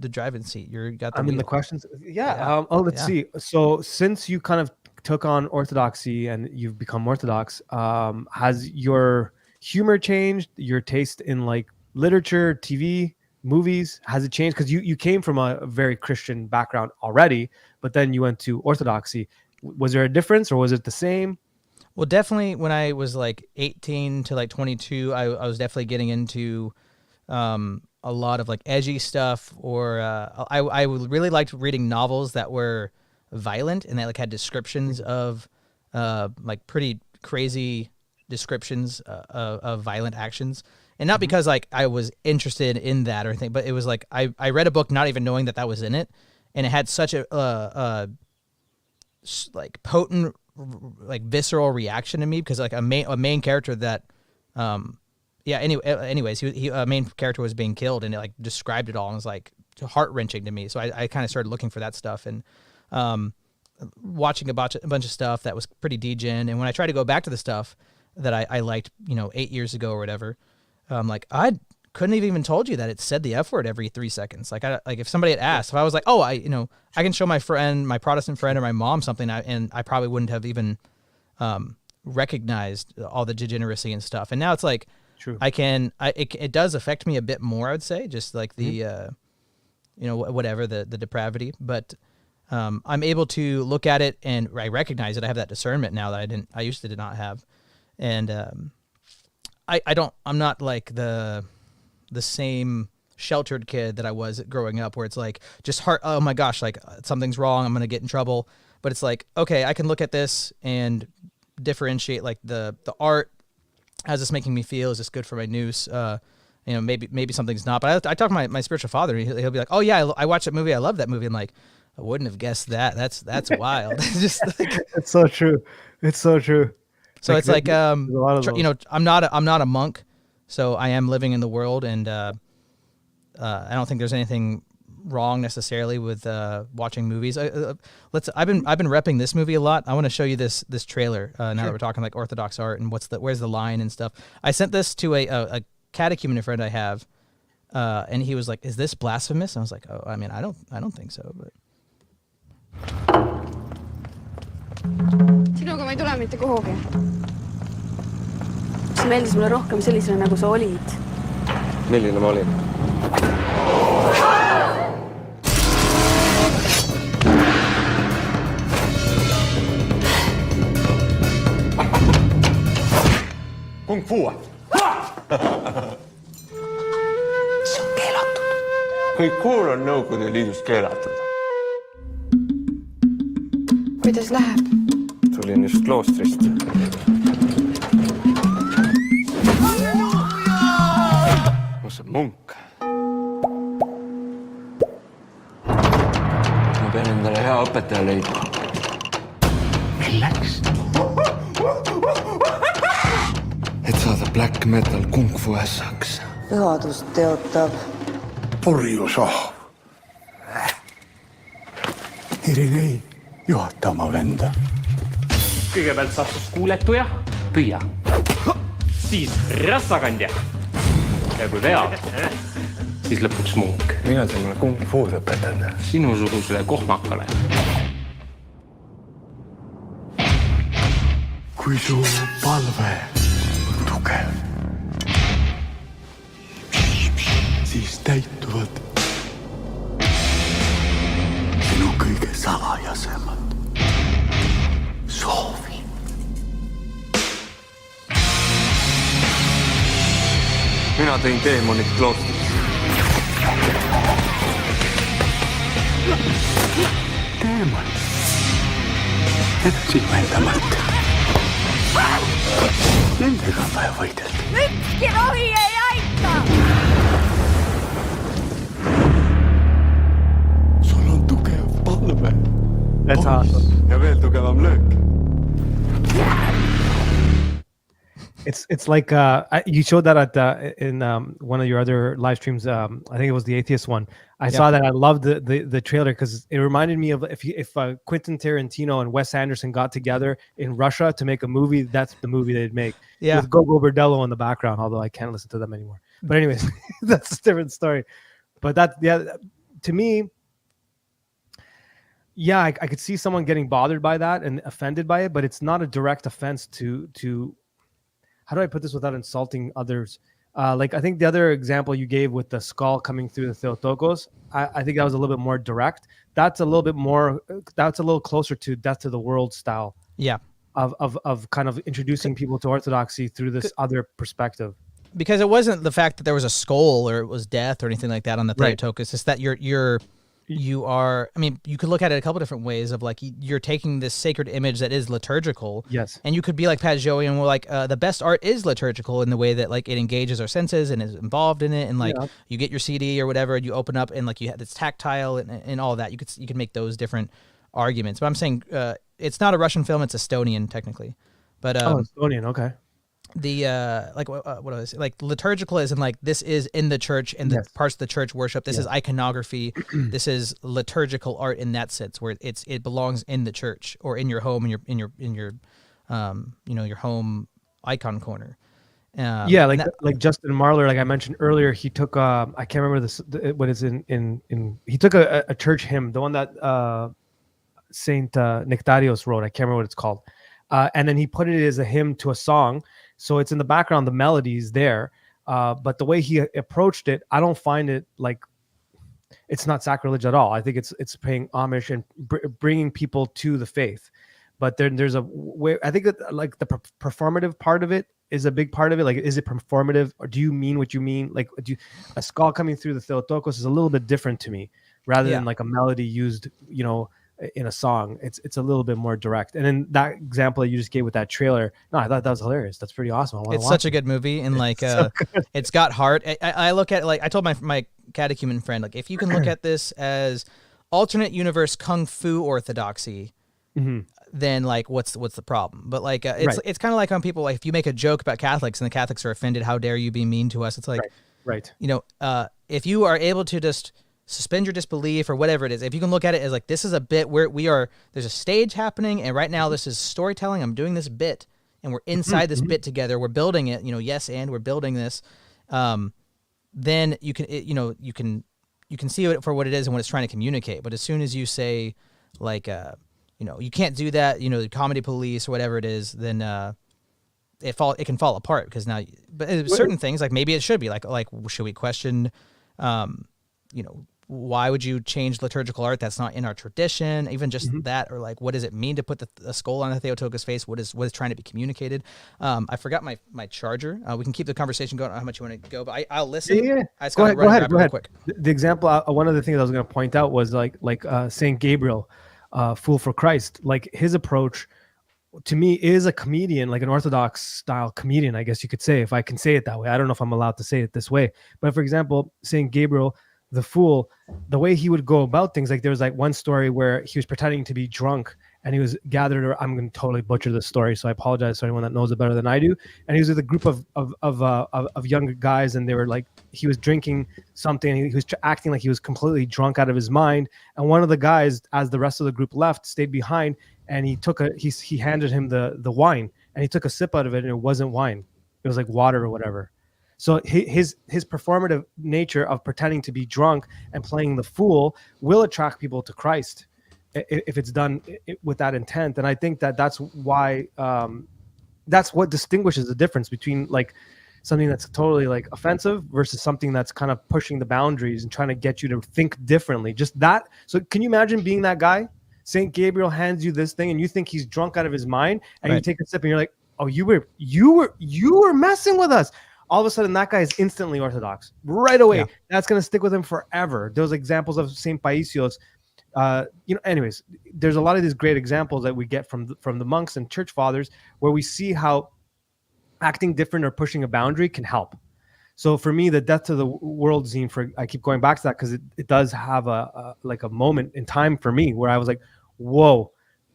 driving seat. I'm in the questions. Yeah. Let's see. So since you kind of took on Orthodoxy and you've become Orthodox, has your humor changed? Your taste in like literature, TV, movies, has it changed? Because you came from a very Christian background already, but then you went to Orthodoxy. Was there a difference or was it the same? Well, definitely when I was like 18 to like 22, I was definitely getting into a lot of like edgy stuff, or I really liked reading novels that were violent and they like had descriptions of like pretty crazy descriptions of violent actions. And not because like I was interested in that or anything, but it was like I read a book not even knowing that was in it, and it had such a like potent, like visceral reaction to me because like a main character that anyways a main character was being killed, and it like described it all and was like heart-wrenching to me. So I kind of started looking for that stuff and watching a bunch of stuff that was pretty degen. And when I tried to go back to the stuff that I liked 8 years ago or whatever, like I couldn't have even told you that it said the F word every 3 seconds. Like if somebody had asked, if I was like, oh, I can show my Protestant friend or my mom something, and I probably wouldn't have even recognized all the degeneracy and stuff. And now it's like, true. It does affect me a bit more, I would say, just like the, whatever the depravity, but I'm able to look at it and I recognize it. I have that discernment now that I used to did not have. And I'm not like the same sheltered kid that I was growing up, where it's like just heart. Oh my gosh, like something's wrong, I'm gonna get in trouble. But it's like, okay, I can look at this and differentiate like the art. How's this making me feel? Is this good for my noose? Maybe something's not. But I talk to my spiritual father, and he'll be like, oh yeah, I watched that movie. I love that movie. I'm like, I wouldn't have guessed that. That's wild. It's just like, it's so true. It's so true. So it's like, I'm not a monk, so I am living in the world, and I don't think there's anything wrong necessarily with watching movies. I've been repping this movie a lot. I want to show you this trailer now that we're talking like Orthodox art and where's the line and stuff. I sent this to a catechumen friend I have, and he was like, "Is this blasphemous?" And I was like, "Oh, I mean, I don't think so." But sinuga ma ei tule mitte kuhugi. See meeldis mulle rohkem sellisena, nagu sa olid. Milline ma olin? Kung fu. See on keelatud. Kõik kool on Nõukogude Liidus keelatud. Kuidas läheb? Tulin just kloostrist. Ma olen munk. Ma pean endale hea õpetaja leidma. Milleks? Et saada black metal kung fu ässaks. Pühadust teotab. Purjusohv. Irinei juhatama venda. Kõigepealt saastus kuuletuja, püüa. Siis rassakandja. Ja kui veab, siis lõpuks munk. Mina teen mulle kung fu õpetada. Sinusugusele kohmakale. Kui su palve on tugev, siis täituvad kõige salajasemad soovid. Mina tõin teemonid kloostrisse. Teemonid? Need on sinu enda mõtted. Nendega on vaja võidelda. Ükski rohi ei aita! Sul on tugev palve. That's awesome. Ja veel tugevam löök. It's like you showed that at in one of your other live streams. I think it was the atheist one. I saw that. I loved the trailer because it reminded me of if Quentin Tarantino and Wes Anderson got together in Russia to make a movie, that's the movie they'd make. Yeah, with Gogo Bordello in the background. Although I can't listen to them anymore. But anyways, that's a different story. But to me, yeah, I could see someone getting bothered by that and offended by it, but it's not a direct offense to. How do I put this without insulting others? Like I think the other example you gave with the skull coming through the Theotokos, I think that was a little bit more direct. That's a little bit more. That's a little closer to Death to the World style. Yeah. Of kind of introducing people to Orthodoxy through this other perspective. Because it wasn't the fact that there was a skull or it was death or anything like that on the Theotokos. It's that you are, I mean, you could look at it a couple different ways of like, you're taking this sacred image that is liturgical. Yes. And you could be like Pat Joey and we're like, the best art is liturgical in the way that like it engages our senses and is involved in it. And like you get your CD or whatever, and you open up and like you have this tactile and all that. You could make those different arguments. But I'm saying it's not a Russian film, it's Estonian technically. But Estonian, okay. The like what was it? Like liturgical is in like this is in the church and the parts of the church worship. This is iconography. This is liturgical art in that sense, where it belongs in the church or in your home, in your your home icon corner. Like Justin Marler, like I mentioned earlier, he took I can't remember what is in he took a church hymn, the one that Saint Nectarios wrote. I can't remember what it's called, and then he put it as a hymn to a song. So it's in the background, the melody's there, but the way he approached it, I don't find it like it's not sacrilege at all. I think it's paying homage and bringing people to the faith. But there's a way. I think that like the performative part of it is a big part of it. Like, is it performative, or do you mean what you mean? Like, a skull coming through the Theotokos is a little bit different to me, rather than like a melody used, in a song. It's a little bit more direct. And then that example you just gave with that trailer, no, I thought that was hilarious. That's pretty awesome. It's such a good movie, and like it's got heart. I look at it like I told my catechumen friend, like if you can look at this as alternate universe kung fu orthodoxy, then like what's the problem? But like it's kind of like when people, like, if you make a joke about Catholics and the Catholics are offended, how dare you be mean to us? It's like if you are able to just suspend your disbelief or whatever it is, if you can look at it as like, this is a bit where there's a stage happening, and right now this is storytelling, I'm doing this bit and we're inside this bit together, we're building it, and we're building this, then you can see it for what it is and what it's trying to communicate. But as soon as you say like you can't do that, the comedy police or whatever it is, then it can fall apart, because now certain things, like maybe it should be like should we question why would you change liturgical art that's not in our tradition? Even just that, or like, what does it mean to put the skull on the Theotokos face? What is trying to be communicated? I forgot my charger. We can keep the conversation going on how much you want to go, but I'll listen. Yeah. Go ahead. Quick. The example, one of the things I was going to point out was like Saint Gabriel, Fool for Christ. Like, his approach to me is a comedian, like an Orthodox style comedian, I guess you could say, if I can say it that way. I don't know if I'm allowed to say it this way, but for example, Saint Gabriel, the Fool, the way he would go about things, like there was like one story where he was pretending to be drunk and he was gathered, I'm going to totally butcher this story, so I apologize to anyone that knows it better than I do. And he was with a group of younger guys, and they were like, he was drinking something, and he was acting like he was completely drunk out of his mind. And one of the guys, as the rest of the group left, stayed behind, and he handed him the wine, and he took a sip out of it, and it wasn't wine, it was like water or whatever. So his performative nature of pretending to be drunk and playing the fool will attract people to Christ if it's done with that intent. And I think that's why that's what distinguishes the difference between like something that's totally like offensive versus something that's kind of pushing the boundaries and trying to get you to think differently. Just that. So can you imagine being that guy? Saint Gabriel hands you this thing and you think he's drunk out of his mind, and you take a sip and you're like, oh, you were messing with us. All of a sudden that guy is instantly Orthodox right away. Yeah. That's going to stick with him forever. Those examples of Saint Paisios, anyways, there's a lot of these great examples that we get from the monks and church fathers where we see how acting different or pushing a boundary can help. So for me, the Death to the World zine, I keep going back to that because it does have a moment in time for me where I was like, whoa,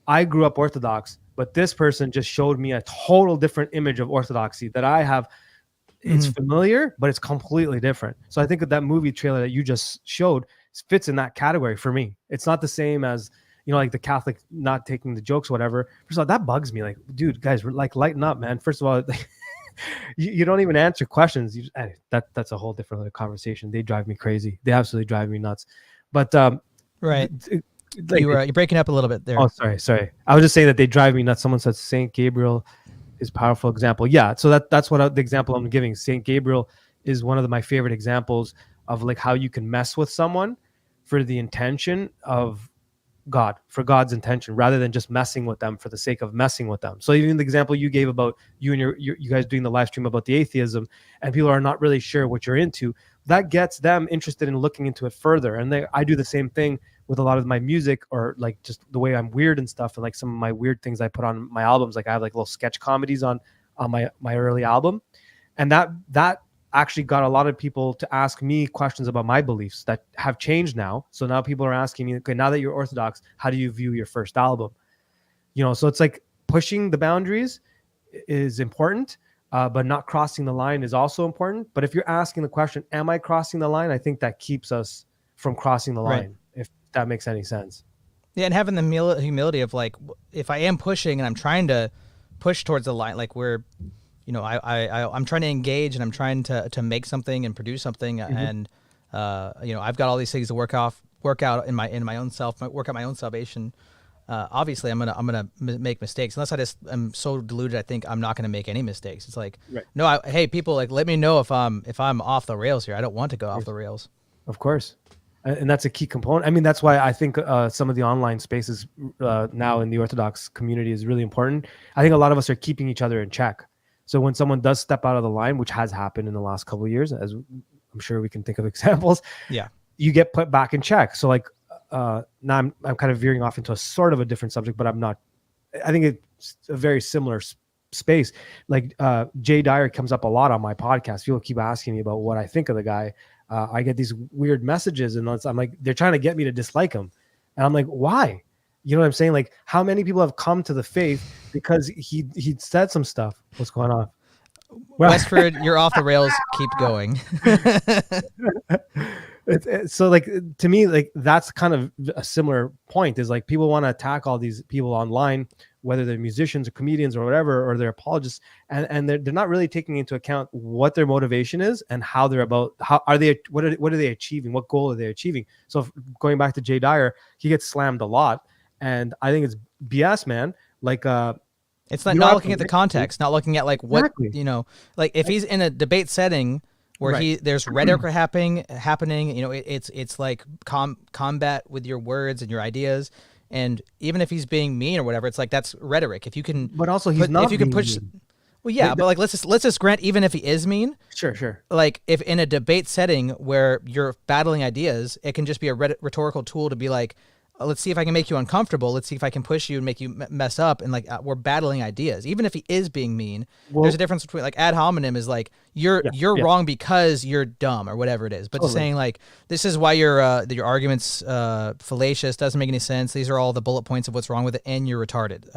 I grew up Orthodox, but this person just showed me a total different image of Orthodoxy that I have. It's familiar, but it's completely different. So I think that movie trailer that you just showed fits in that category for me. It's not the same as, like the Catholic not taking the jokes or whatever. First of all, that bugs me. Like, dude, guys, like, lighten up, man. First of all, you don't even answer questions. That's a whole different conversation. They drive me crazy. They absolutely drive me nuts. But right, you're breaking up a little bit there. Oh, sorry. I was just saying that they drive me nuts. Someone said Saint Gabriel is powerful example. Yeah, so that's what the example I'm giving. Saint Gabriel is one of my favorite examples of like how you can mess with someone for the intention of God, for God's intention, rather than just messing with them for the sake of messing with them. So even the example you gave about you and you guys doing the live stream about the atheism, and people are not really sure what you're into, that gets them interested in looking into it further. And I do the same thing with a lot of my music, or like just the way I'm weird and stuff, and like some of my weird things I put on my albums. Like I have like little sketch comedies on my early album, and that actually got a lot of people to ask me questions about my beliefs that have changed now. So now people are asking me, okay, now that you're Orthodox, how do you view your first album? So it's like pushing the boundaries is important, but not crossing the line is also important. But if you're asking the question, am I crossing the line? I think that keeps us from crossing the line, if that makes any sense. Yeah, and having the humility of like, if I am pushing and I'm trying to push towards the line, like we're, I'm trying to engage and I'm trying to make something and produce something, and I've got all these things to work out in my own self, work out my own salvation. Obviously, I'm gonna make mistakes unless I just am so deluded. I think I'm not gonna make any mistakes. It's like, no, hey, people, like, let me know if I'm off the rails here. I don't want to go off the rails. Of course. And that's a key component. I mean, that's why I think some of the online spaces now in the Orthodox community is really important. I think a lot of us are keeping each other in check. So when someone does step out of the line, which has happened in the last couple of years, as I'm sure we can think of examples, you get put back in check. So like now I'm kind of veering off into a sort of a different subject, but I'm not. I think it's a very similar space. Like Jay Dyer comes up a lot on my podcast. People keep asking me about what I think of the guy. I get these weird messages, and I'm like, they're trying to get me to dislike him, and I'm like, why? You know what I'm saying? Like, how many people have come to the faith because he said some stuff? What's going on? Westford, you're off the rails. Keep going. So, like, to me, like, that's kind of a similar point. Is like people want to attack all these people online, whether they're musicians or comedians or whatever, or they're apologists, and they're not really taking into account what their motivation is and how they're about. What are they achieving? What goal are they achieving? So, going back to Jay Dyer, he gets slammed a lot. And I think it's BS, man. Like, it's not looking at the context, not looking at like what, like if he's in a debate setting where there's rhetoric happening, it's like combat with your words and your ideas. And even if he's being mean or whatever, it's like, that's rhetoric. If you can, but also he's not, if you can push, mean. Well, yeah, but like, let's just grant, even if he is mean, sure. Like if in a debate setting where you're battling ideas, it can just be a rhetorical tool to be like, let's see if I can make you uncomfortable. Let's see if I can push you and make you mess up. And like, we're battling ideas. Even if he is being mean, there's a difference between like ad hominem is like, you're wrong because you're dumb or whatever it is. But saying like, this is why your argument's fallacious, doesn't make any sense. These are all the bullet points of what's wrong with it, and you're retarded.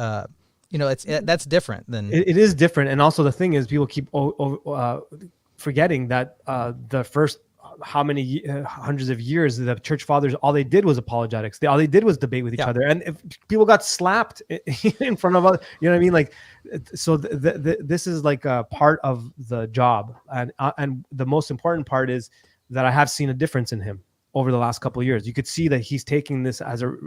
That's different than. It is different. And also the thing is, people keep forgetting that the first how many hundreds of years the church fathers, all they did was apologetics. All they did was debate with each other. And if people got slapped in front of us, you know what I mean? Like, so this is like a part of the job. And the most important part is that I have seen a difference in him. over the last couple of years. You could see that he's taking this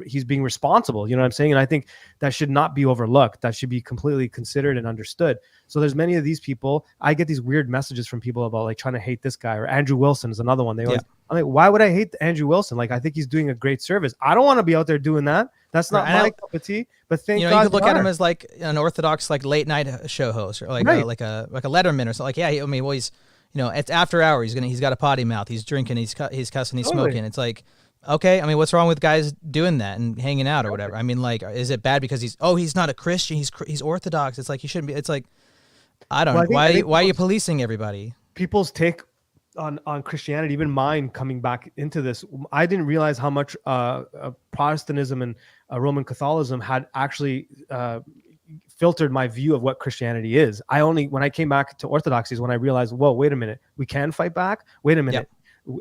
he's being responsible. You know what I'm saying? And I think that should not be overlooked. That should be completely considered and understood. So there's many of these people. I get these weird messages from people about like trying to hate this guy, or Andrew Wilson is another one. I'm like, why would I hate Andrew Wilson? Like, I think he's doing a great service. I don't want to be out there doing that. That's not my cup of tea. But thank God, you could look at him as like an Orthodox, like late night show host, or like like a Letterman or something. Like, yeah, I mean, well, he's, it's after hours. He's got a potty mouth. He's drinking. He's cussing. He's smoking. It's like, okay. I mean, what's wrong with guys doing that and hanging out or whatever? I mean, like, is it bad because he's not a Christian? He's Orthodox. It's like he shouldn't be. It's like, I don't know. Why are you policing everybody? People's take on Christianity, even mine, coming back into this, I didn't realize how much Protestantism and Roman Catholicism had actually filtered my view of what Christianity is. When I came back to Orthodoxy is when I realized, whoa, wait a minute, we can fight back. Wait a minute.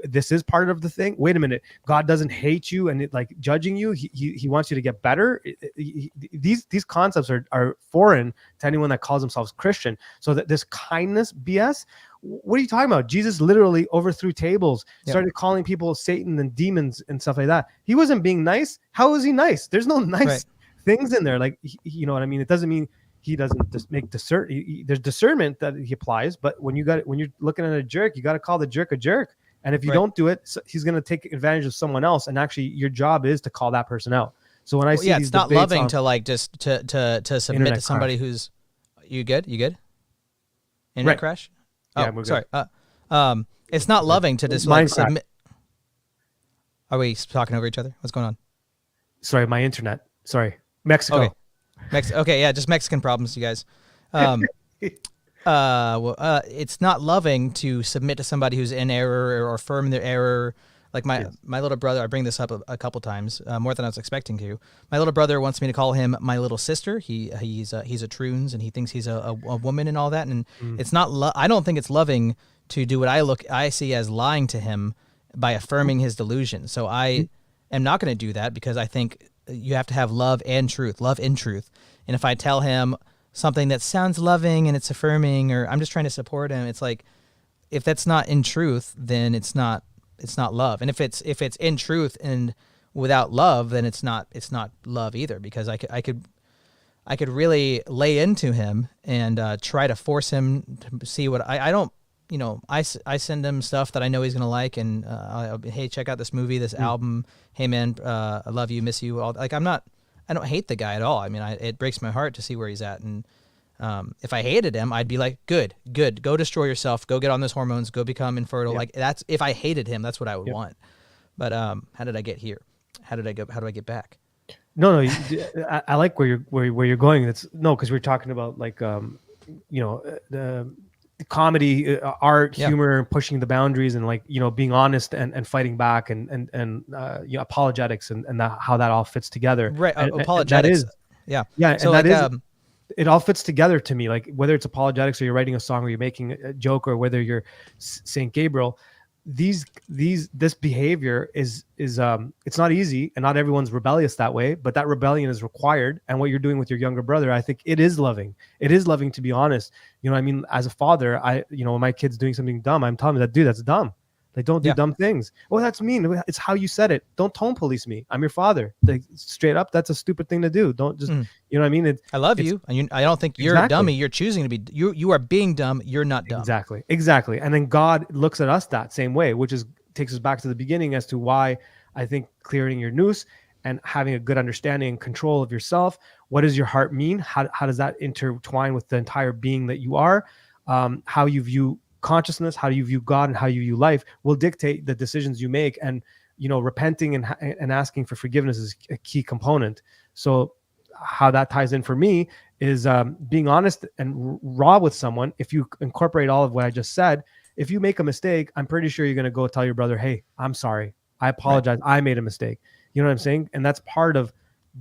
This is part of the thing. Wait a minute. God doesn't hate you and like judging you. He wants you to get better. These concepts are foreign to anyone that calls themselves Christian. So that this kindness BS, what are you talking about? Jesus literally overthrew tables, started calling people Satan and demons and stuff like that. He wasn't being nice. How was he nice? There's no nice things in there. Like, you know what I mean? It doesn't mean he doesn't just make there's discernment that he applies, but when you're looking at a jerk, you got to call the jerk a jerk. And if you don't do it, he's going to take advantage of someone else. And actually, your job is to call that person out. So when I see these it's not loving to like just to submit to somebody who's. You good? Internet crash? Oh, we're sorry. It's not loving to just like submit. Are we talking over each other? What's going on? Sorry, my internet. Sorry, Mexico. Okay. Okay, yeah, just Mexican problems, you guys. It's not loving to submit to somebody who's in error or affirm their error. Like my little brother, I bring this up a couple times, more than I was expecting to. My little brother wants me to call him my little sister. He's a troons and he thinks he's a woman and all that. And it's not. I don't think it's loving to do what I see as lying to him by affirming his delusion. So I am not going to do that because I think you have to have love in truth. And if I tell him something that sounds loving and it's affirming, or I'm just trying to support him, it's like, if that's not in truth, then it's not love. And if it's in truth and without love, then it's not love either, because I could really lay into him and try to force him to see what I don't, I send him stuff that I know he's going to like. And hey, check out this movie, this album. Hey man, I love you, miss you. I don't hate the guy at all. I mean, it breaks my heart to see where he's at. And if I hated him, I'd be like, good, go destroy yourself, go get on those hormones, go become infertile. Yeah. Like that's, if I hated him, that's what I would want. But how did I get here? How do I get back? No, I like where you're going. Because we're talking about like the comedy, art, humor, pushing the boundaries, and like being honest and fighting back, and apologetics and how that all fits together. Right, apologetics. And so and that is. It all fits together to me. Like whether it's apologetics or you're writing a song or you're making a joke, or whether you're Saint Gabriel, this behavior is it's not easy, and not everyone's rebellious that way, but that rebellion is required. And what you're doing with your younger brother, I think it is loving. It is loving, to be honest. I mean, as a father, when my kid's doing something dumb, I'm telling him that, dude, that's dumb. Like, don't do dumb things. Well, that's mean. It's how you said it. Don't tone police me. I'm your father. Like, straight up, that's a stupid thing to do. Don't just, you know what I mean? I love you. And I don't think you're a dummy. You're choosing to be, you are being dumb. You're not dumb. Exactly. And then God looks at us that same way, which takes us back to the beginning as to why I think clearing your noose and having a good understanding and control of yourself. What does your heart mean? How does that intertwine with the entire being that you are? How you view consciousness, how you view God, and how you view life will dictate the decisions you make. And repenting and asking for forgiveness is a key component. So how that ties in for me is being honest and raw with someone. If you incorporate all of what I just said, if you make a mistake, I'm pretty sure you're going to go tell your brother, hey, I'm sorry, I apologize, I made a mistake. You know what I'm saying? And that's part of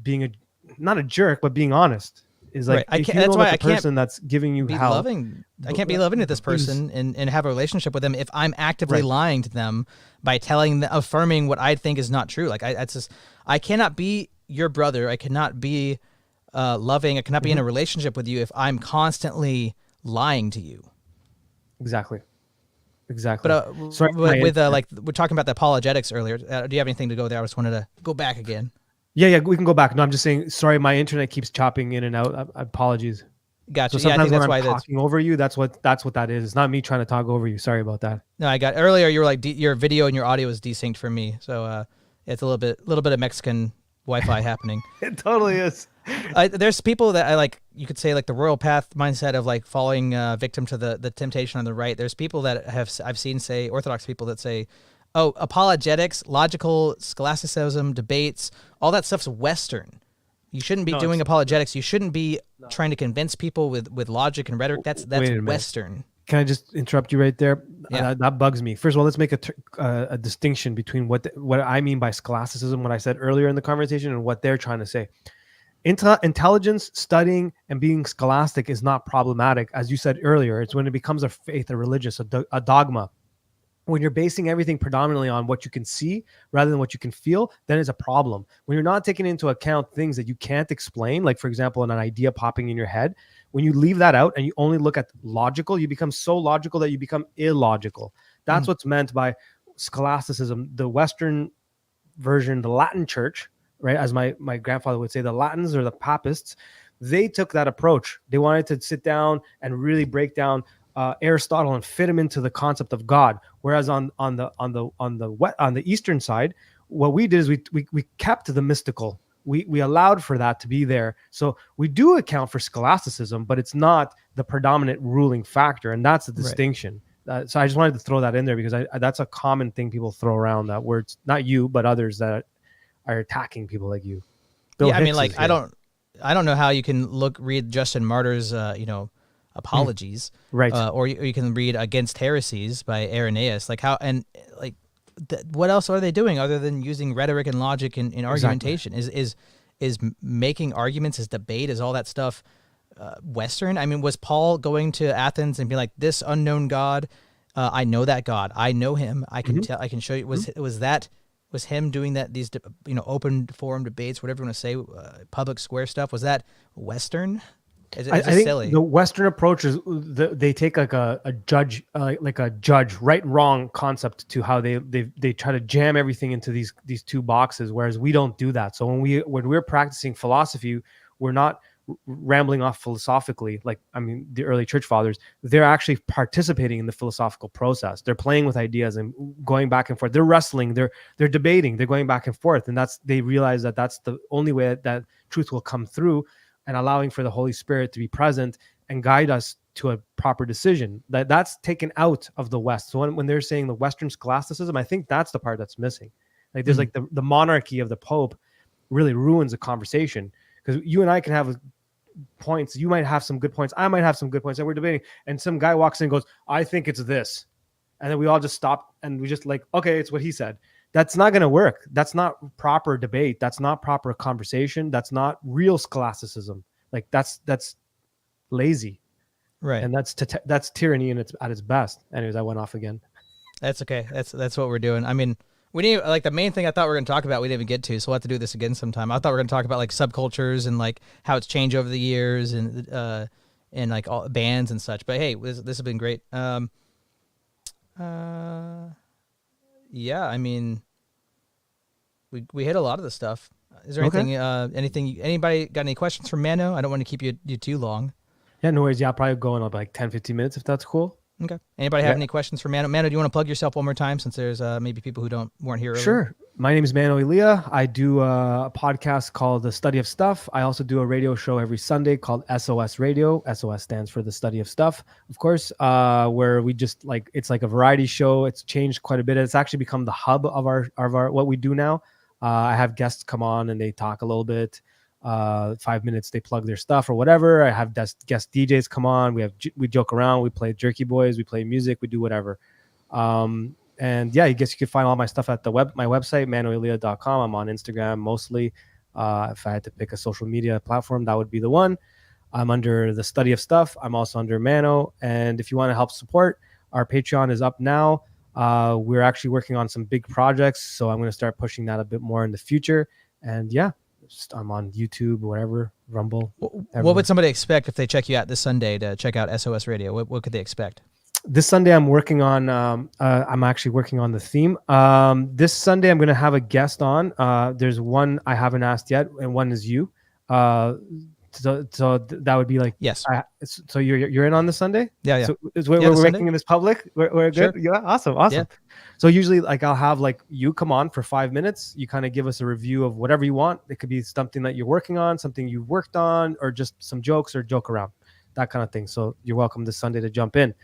being not a jerk, but being honest. Is like, right. That's why I can't person that's giving you help. I can't be loving to this person and have a relationship with them if I'm actively lying to them by affirming what I think is not true. Like I cannot be your brother. I cannot be loving. I cannot be in a relationship with you if I'm constantly lying to you. Exactly. exactly. But Sorry, with like we're talking about the apologetics earlier. Do you have anything to go there? I just wanted to go back again. Yeah, we can go back. No, I'm just saying. Sorry, my internet keeps chopping in and out. Apologies. Gotcha. So Yeah, I think sometimes that's when why I'm talking over you, that's what that is. It's not me trying to talk over you. Sorry about that. No, I got earlier. You were like your video and your audio was desynced for me, so it's a little bit of Mexican Wi-Fi happening. It totally is. There's people that I like. You could say like the royal path mindset of like falling victim to the temptation on the right. There's people that I've seen say Orthodox people that say, "Oh, apologetics, logical scholasticism, debates, all that stuff's Western. You shouldn't be doing apologetics. You shouldn't be trying to convince people with logic and rhetoric. That's Western." Can I just interrupt you right there? Yeah. That bugs me. First of all, let's make a distinction between what I mean by scholasticism, what I said earlier in the conversation, and what they're trying to say. Intelligence, studying, and being scholastic is not problematic. As you said earlier, it's when it becomes a faith, a religious, a dogma. When you're basing everything predominantly on what you can see rather than what you can feel, then it's a problem. When you're not taking into account things that you can't explain, like, for example, an idea popping in your head, when you leave that out and you only look at logical, you become so logical that you become illogical. That's what's meant by scholasticism. The Western version, the Latin church, right? As my grandfather would say, the Latins or the Papists, they took that approach. They wanted to sit down and really break down Aristotle and fit him into the concept of God. Whereas on the Eastern side, what we did is we kept the mystical. We allowed for that to be there. So we do account for scholasticism, but it's not the predominant ruling factor, and that's the distinction. Right. So I just wanted to throw that in there because that's a common thing people throw around, that words, not you, but others that are attacking people like you. Bill yeah, Hicks I mean, like I don't know how you can read Justin Martyr's apologies, right? Or you can read Against Heresies by Irenaeus. Like how and like what else are they doing other than using rhetoric and logic in argumentation? Exactly. Is making arguments, is debate, is all that stuff Western? I mean, was Paul going to Athens and be like, this unknown God, I know that God, I know him, I can tell, I can show you. Was him doing that? These open forum debates, whatever you want to say, public square stuff. Was that Western? I think silly? The Western approach is they take like a judge right and wrong concept to how they try to jam everything into these two boxes, whereas we don't do that. So when we're practicing philosophy, we're not rambling off philosophically. Like, I mean, the early church fathers, they're actually participating in the philosophical process. They're playing with ideas and going back and forth. They're wrestling. They're debating. They're going back and forth, and they realize that that's the only way that truth will come through. And allowing for the Holy Spirit to be present and guide us to a proper decision. That's taken out of the West. So when they're saying the Western scholasticism, I think that's the part that's missing. Like there's like the monarchy of the Pope really ruins a conversation, because you and I can have points. You might have some good points. I might have some good points, and we're debating. And some guy walks in and goes, "I think it's this," and then we all just stop and we just like, okay, it's what he said. That's not going to work. That's not proper debate. That's not proper conversation. That's not real scholasticism. Like that's lazy, right? And that's tyranny at its best. Anyways, I went off again. That's okay. That's what we're doing. I mean, we need like the main thing I thought we were going to talk about. We didn't even get to, so we'll have to do this again sometime. I thought we were going to talk about like subcultures and like how it's changed over the years and like all bands and such. But hey, this has been great. Yeah, I mean, we hit a lot of the stuff. Is there anything, anybody got any questions for Mano? I don't want to keep you too long. Yeah, no worries. Yeah, I'll probably go in like 10, 15 minutes if that's cool. Okay. Anybody have any questions for Mano? Mano, do you want to plug yourself one more time since there's maybe people who weren't here earlier? Sure. My name is Mano Elia. I do a podcast called The Study of Stuff. I also do a radio show every Sunday called SOS Radio. SOS stands for The Study of Stuff, of course, where we just it's like a variety show. It's changed quite a bit. It's actually become the hub of our what we do now. I have guests come on and they talk a little bit. 5 minutes, they plug their stuff or whatever. I have guest DJs come on. We joke around. We play Jerky Boys. We play music. We do whatever. And yeah, I guess you can find all my stuff at my website, manoelia.com. I'm on Instagram mostly. If I had to pick a social media platform, that would be the one. I'm under The Study of Stuff. I'm also under Mano. And if you want to help support, our Patreon is up now. We're actually working on some big projects, so I'm going to start pushing that a bit more in the future. And yeah, I'm on YouTube, whatever, Rumble. What would somebody expect if they check you out this Sunday to check out SOS Radio? What could they expect? This Sunday I'm working on. I'm actually working on the theme. This Sunday I'm going to have a guest on. There's one I haven't asked yet, and one is you. So that would be like Yes. So you're in on this Sunday? Yeah. So we're making this public. We're good. Sure. Yeah, awesome. Yeah. So usually, like, I'll have like you come on for 5 minutes. You kind of give us a review of whatever you want. It could be something that you're working on, something you've worked on, or just some jokes or joke around, that kind of thing. So you're welcome this Sunday to jump in.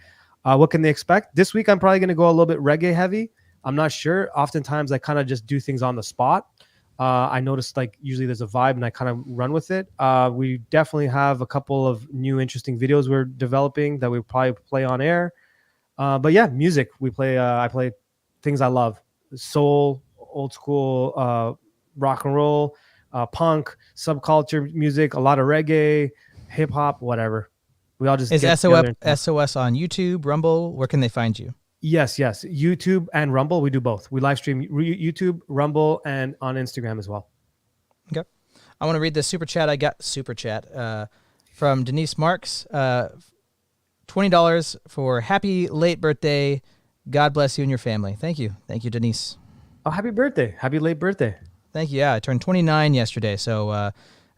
What can they expect? This week, I'm probably going to go a little bit reggae heavy. I'm not sure. Oftentimes, I kind of just do things on the spot. I noticed like usually there's a vibe and I kind of run with it. We definitely have a couple of new interesting videos we're developing that we'll probably play on air. But yeah, music. I play things I love. Soul, old school, rock and roll, punk, subculture music, a lot of reggae, hip hop, whatever. We all just is SOS on YouTube, Rumble? Where can they find you? Yes. YouTube and Rumble. We do both. We live stream YouTube, Rumble, and on Instagram as well. Okay. I want to read the super chat. I got super chat from Denise Marks. $20 for happy late birthday. God bless you and your family. Thank you. Thank you, Denise. Oh, happy birthday. Happy late birthday. Thank you. Yeah, I turned 29 yesterday. So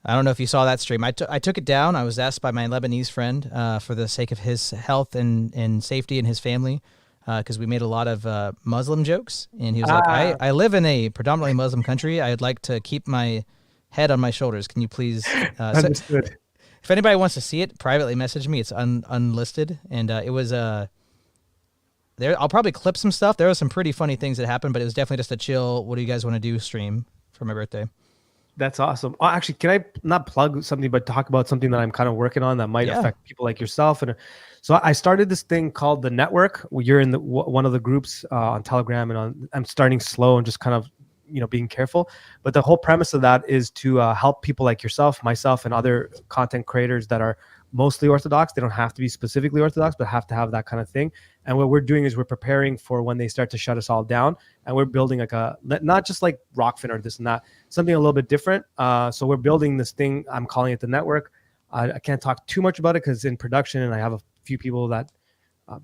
I don't know if you saw that stream. I took it down. I was asked by my Lebanese friend for the sake of his health and safety and his family, because we made a lot of Muslim jokes. And he was like, I live in a predominantly Muslim country. I'd like to keep my head on my shoulders. Can you please? Understood. So, if anybody wants to see it, privately message me. It's unlisted. And it was there. I'll probably clip some stuff. There were some pretty funny things that happened, but it was definitely just a chill, what do you guys want to do stream for my birthday. That's awesome. Oh, actually, can I not plug something, but talk about something that I'm kind of working on that might affect people like yourself? And so I started this thing called The Network. You're in one of the groups on Telegram, and I'm starting slow and just kind of, being careful. But the whole premise of that is to help people like yourself, myself, and other content creators that are mostly Orthodox. They don't have to be specifically Orthodox, but have to have that kind of thing. And what we're doing is we're preparing for when they start to shut us all down. And we're building like not just like Rockfin or this and that, something a little bit different. So we're building this thing. I'm calling it The Network. I can't talk too much about it because it's in production, and I have a few people that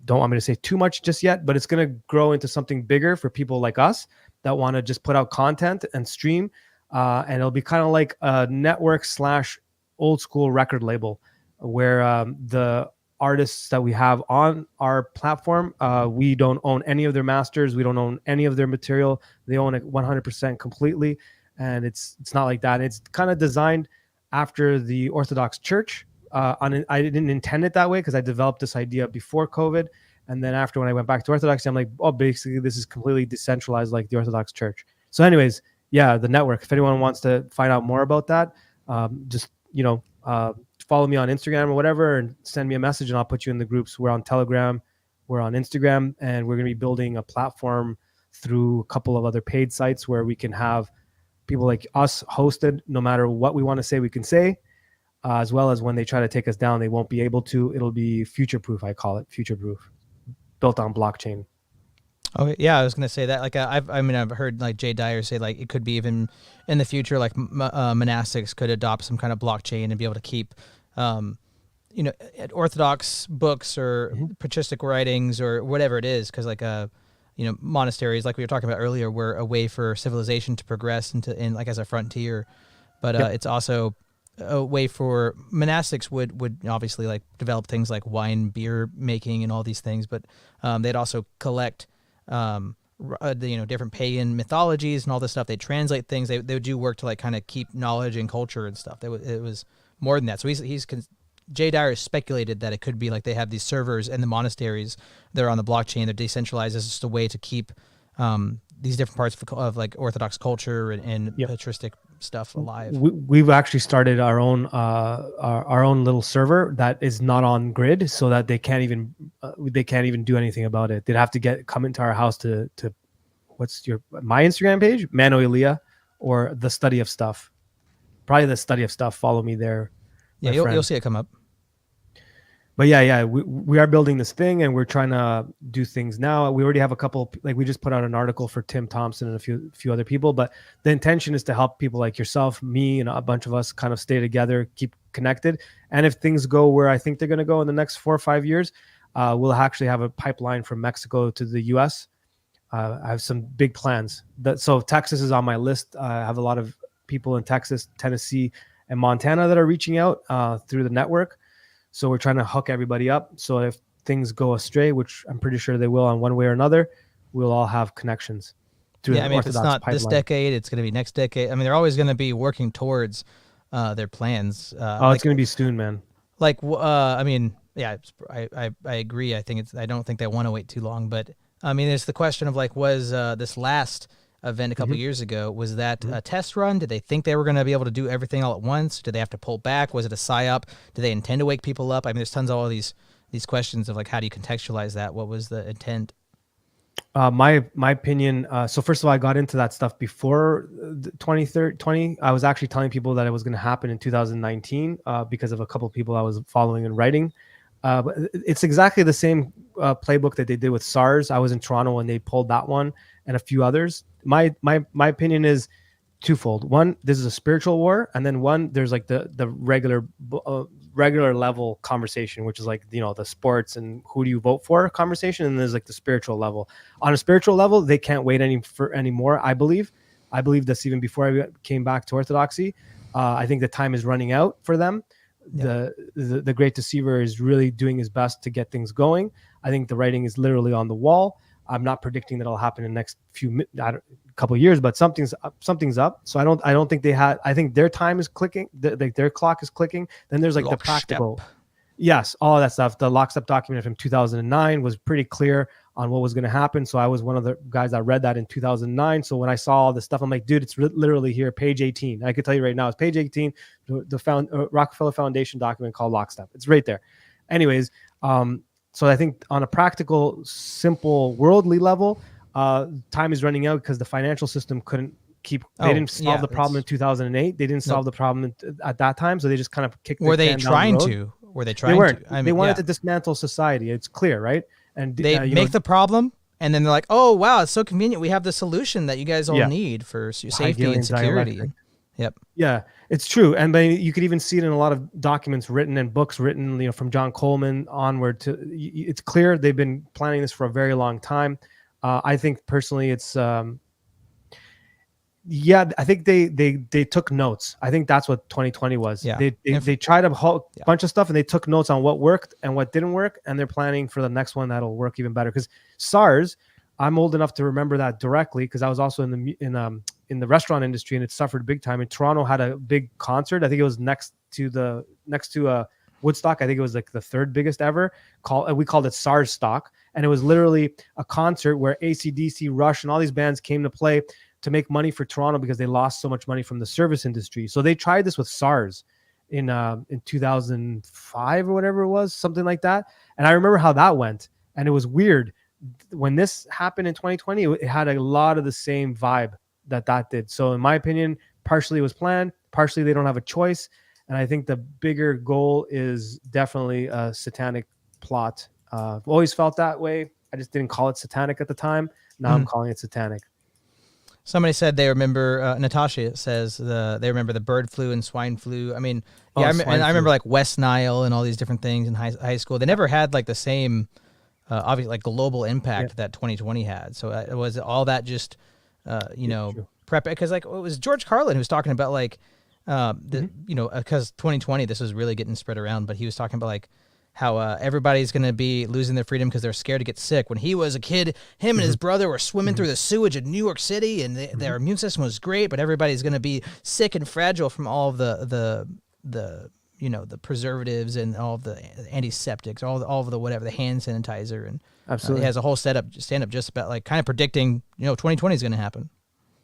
don't want me to say too much just yet, but it's going to grow into something bigger for people like us that want to just put out content and stream. And it'll be kind of like a network / old school record label, where the artists that we have on our platform, we don't own any of their masters. We don't own any of their material. They own it 100% completely. And it's not like that. It's kind of designed after the Orthodox Church. I didn't intend it that way because I developed this idea before COVID. And then after, when I went back to Orthodoxy, I'm like, oh, basically this is completely decentralized like the Orthodox Church. So anyways, yeah, The Network. If anyone wants to find out more about that, just, follow me on Instagram or whatever and send me a message and I'll put you in the groups. We're on Telegram, we're on Instagram, and we're going to be building a platform through a couple of other paid sites where we can have people like us hosted. No matter what we want to say, we can say, as well as when they try to take us down, they won't be able to. It'll be future-proof. I call it future-proof, built on blockchain. Okay, yeah, I was gonna say that. Like, I've heard like Jay Dyer say like it could be even in the future, like monastics could adopt some kind of blockchain and be able to keep, Orthodox books or patristic writings or whatever it is, because like monasteries, like we were talking about earlier, were a way for civilization to progress in like as a frontier, but it's also a way for monastics would obviously like develop things like wine, beer making, and all these things, but they'd also collect different pagan mythologies and all this stuff. They translate things. They would do work to like kind of keep knowledge and culture and stuff. It was more than that. So Jay Dyer has speculated that it could be like they have these servers in the monasteries that are on the blockchain. They're decentralized as just a way to keep these different parts of like Orthodox culture and patristic stuff alive. We've actually started our own little server that is not on grid, so that they can't even do anything about it. They'd have to come into our house to what's my Instagram page, Mano Elia, or The Study of Stuff. Probably The Study of Stuff. Follow me there. Yeah, you'll see it come up. But yeah, we are building this thing, and we're trying to do things now. We already have a couple, like we just put out an article for Tim Thompson and a few other people. But the intention is to help people like yourself, me, and a bunch of us kind of stay together, keep connected. And if things go where I think they're going to go in the next 4 or 5 years, we'll actually have a pipeline from Mexico to the U.S. I have some big plans. So Texas is on my list. I have a lot of people in Texas, Tennessee, and Montana that are reaching out through the network. So we're trying to hook everybody up. So if things go astray, which I'm pretty sure they will on one way or another, we'll all have connections. Yeah, I mean, if it's not pipeline. This decade, it's going to be next decade. I mean, they're always going to be working towards their plans. It's going to be soon, man. Like, I mean, yeah, I agree. I don't think they want to wait too long. But I mean, it's the question of like, was this last event a couple years ago, was that a test run? Did they think they were going to be able to do everything all at once? Did they have to pull back? Was it a psyop? Did they intend to wake people up? I mean, there's tons of all these questions of like, how do you contextualize that? What was the intent? My opinion. So first of all, I got into that stuff before 2020. I was actually telling people that it was going to happen in 2019 because of a couple of people I was following and writing. But it's exactly the same playbook that they did with SARS. I was in Toronto when they pulled that one and a few others. My opinion is twofold. One, this is a spiritual war, and then one, there's like the regular level conversation, which is like, you know, the sports and who do you vote for conversation, and there's like the spiritual level. On a spiritual level, they can't wait anymore. I believe this even before I came back to Orthodoxy. I think the time is running out for them. Yeah. The great deceiver is really doing his best to get things going. I think the writing is literally on the wall. I'm not predicting that it'll happen in the next couple of years, but something's up. So I don't think they had. I think their time is clicking. Their clock is clicking. Then there's like the practical. Yes, all of that stuff. The lockstep document from 2009 was pretty clear on what was going to happen. So I was one of the guys that read that in 2009. So when I saw all this stuff, I'm like, dude, it's literally here, page 18. I could tell you right now, it's page 18, the Rockefeller Foundation document called Lockstep. It's right there. Anyways, so I think on a practical, simple, worldly level, time is running out because the financial system couldn't keep. They didn't solve the problem in 2008. They didn't solve the problem at that time, so they just kind of kicked. Were they trying to? They weren't. I mean, they wanted to dismantle society. It's clear, right? And they make the problem, and then they're like, "Oh wow, it's so convenient. We have the solution that you guys all need for safety and security." Yep. Yeah, it's true, and you could even see it in a lot of documents written and books written, you know, from John Coleman onward. It's clear they've been planning this for a very long time. I think personally, it's I think they took notes. I think that's what 2020 was. Yeah. They tried a whole bunch of stuff and they took notes on what worked and what didn't work, and they're planning for the next one that'll work even better. Because SARS, I'm old enough to remember that directly because I was also in the restaurant industry, and it suffered big time. And Toronto had a big concert. I think it was next to Woodstock. I think it was like the third biggest ever. We called it SARS stock, and it was literally a concert where AC/DC, Rush, and all these bands came to play to make money for Toronto because they lost so much money from the service industry. So they tried this with SARS in 2005 or whatever it was, something like that. And I remember how that went, and it was weird. When this happened in 2020, it had a lot of the same vibe that did. So in my opinion, partially it was planned, partially they don't have a choice. And I think the bigger goal is definitely a satanic plot. I've always felt that way. I just didn't call it satanic at the time. Now I'm calling it satanic. Somebody said they remember, Natasha says they remember the bird flu and swine flu. I mean, I remember like West Nile and all these different things in high school. They never had like the same, obviously like global impact that 2020 had. So it was all that just, prep, because like it was George Carlin who was talking about like, because 2020, this was really getting spread around, but he was talking about like how everybody's going to be losing their freedom because they're scared to get sick. When he was a kid, him and his brother were swimming through the sewage in New York City, and their immune system was great, but everybody's going to be sick and fragile from all of the preservatives and all of the antiseptics, all of the whatever, the hand sanitizer, and absolutely, he has a whole stand up just about like kind of predicting 2020 is going to happen.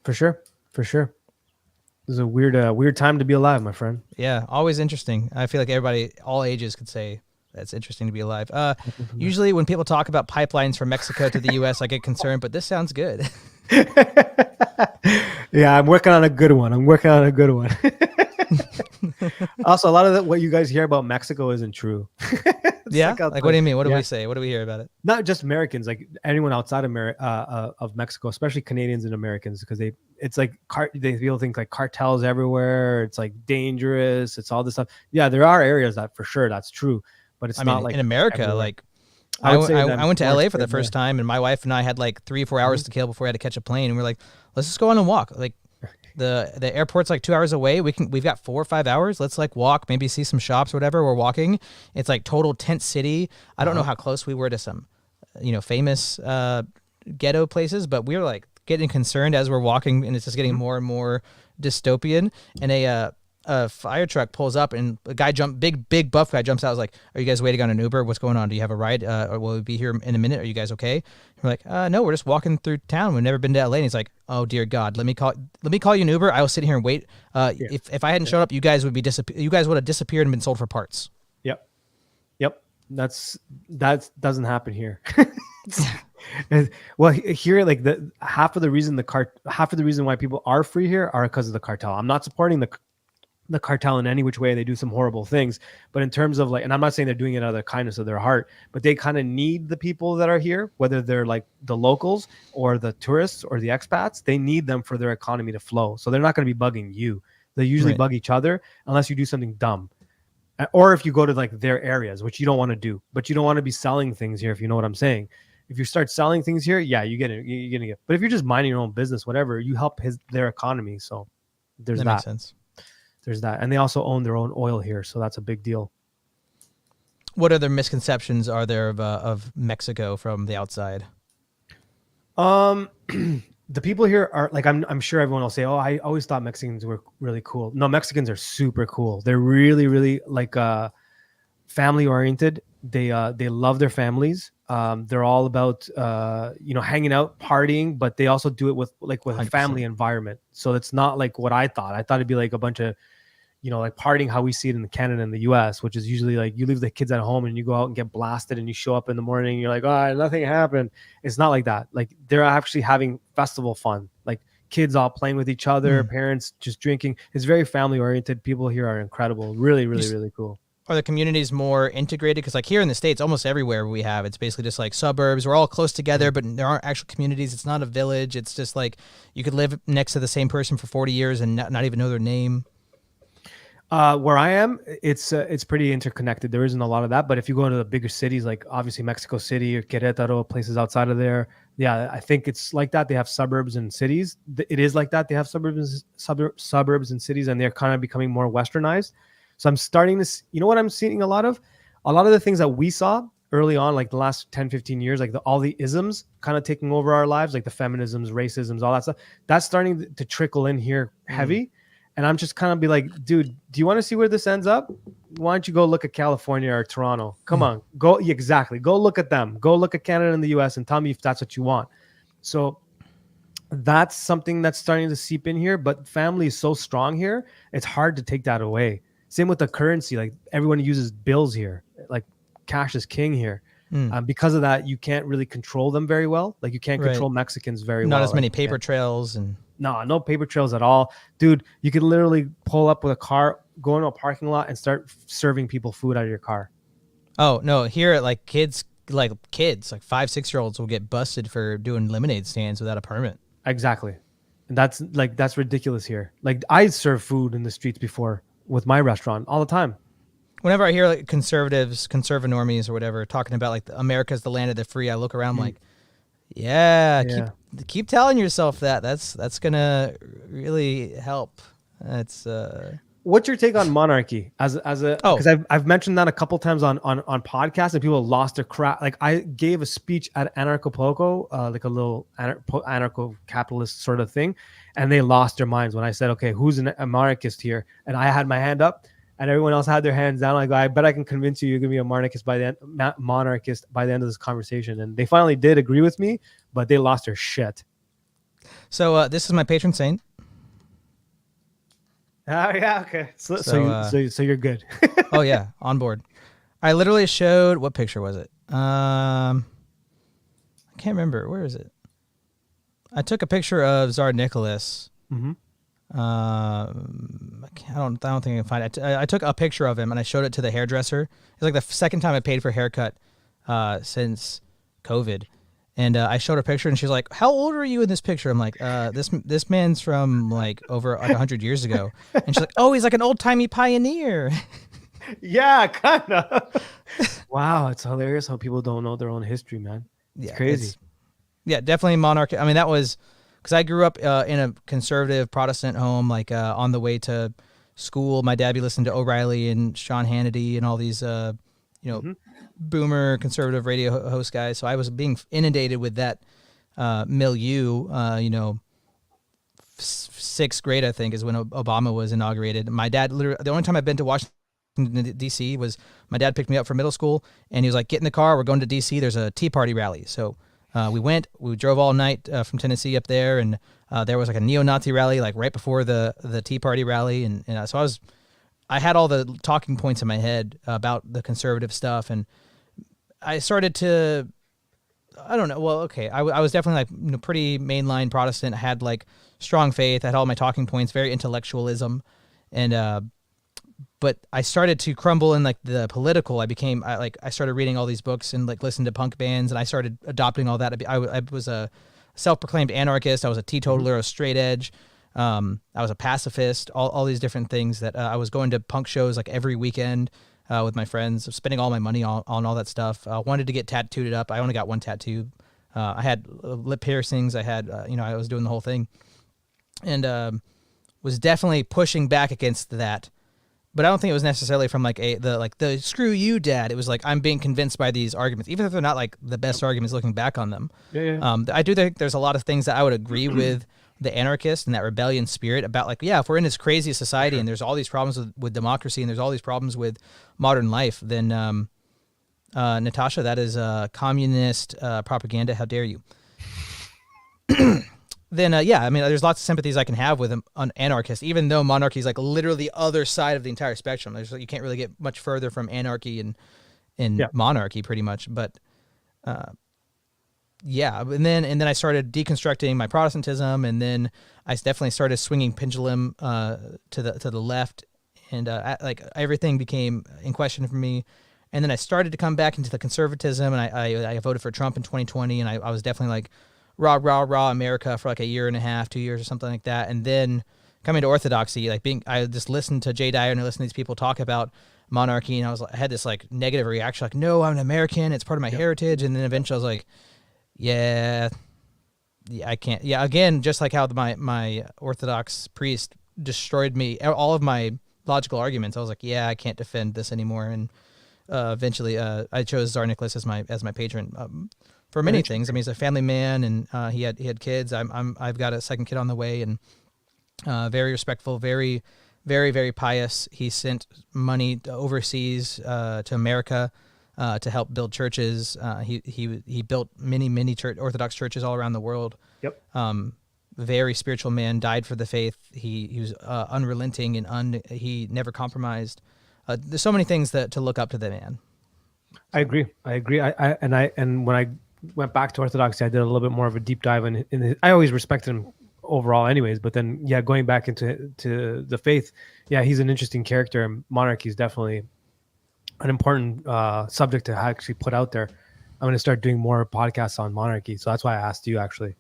For sure. This is a weird time to be alive, my friend. Yeah, always interesting. I feel like everybody, all ages, could say that's interesting to be alive. Usually when people talk about pipelines from Mexico to the U.S., I get concerned, but this sounds good. Yeah, I'm working on a good one. Also, a lot of what you guys hear about Mexico isn't true. Yeah? Like, what do you mean? What do we say? What do we hear about it? Not just Americans, like anyone outside of Mexico, especially Canadians and Americans, because people think like cartels everywhere. It's like dangerous. It's all this stuff. Yeah, there are areas that for sure that's true, but it's not like in America, everywhere. like I would say that went to more LA for the scared, first time, and my wife and I had like 3 or 4 hours to kill before we had to catch a plane. And we're like, let's just go on and walk. Like the airport's like 2 hours away. We've got 4 or 5 hours. Let's like walk, maybe see some shops or whatever. We're walking. It's like total tent city. I don't know how close we were to some, famous ghetto places, but we were like getting concerned as we're walking, and it's just getting more and more dystopian. And a fire truck pulls up, and a guy big buff guy jumps out. I was like, are you guys waiting on an Uber? What's going on? Do you have a ride? Or will we be here in a minute? Are you guys okay? And we're like, no, we're just walking through town. We've never been to LA. And he's like, oh dear God, let me call you an Uber. I will sit here and wait. If I hadn't showed up, you guys would have disappeared and been sold for parts. Yep. That doesn't happen here. Well, here, like half of the reason why people are free here are because of the cartel. I'm not supporting the cartel in any which way. They do some horrible things, but in terms of like, and I'm not saying they're doing it out of the kindness of their heart, but they kind of need the people that are here, whether they're like the locals or the tourists or the expats. They need them for their economy to flow. So they're not going to be bugging you. They usually bug each other unless you do something dumb, or if you go to like their areas, which you don't want to do. But you don't want to be selling things here, if you know what I'm saying. If you start selling things here, yeah, you're gonna get. But if you're just minding your own business, whatever, you help their economy. So there's that. Makes sense. There's that, and they also own their own oil here, so that's a big deal. What other misconceptions are there of Mexico from the outside? The people here are like, I'm sure everyone will say, oh, I always thought Mexicans were really cool. No, Mexicans are super cool. They're really, really like family oriented. They love their families. They're all about hanging out, partying, but they also do it with a family environment. So it's not like what I thought. I thought it'd be like a bunch of like partying how we see it in Canada and the US, which is usually like you leave the kids at home and you go out and get blasted and you show up in the morning and you're like, oh, nothing happened. It's not like that. Like they're actually having festival fun, like kids all playing with each other, parents just drinking. It's very family oriented. People here are incredible. Really, really, really cool. Are the communities more integrated? Because like here in the States, almost everywhere we have, it's basically just like suburbs. We're all close together, but there aren't actual communities. It's not a village. It's just like you could live next to the same person for 40 years and not even know their name. Where I am, it's pretty interconnected. There isn't a lot of that, but if you go into the bigger cities, like obviously Mexico City or Querétaro, places outside of there, yeah, I think it's like that. They have suburbs and cities. It is like that. They have suburbs and cities, and they're kind of becoming more westernized. So I'm starting to, what I'm seeing a lot of the things that we saw early on, like the last 10, 15 years, like all the isms kind of taking over our lives, like the feminisms, racisms, all that stuff. That's starting to trickle in here heavy. And I'm just kind of be like, dude, do you want to see where this ends up? Why don't you go look at California or Toronto? Come on, go. Exactly. Go look at them. Go look at Canada and the US and tell me if that's what you want. So that's something that's starting to seep in here, but family is so strong here. It's hard to take that away. Same with the currency. Like everyone uses bills here. Like cash is king here. Because of that, you can't really control them very well. Like you can't control Mexicans very well. Not as many paper trails and no paper trails at all. Dude, you could literally pull up with a car, go into a parking lot and start serving people food out of your car. Oh, no. Here, like kids, like 5-6-year-olds will get busted for doing lemonade stands without a permit. Exactly. And that's ridiculous here. Like I serve food in the streets before with my restaurant all the time. Whenever I hear like conservatives, conservanormies or whatever, talking about like America's the land of the free, I look around like, keep telling yourself that. That's gonna really help. That's What's your take on monarchy because I've mentioned that a couple times on podcasts and people lost their crap. Like I gave a speech at Anarchapulco, like a little anarcho-capitalist sort of thing, and they lost their minds when I said, okay, who's a monarchist here? And I had my hand up and everyone else had their hands down. I go, I bet I can convince you're gonna be a monarchist by the end of this conversation. And they finally did agree with me, but they lost their shit. So this is my patron saint. Yeah, okay. So you're good. Oh yeah, on board. I literally showed, what picture was it? I can't remember. Where is it? I took a picture of Tsar Nicholas. I don't think I can find it. I took a picture of him and I showed it to the hairdresser. It's like the second time I paid for a haircut since COVID. And I showed her a picture and she's like, how old are you in this picture? I'm like, this man's from like over like 100 years ago. And she's like, oh, he's like an old timey pioneer. Yeah, kind of. Wow, it's hilarious how people don't know their own history, man. It's crazy. Yeah, definitely monarchy. I mean, that was because I grew up in a conservative Protestant home. Like on the way to school, my dad be listening to O'Reilly and Sean Hannity and all these, boomer conservative radio host guys. So I was being inundated with that milieu. Sixth grade, I think, is when Obama was inaugurated. My dad, literally, the only time I've been to Washington, D.C. was my dad picked me up from middle school, and he was like, get in the car, we're going to D.C., there's a Tea Party rally. So we drove all night from Tennessee up there, and there was like a neo-Nazi rally like right before the Tea Party rally, and so I had all the talking points in my head about the conservative stuff, and I started to, I don't know, well, okay, I was definitely like pretty mainline Protestant. I had like strong faith, I had all my talking points, very intellectualism, and but I started to crumble in like the political. I started reading all these books and like listened to punk bands, and I started adopting all that. I was a self-proclaimed anarchist. I was a teetotaler, a straight edge. I was a pacifist. All these different things that I was going to punk shows like every weekend with my friends, spending all my money on all that stuff. Wanted to get tattooed up. I only got one tattoo. I had lip piercings. I had I was doing the whole thing, and was definitely pushing back against that. But I don't think it was necessarily from like the screw you, Dad. It was like I'm being convinced by these arguments, even if they're not like the best arguments looking back on them. Yeah. I do think there's a lot of things that I would agree with the anarchist and that rebellion spirit about, like, yeah, if we're in this crazy society and there's all these problems with democracy and there's all these problems with modern life, then Natasha, that is communist propaganda. How dare you? Then I mean, there's lots of sympathies I can have with an anarchist, even though monarchy is like literally the other side of the entire spectrum. You can't really get much further from anarchy and monarchy, pretty much. But and then I started deconstructing my Protestantism, and then I definitely started swinging pendulum to the left, and like everything became in question for me. And then I started to come back into the conservatism, and I voted for Trump in 2020, and I was definitely like rah America for like a year and a half, 2 years or something like that. And then coming to Orthodoxy, I just listened to Jay Dyer and I listened to these people talk about monarchy, and I had this like negative reaction, like, no, I'm an American, it's part of my heritage. And then eventually I was like, yeah, I can't. Yeah, again, just like how my Orthodox priest destroyed me, all of my logical arguments, I was like, yeah, I can't defend this anymore. And eventually I chose Tsar Nicholas as my patron. For many things. I mean, he's a family man, and he had kids. I've got a second kid on the way, and very respectful, very, very, very pious. He sent money overseas to America to help build churches. He built many Orthodox churches all around the world. Yep. Very spiritual man, died for the faith. He was unrelenting and he never compromised. There's so many things to look up to the man. I agree. And when I went back to Orthodoxy, I did a little bit more of a deep dive in I always respected him overall anyways, but then going back into the faith, he's an interesting character, and monarchy is definitely an important subject to actually put out there. I'm going to start doing more podcasts on monarchy, so that's why I asked you actually.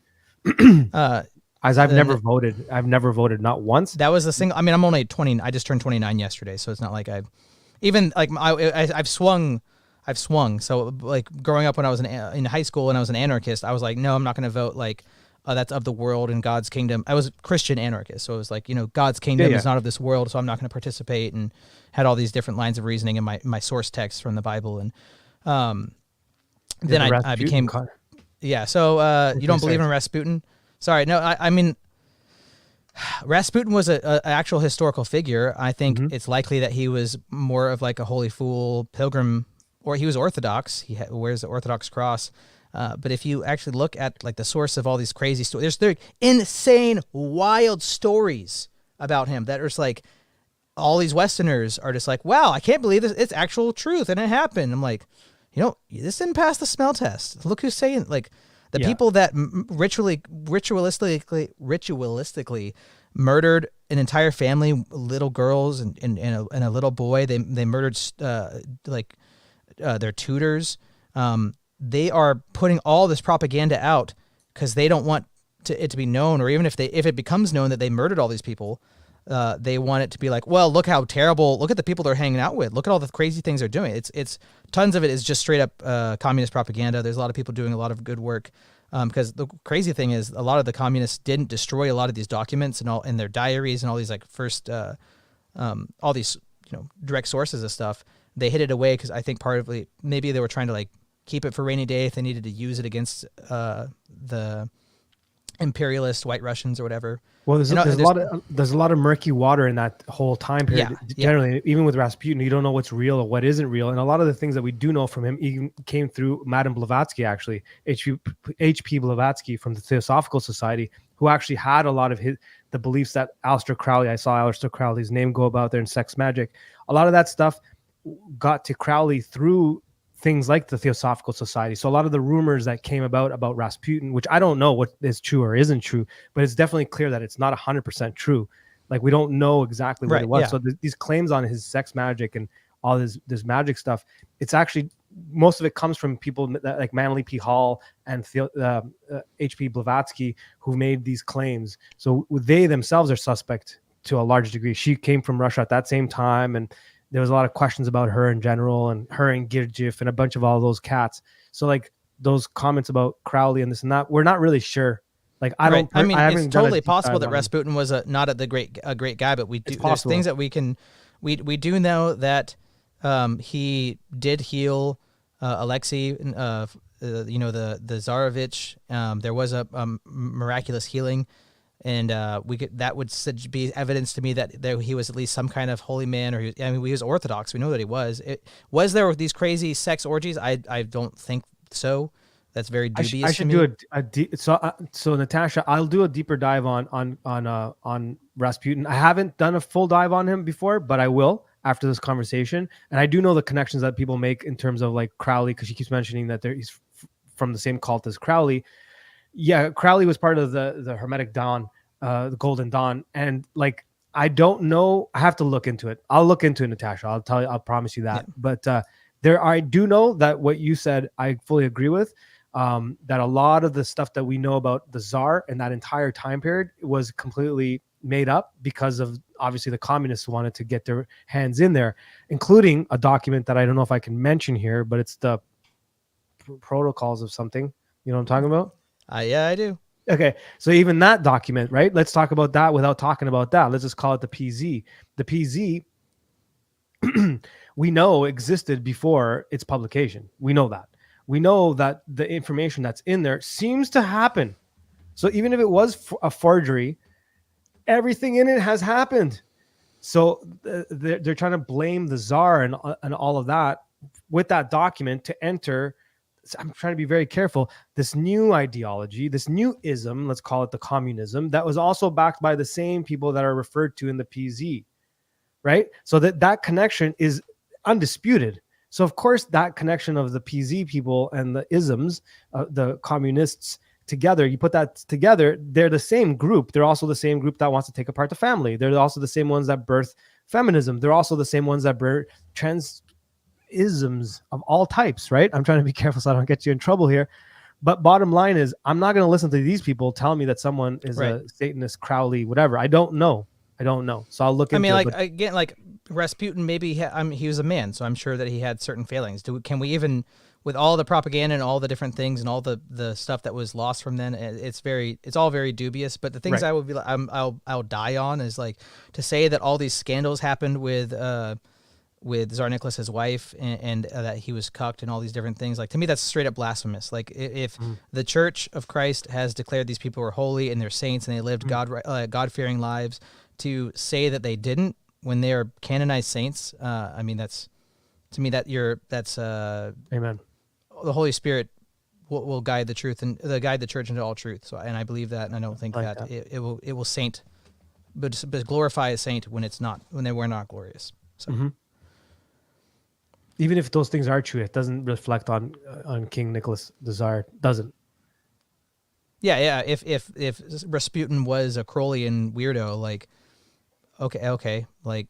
As I've never voted not once. That was the single. I mean, I'm only 20. I just turned 29 yesterday, so it's not like I've swung. So like growing up when I was in high school and I was an anarchist, I was like, no, I'm not going to vote like that's of the world and God's kingdom. I was Christian anarchist. So it was like, God's kingdom is not of this world, so I'm not going to participate, and had all these different lines of reasoning in my source text from the Bible. And then I became, So you don't believe in Rasputin? Sorry. No, I mean, Rasputin was an actual historical figure. I think it's likely that he was more of like a holy fool pilgrim, or he was Orthodox. He wears the Orthodox cross. But if you actually look at like the source of all these crazy stories, there's insane, wild stories about him that are just like, all these Westerners are just like, wow, I can't believe this. It's actual truth, and it happened. I'm like, this didn't pass the smell test. Look who's saying, like, the people that ritualistically murdered an entire family, little girls and a little boy. They murdered their tutors. They are putting all this propaganda out because they don't want it to be known, or even if it becomes known that they murdered all these people, they want it to be like, well, look how terrible, look at the people they're hanging out with, look at all the crazy things they're doing. It's tons of it is just straight up communist propaganda. There's a lot of people doing a lot of good work, because the crazy thing is a lot of the communists didn't destroy a lot of these documents and all in their diaries and all these like first all these direct sources of stuff. They hid it away because I think part of it, maybe they were trying to like keep it for rainy day if they needed to use it against the imperialist White Russians or whatever. Well, there's a lot of murky water in that whole time period. Generally, even with Rasputin, you don't know what's real or what isn't real. And a lot of the things that we do know from him even came through Madame Blavatsky, actually, H.P. Blavatsky from the Theosophical Society, who actually had a lot of the beliefs that Aleister Crowley, I saw Aleister Crowley's name go about there in Sex Magic. A lot of that stuff got to Crowley through things like the Theosophical Society. So a lot of the rumors that came about Rasputin, which I don't know what is true or isn't true, but it's definitely clear that it's not 100% true. Like we don't know exactly what it was. Yeah. So these claims on his sex magic and all this magic stuff, it's actually, most of it comes from people that, like Manly P. Hall and H.P. Blavatsky, who made these claims. So they themselves are suspect to a large degree. She came from Russia at that same time, and there was a lot of questions about her in general, and her and Gurdjieff and a bunch of all those cats. So like those comments about Crowley and this and that, we're not really sure. Like I don't. I mean, it's totally possible that Rasputin was not a great guy, but we do. There's things that we can. We do know that he did heal Alexei, the Tsarevich. There was a miraculous healing. And that would be evidence to me that he was at least some kind of holy man, or he was Orthodox. We know that he was. Was there these crazy sex orgies? I don't think so. That's very dubious. I should do so Natasha, I'll do a deeper dive on Rasputin. I haven't done a full dive on him before, but I will after this conversation. And I do know the connections that people make in terms of like Crowley, because she keeps mentioning that he's from the same cult as Crowley. Yeah, Crowley was part of the Hermetic Dawn, the Golden Dawn, and like I don't know. I have to look into it. I'll look into it, Natasha. I'll tell you. I'll promise you that. Yeah. But I do know that what you said, I fully agree with. That a lot of the stuff that we know about the Tsar and that entire time period was completely made up because of obviously the communists who wanted to get their hands in there, including a document that I don't know if I can mention here, but it's the protocols of something. You know what I'm talking about? Yeah, I do. Okay, so even that document, right? Let's talk about that without talking about that. Let's just call it the PZ. The PZ, we know existed before its publication. We know that. We know that the information that's in there seems to happen. So even if it was a forgery, everything in it has happened. So they're trying to blame the Tsar and all of that with that document to enter. I'm trying to be very careful. This new ideology, this new ism, let's call it the communism, that was also backed by the same people that are referred to in the PZ, right? So that connection is undisputed. So of course, that connection of the PZ people and the isms, the communists together, you put that together, they're the same group. They're also the same group that wants to take apart the family. They're also the same ones that birth feminism. They're also the same ones that birth isms of all types, right? I'm trying to be careful so I don't get you in trouble here. But bottom line is, I'm not going to listen to these people tell me that someone is a Satanist, Crowley, whatever. I don't know. So I'll look into it. I mean, like Rasputin, maybe he was a man, so I'm sure that he had certain failings. Can we even, with all the propaganda and all the different things and all the stuff that was lost from then, it's all very dubious. But the things I would be like, I'll die on is like to say that all these scandals happened with Tsar Nicholas's wife and that he was cucked and all these different things. Like, to me, that's straight up blasphemous. Like, if the Church of Christ has declared these people were holy and they're saints and they lived God-fearing lives, to say that they didn't when they are canonized saints, I mean, that's, to me, that's amen. The Holy Spirit will guide the truth and guide the church into all truth. So, and I believe that, and I don't think that it will saint, but glorify a saint when they were not glorious. So. Even if those things are true, it doesn't reflect on King Nicholas the Tsar. Doesn't. Yeah. If Rasputin was a Crowleyan weirdo, like, okay, like,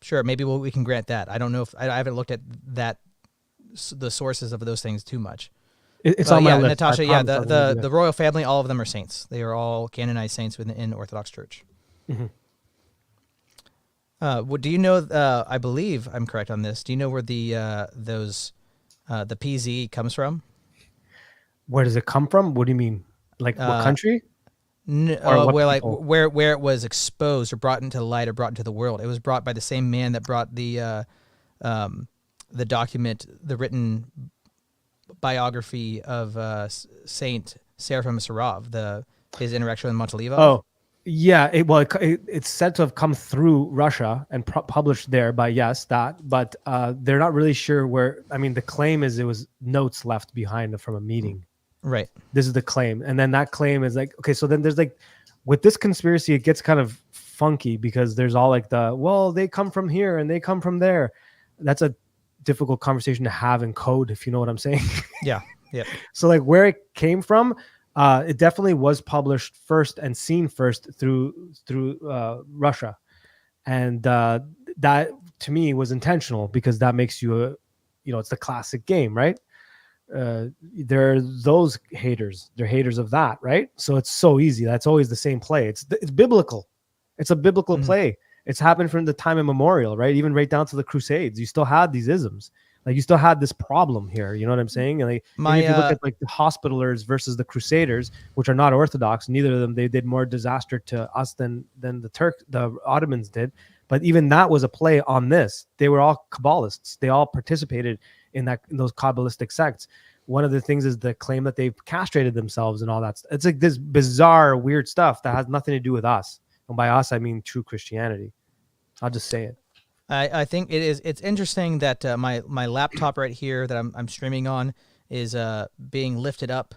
sure, maybe we can grant that. I don't know if I haven't looked at the sources of those things too much. It's on my list. Natasha, the royal family, all of them are saints. They are all canonized saints within Orthodox Church. Mm-hmm. Do you know? I believe I'm correct on this. Do you know where the PZ comes from? Where does it come from? What do you mean? Like what country? What where it was exposed or brought into the light or brought into the world. It was brought by the same man that brought the document, the written biography of Saint Seraphim Sarov, his interaction with Montaleva. Oh, yeah. It's said to have come through Russia and published there by but they're not really sure where. I mean, the claim is it was notes left behind from a meeting. Right. This is the claim. And then that claim is like, okay, so then there's like, with this conspiracy, it gets kind of funky because there's all like they come from here and they come from there. That's a difficult conversation to have in code, if you know what I'm saying. Yeah. Yeah. So like where it came from, it definitely was published first and seen first through Russia. And that to me was intentional because that makes you it's the classic game, right? There are those haters. They're haters of that, right? So it's so easy. That's always the same play. It's biblical. It's a biblical play. It's happened from the time immemorial, right? Even right down to the Crusades. You still had these isms. Like you still had this problem here. You know what I'm saying? And if you look at like the Hospitallers versus the Crusaders, which are not Orthodox, neither of them, they did more disaster to us than the Ottomans did. But even that was a play on this. They were all Kabbalists. They all participated in those Kabbalistic sects. One of the things is the claim that they've castrated themselves and all that. It's like this bizarre, weird stuff that has nothing to do with us. And by us, I mean true Christianity. I'll just say it. I think it's interesting that my laptop right here that I'm streaming on is being lifted up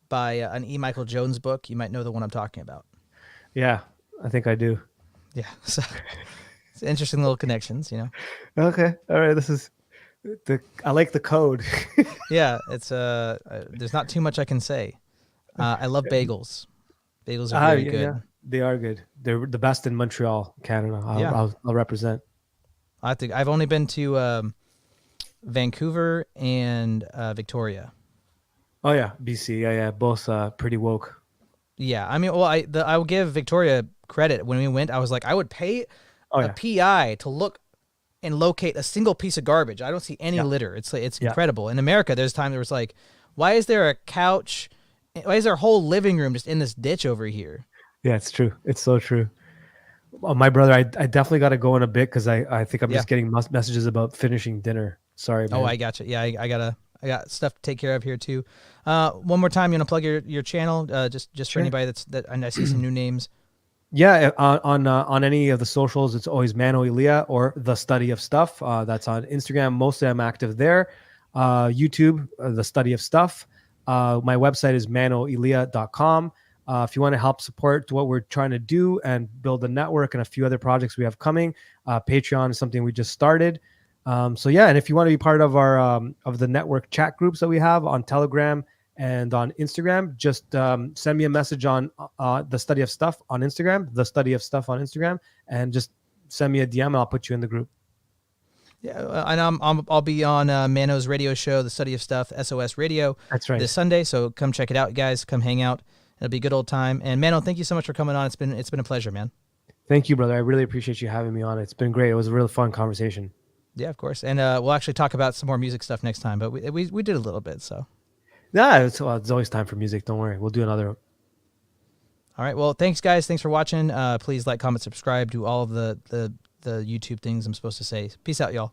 by an E. Michael Jones book. You might know the one I'm talking about. Yeah, I think I do. Yeah, so it's interesting little connections, Okay, all right. This is I like the code. Yeah, it's there's not too much I can say. I love bagels. Bagels are very good. Yeah, they are good. They're the best in Montreal, Canada. I'll represent. I've only been to Vancouver and Victoria. Oh yeah, BC. Yeah, both pretty woke. Yeah, I mean, well, I will give Victoria credit. When we went, I was like, I would pay a PI to look and locate a single piece of garbage. I don't see any litter. It's incredible. In America, there's time there was like, why is there a couch? Why is there a whole living room just in this ditch over here? Yeah, it's true. It's so true. My brother, I definitely got to go in a bit because I think I'm just getting messages about finishing dinner. Sorry, man. Oh, I got you. Yeah, I got stuff to take care of here too. One more time, you want to plug your channel? Just for anybody that I see some new names. Yeah, on any of the socials, it's always Mano Elia or The Study of Stuff. That's on Instagram. Mostly I'm active there. YouTube, The Study of Stuff. My website is manoelia.com. If you want to help support what we're trying to do and build a network and a few other projects we have coming, Patreon is something we just started. And if you want to be part of our of the network chat groups that we have on Telegram and on Instagram, just send me a message on The Study of Stuff on Instagram, The Study of Stuff on Instagram, and just send me a DM and I'll put you in the group. Yeah, and I'll be on Mano's radio show, The Study of Stuff, SOS Radio. That's right. This Sunday, so come check it out, guys. Come hang out. It'll be a good old time. And Mano, thank you so much for coming on. It's been a pleasure, man. Thank you, brother. I really appreciate you having me on. It's been great. It was a really fun conversation. Yeah, of course. And we'll actually talk about some more music stuff next time. But we did a little bit, so. Yeah, it's always time for music. Don't worry. We'll do another. All right. Well, thanks, guys. Thanks for watching. Please like, comment, subscribe, do all of the YouTube things I'm supposed to say. Peace out, y'all.